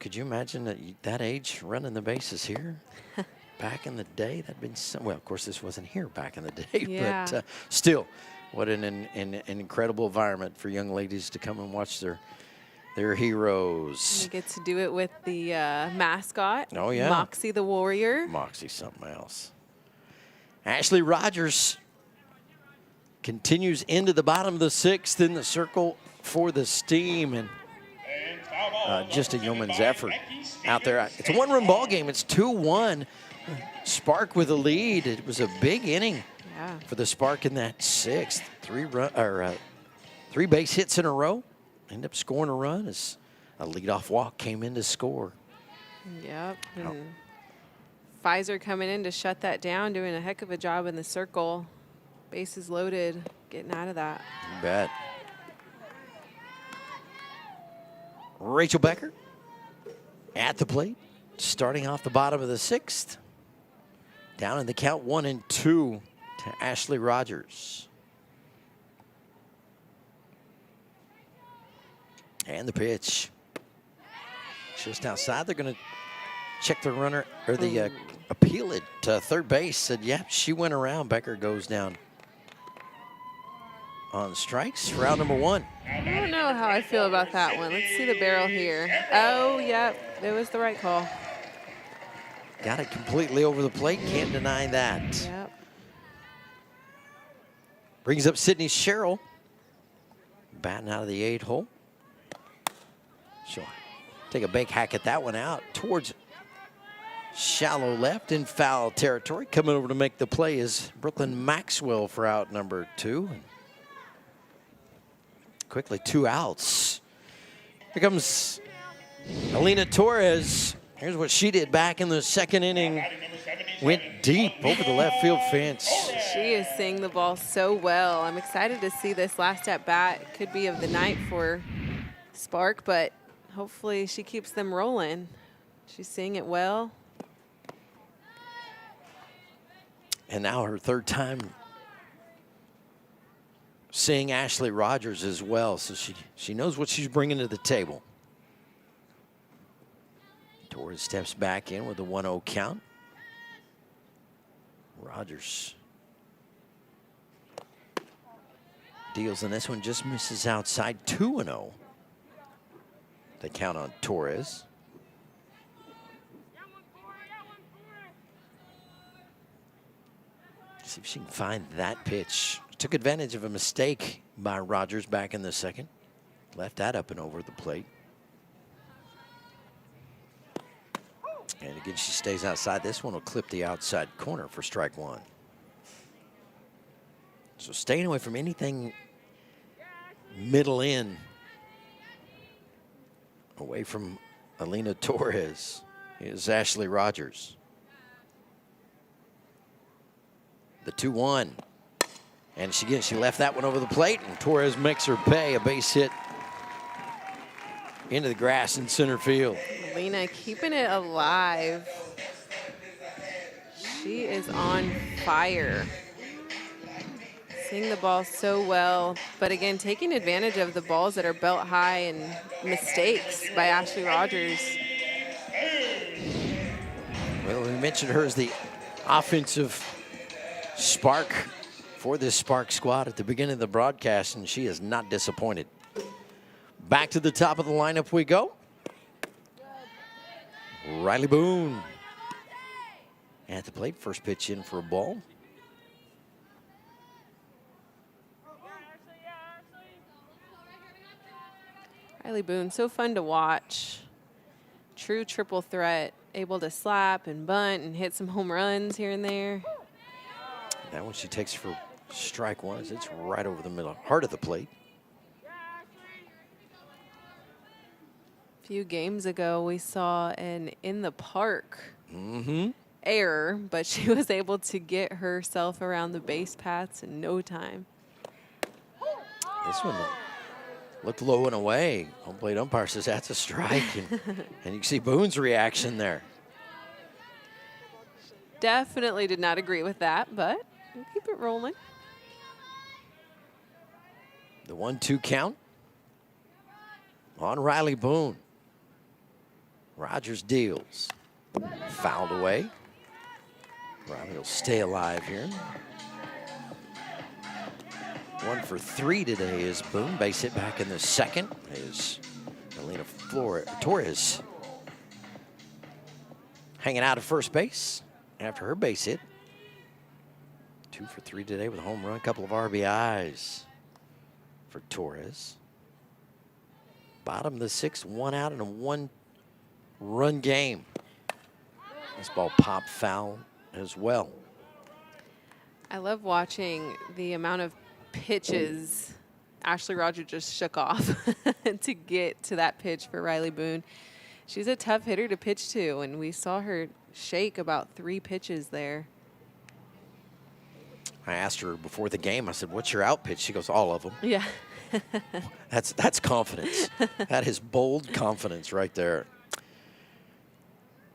Could you imagine at that age running the bases here? Back in the day, that'd been so, well, of course, this wasn't here back in the day, yeah. But still, what an incredible environment for young ladies to come and watch their heroes. You get to do it with the mascot. Oh, yeah. Moxie the Warrior. Moxie's something else. Ashley Rogers continues into the bottom of the 6th in the circle for the Steam. And just a yeoman's effort out there. It's a one-run ball game. It's 2-1. Spark with a lead. It was a big inning for the Spark in that sixth. 3 base hits in a row. Ended up scoring a run as a leadoff walk came in to score. Yep. And Pfizer coming in to shut that down, doing a heck of a job in the circle. Bases loaded, getting out of that. You bet. Rachel Becker at the plate, starting off the bottom of the sixth. Down in the count 1-2 to Ashley Rogers. And the pitch. Just outside, they're going to check the runner, or the appeal it to third base. Said, yep, she went around. Becker goes down on strikes for out number 1. I don't know how I feel about that one. Let's see the barrel here. Oh, yep, it was the right call. Got it completely over the plate. Can't deny that. Yep. Brings up Sydney Sherrill. Batting out of the 8 hole. She'll take a big hack at that one out towards shallow left in foul territory. Coming over to make the play is Brooklyn Maxwell for out number 2. Quickly 2 outs. Here comes Alina Torres. Here's what she did back in the second inning. Went deep over the left field fence. She is seeing the ball so well. I'm excited to see this last at bat. Could be of the night for Spark, but hopefully she keeps them rolling. She's seeing it well. And now her third time seeing Ashley Rogers as well, so she knows what she's bringing to the table. Torres steps back in with a 1-0 count. Rogers deals in this one, just misses outside. 2-0. They count on Torres. See if she can find that pitch. Took advantage of a mistake by Rogers back in the second. Left that up and over the plate. And again, she stays outside. This one will clip the outside corner for strike 1. So staying away from anything middle in. Away from Alina Torres is Ashley Rogers. The 2-1. And she left that one over the plate, and Torres makes her pay. A base hit into the grass in center field. Alina keeping it alive. She is on fire. Seeing the ball so well, but again, taking advantage of the balls that are belt high and mistakes by Ashley Rogers. Well, we mentioned her as the offensive spark for this Spark squad at the beginning of the broadcast, and she is not disappointed. Back to the top of the lineup we go. Riley Boone at the plate. First pitch in for a ball. Riley Boone, so fun to watch. True triple threat, able to slap and bunt and hit some home runs here and there. That one she takes for strike 1 as it's right over the middle, heart of the plate. A few games ago, we saw an in the park error, but she was able to get herself around the base paths in no time. This one looked low and away. Home plate umpire says that's a strike, and you can see Boone's reaction there. Definitely did not agree with that, but we'll keep it rolling. The 1-2 count on Riley Boone. Rogers deals. Fouled away. Riley will stay alive here. 1 for 3 today is Boone. Base hit back in the second is Alina Torres. Hanging out at first base after her base hit. 2 for 3 today with a home run, a couple of RBIs for Torres. Bottom of the 6th, 1 out and a 1-run game. This ball popped foul as well. I love watching the amount of pitches Ashley Rogers just shook off to get to that pitch for Riley Boone. She's a tough hitter to pitch to, and we saw her shake about 3 pitches there. I asked her before the game, I said, what's your out pitch? She goes, all of them. Yeah. That's confidence. That is bold confidence right there.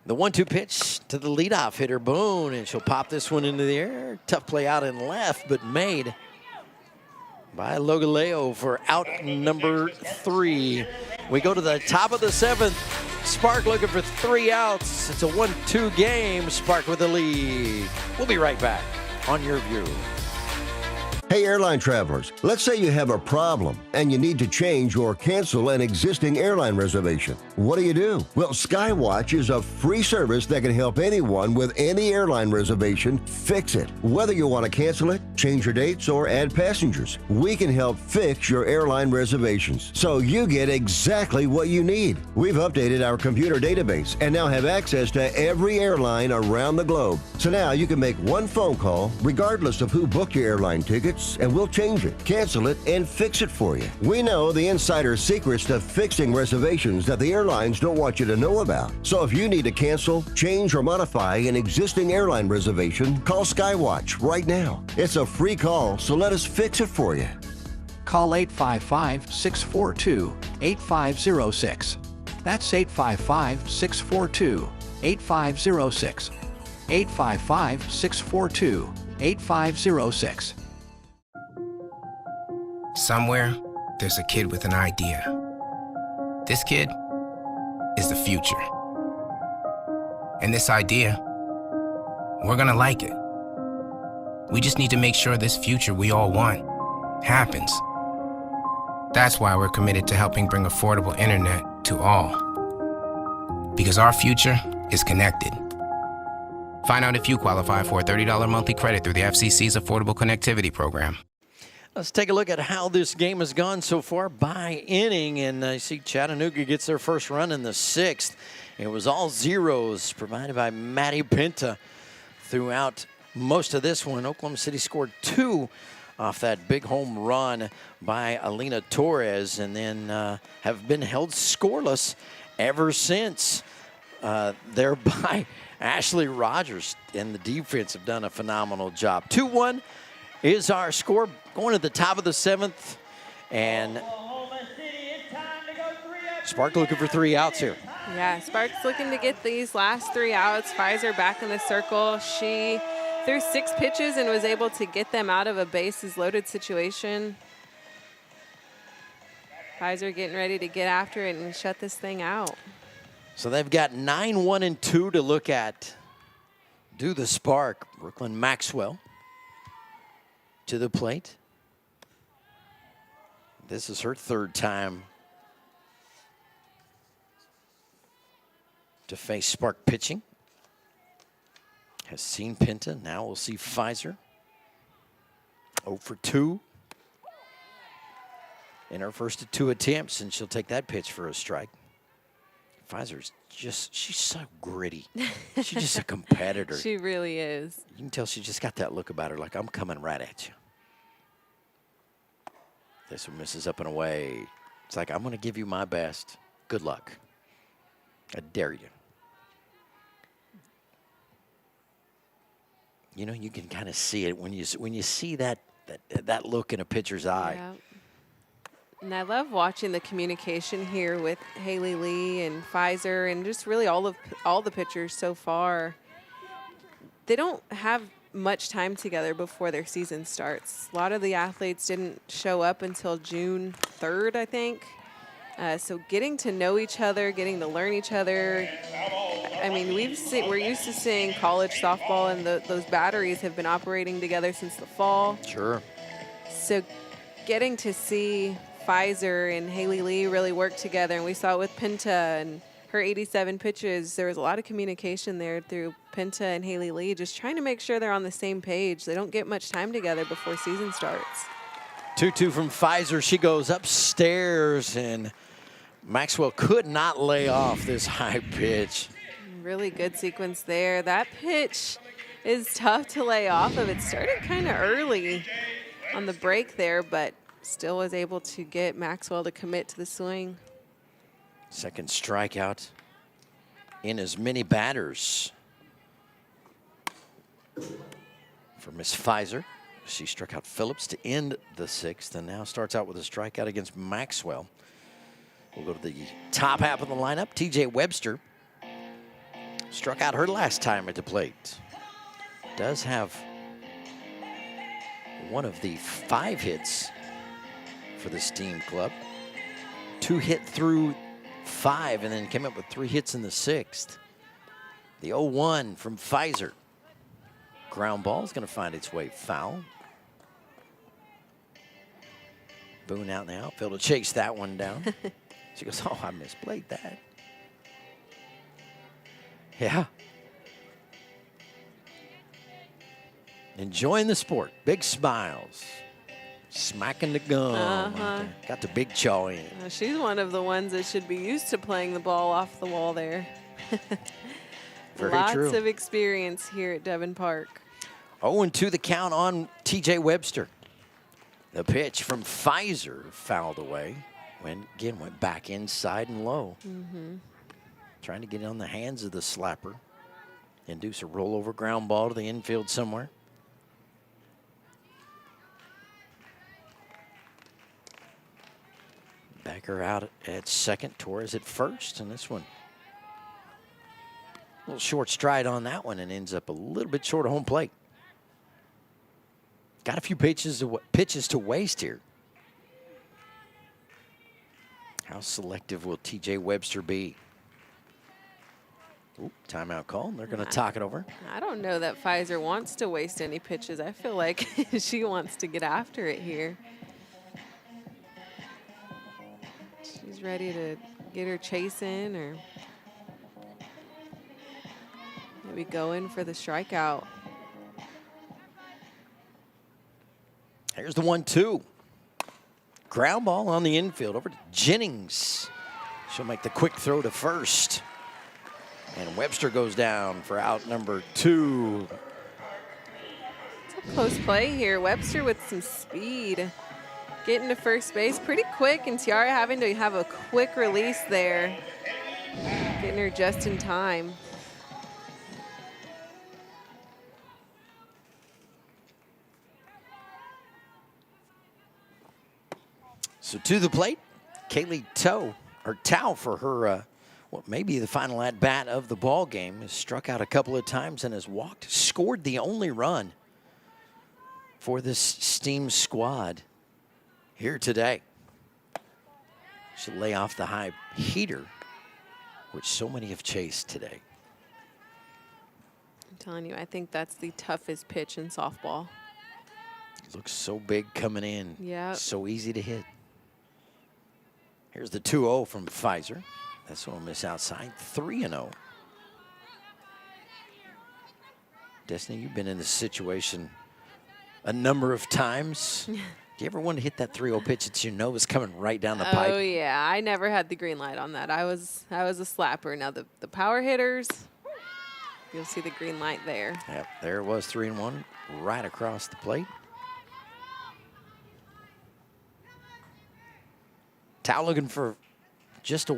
The 1-2 pitch to the leadoff hitter, Boone, and she'll pop this one into the air. Tough play out and left, but made by Logaleo for out number 3. We go to the top of the 7th. Spark looking for 3 outs. It's a 1-2 game. Spark with the lead. We'll be right back on Yurview. Hey, airline travelers, let's say you have a problem and you need to change or cancel an existing airline reservation. What do? Well, Skywatch is a free service that can help anyone with any airline reservation fix it. Whether you want to cancel it, change your dates, or add passengers, we can help fix your airline reservations so you get exactly what you need. We've updated our computer database and now have access to every airline around the globe. So now you can make one phone call regardless of who booked your airline tickets, and we'll change it, cancel it, and fix it for you. We know the insider secrets to fixing reservations that the airlines don't want you to know about. So if you need to cancel, change, or modify an existing airline reservation, call Skywatch right now. It's a free call, so let us fix it for you. Call 855-642-8506. That's 855-642-8506. 855-642-8506. Somewhere, there's a kid with an idea. This kid is the future. And this idea, we're gonna like it. We just need to make sure this future we all want happens. That's why we're committed to helping bring affordable internet to all. Because our future is connected. Find out if you qualify for a $30 monthly credit through the FCC's Affordable Connectivity Program. Let's take a look at how this game has gone so far by inning. And I see Chattanooga gets their first run in the 6th. It was all zeros provided by Maddie Pinta throughout most of this one. Oklahoma City scored 2 off that big home run by Alina Torres, and then have been held scoreless ever since. There by Ashley Rogers, and the defense have done a phenomenal job. 2-1 is our score, going to the top of the 7th, and Spark looking for 3 outs here. Yeah, Spark's looking to get these last 3 outs. Pfizer back in the circle. She threw 6 pitches and was able to get them out of a bases loaded situation. Pfizer getting ready to get after it and shut this thing out. So they've got 9-1-2 to look at. Do the Spark. Brooklyn Maxwell to the plate. This is her 3rd time to face Spark pitching. Has seen Pinta. Now we'll see Pfizer. 0 for 2 in her first of 2 attempts, and she'll take that pitch for a strike. Pfizer's just, she's so gritty. She's just a competitor. She really is. You can tell she just got that look about her, like, I'm coming right at you. This one misses up and away. It's like, I'm going to give you my best. Good luck. I dare you. You know, you can kind of see it when you see that look in a pitcher's eye. Yeah. And I love watching the communication here with Haley Lee and Pfizer and just really all the pitchers so far. They don't have much time together before their season starts. A lot of the athletes didn't show up until June 3rd, I think. So getting to know each other, getting to learn each other. I mean, we're used to seeing college softball, and those batteries have been operating together since the fall. Sure. So getting to see Pfizer and Haley Lee really work together, and we saw it with Pinta and her 87 pitches. There was a lot of communication there through Pinta and Haley Lee, just trying to make sure they're on the same page. They don't get much time together before season starts. 2-2 from Pfizer. She goes upstairs, and Maxwell could not lay off this high pitch. Really good sequence there. That pitch is tough to lay off of. It started kind of early on the break there, but still was able to get Maxwell to commit to the swing. Second strikeout in as many batters for Miss Pfizer. She struck out Phillips to end the 6th and now starts out with a strikeout against Maxwell. We'll go to the top half of the lineup. TJ Webster struck out her last time at the plate. Does have one of the 5 hits for the Steam Club. 2 hit through 5 and then came up with 3 hits in the 6th. The 0-1 from Pfizer. Ground ball is going to find its way foul. Boone out in the outfield to chase that one down. She goes, oh, I misplayed that. Yeah. Enjoying the sport. Big smiles. Smacking the gum. Got the big chaw in. She's one of the ones that should be used to playing the ball off the wall there. Very Lots true. of experience here at Devon Park. 0-2 the count on TJ Webster. The pitch from Pfizer fouled away. Went back inside and low. Trying to get on the hands of the slapper. Induce a rollover ground ball to the infield somewhere. Becker out at second, Torres at first, and this one a little short stride on that one and ends up a little bit short of home plate. Got a few pitches to waste here. How selective will TJ Webster be? Ooh, timeout call. They're going to talk it over. I don't know that Pfizer wants to waste any pitches. I feel like she wants to get after it here. She's ready to get her chase in or maybe go in for the strikeout. Here's the 1-2. Ground ball on the infield over to Jennings. She'll make the quick throw to first. And Webster goes down for out number 2. It's a close play here. Webster with some speed. Getting to first base pretty quick, and Tiara having to have a quick release there. Getting her just in time. So to the plate, Kaylee Tao for her, what may be the final at-bat of the ball game, has struck out a couple of times and has scored the only run for this Steam squad here today. She'll lay off the high heater, which so many have chased today. I'm telling you, I think that's the toughest pitch in softball. Looks so big coming in. Yeah. So easy to hit. Here's the 2-0 from Pfizer. That's one miss outside. 3-0. Destiny, you've been in this situation a number of times. Do you ever want to hit that 3-0 pitch that you know is coming right down the pipe? Oh yeah, I never had the green light on that. I was a slapper. Now the power hitters, you'll see the green light there. Yep, there it was, 3-1, right across the plate. Tao looking for just to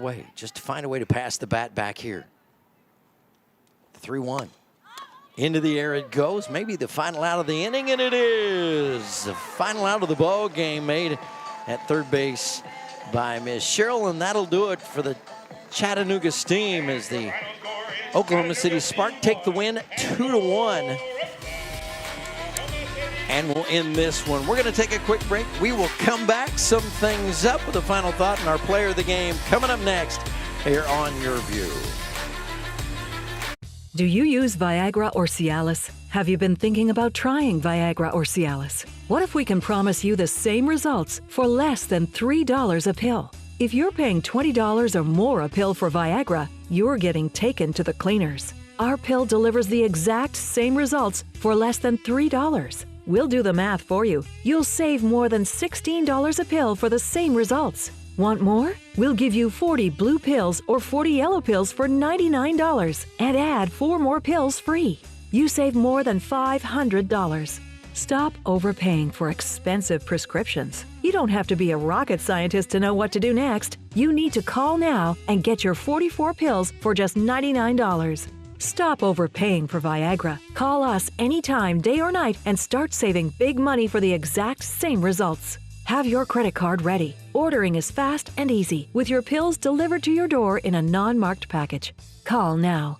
find a way to pass the bat back here. 3-1. Into the air it goes. Maybe the final out of the inning, and it is. The final out of the ball game made at third base by Miss Cheryl, and that'll do it for the Chattanooga Steam as the Oklahoma City Spark take the win 2-1. And we'll end this one. We're going to take a quick break. We will come back, sum things up with a final thought and our player of the game coming up next here on Yurview. Do you use Viagra or Cialis? Have you been thinking about trying Viagra or Cialis? What if we can promise you the same results for less than $3 a pill? If you're paying $20 or more a pill for Viagra, you're getting taken to the cleaners. Our pill delivers the exact same results for less than $3. We'll do the math for you. You'll save more than $16 a pill for the same results. Want more? We'll give you 40 blue pills or 40 yellow pills for $99 and add 4 more pills free. you save more than $500. Stop overpaying for expensive prescriptions. You don't have to be a rocket scientist to know what to do next. You need to call now and get your 44 pills for just $99. Stop overpaying for Viagra. Call us anytime, day or night, and start saving big money for the exact same results. Have your credit card ready. Ordering is fast and easy, with your pills delivered to your door in a non-marked package. Call now.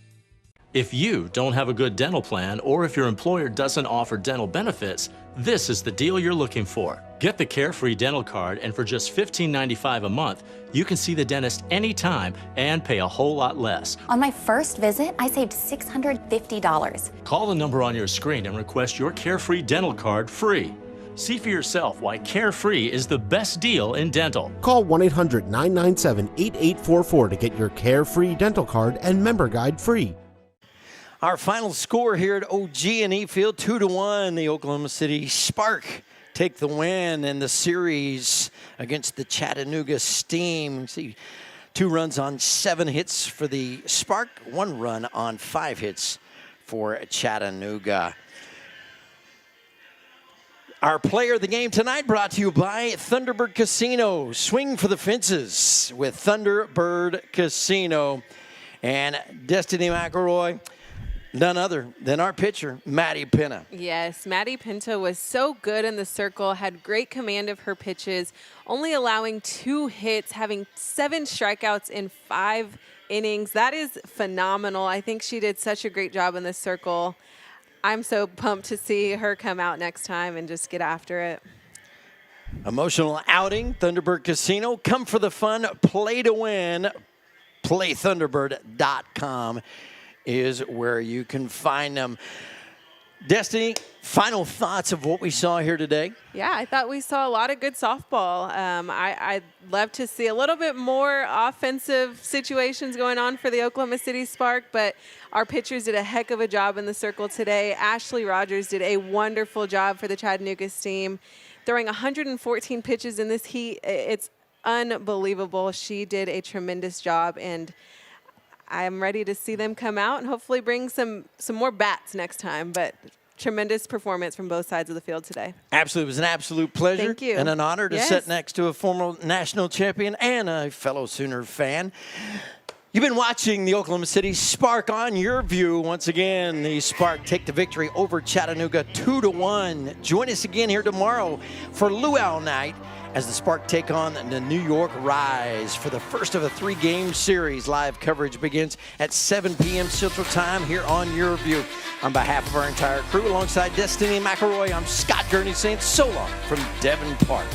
If you don't have a good dental plan, or if your employer doesn't offer dental benefits, this is the deal you're looking for. Get the Carefree Dental Card, and for just $15.95 a month, you can see the dentist anytime and pay a whole lot less. On my first visit, I saved $650. Call the number on your screen and request your Carefree Dental Card free. See for yourself why Carefree is the best deal in dental. Call 1-800-997-8844 to get your Carefree Dental Card and member guide free. Our final score here at OG&E Field, 2-1. The Oklahoma City Spark take the win in the series against the Chattanooga Steam. See, 2 runs on 7 hits for the Spark, 1 run on 5 hits for Chattanooga. Our player of the game tonight brought to you by Thunderbird Casino. Swing for the fences with Thunderbird Casino. And Destiny McElroy, none other than our pitcher, Maddie Pinna. Yes, Maddie Pinto was so good in the circle, had great command of her pitches, only allowing 2 hits, having 7 strikeouts in 5 innings. That is phenomenal. I think she did such a great job in the circle. I'm so pumped to see her come out next time and just get after it. Emotional outing, Thunderbird Casino. Come for the fun, play to win. PlayThunderbird.com is where you can find them. Destiny, final thoughts of what we saw here today? Yeah, I thought we saw a lot of good softball. I'd love to see a little bit more offensive situations going on for the Oklahoma City Spark, but our pitchers did a heck of a job in the circle today. Ashley Rogers did a wonderful job for the Chattanooga Steam, throwing 114 pitches in this heat. It's unbelievable. She did a tremendous job, and I'm ready to see them come out and hopefully bring some more bats next time. But tremendous performance from both sides of the field today. Absolutely. It was an absolute pleasure. Thank you. And an honor to sit next to a former national champion and a fellow Sooner fan. You've been watching the Oklahoma City Spark on Yurview. Once again, the Spark take the victory over Chattanooga 2-1. Join us again here tomorrow for Luau Night as the Spark take on the New York Rise for the first of a 3-game series. Live coverage begins at 7 p.m. Central Time here on Yurview. On behalf of our entire crew, alongside Destiny McElroy, I'm Scott Gurney saying so long from Devon Park.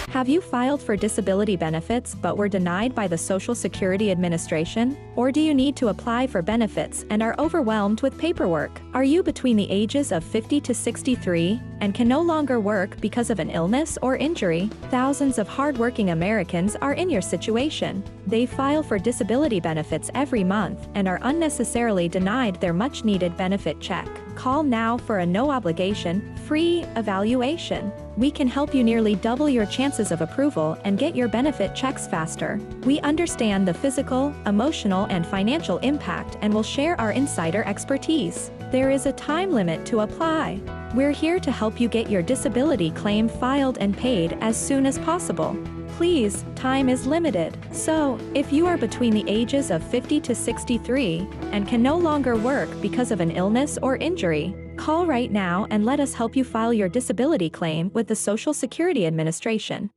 Have you filed for disability benefits but were denied by the Social Security Administration? Or do you need to apply for benefits and are overwhelmed with paperwork? Are you between the ages of 50 to 63 and can no longer work because of an illness or injury? Thousands of hardworking Americans are in your situation. They file for disability benefits every month and are unnecessarily denied their much-needed benefit check. Call now for a no-obligation, free evaluation. We can help you nearly double your chances of approval and get your benefit checks faster. We understand the physical, emotional, and financial impact and will share our insider expertise. There is a time limit to apply. We're here to help you get your disability claim filed and paid as soon as possible. Please, time is limited. So, if you are between the ages of 50 to 63 and can no longer work because of an illness or injury, call right now and let us help you file your disability claim with the Social Security Administration.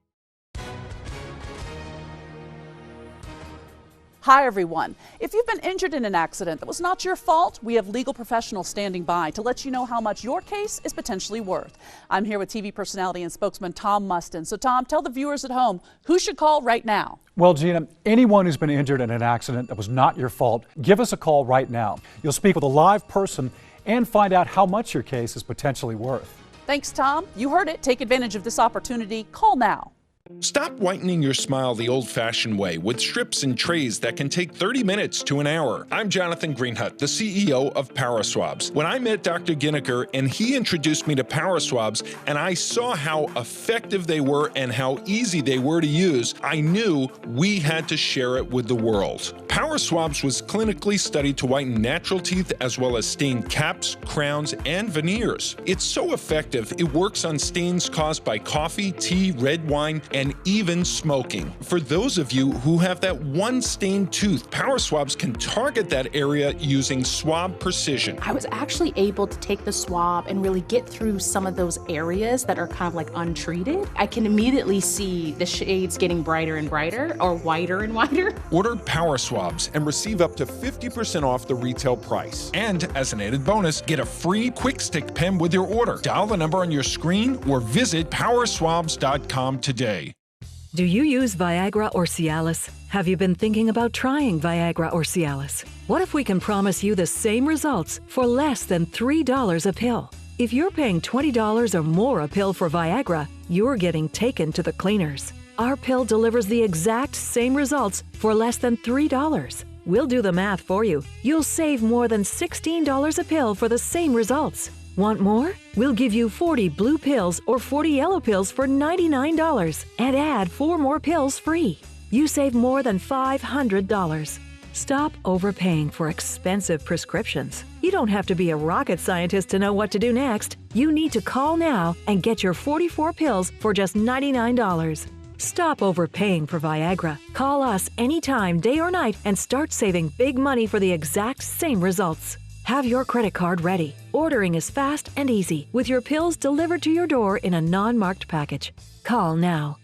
Hi everyone. If you've been injured in an accident that was not your fault, we have legal professionals standing by to let you know how much your case is potentially worth. I'm here with TV personality and spokesman Tom Mustin. So Tom, tell the viewers at home who should call right now. Well, Gina, anyone who's been injured in an accident that was not your fault, give us a call right now. You'll speak with a live person and find out how much your case is potentially worth. Thanks, Tom. You heard it. Take advantage of this opportunity. Call now. Stop whitening your smile the old-fashioned way with strips and trays that can take 30 minutes to an hour. I'm Jonathan Greenhut, the CEO of PowerSwabs. When I met Dr. Ginniker and he introduced me to PowerSwabs and I saw how effective they were and how easy they were to use, I knew we had to share it with the world. PowerSwabs was clinically studied to whiten natural teeth as well as stain caps, crowns, and veneers. It's so effective, it works on stains caused by coffee, tea, red wine, and even smoking. For those of you who have that one stained tooth, PowerSwabs can target that area using swab precision. I was actually able to take the swab and really get through some of those areas that are kind of like untreated. I can immediately see the shades getting brighter and brighter or whiter and whiter. Order PowerSwabs and receive up to 50% off the retail price. And as an added bonus, get a free quick stick pen with your order. Dial the number on your screen or visit powerswabs.com today. Do you use Viagra or Cialis? Have you been thinking about trying Viagra or Cialis? What if we can promise you the same results for less than $3 a pill? If you're paying $20 or more a pill for Viagra, you're getting taken to the cleaners. Our pill delivers the exact same results for less than $3. We'll do the math for you. You'll save more than $16 a pill for the same results. Want more? We'll give you 40 blue pills or 40 yellow pills for $99 and add 4 more pills free. You save more than $500. Stop overpaying for expensive prescriptions. You don't have to be a rocket scientist to know what to do next. You need to call now and get your 44 pills for just $99. Stop overpaying for Viagra. Call us anytime, day or night, and start saving big money for the exact same results. Have your credit card ready. Ordering is fast and easy, with your pills delivered to your door in a non-marked package. Call now.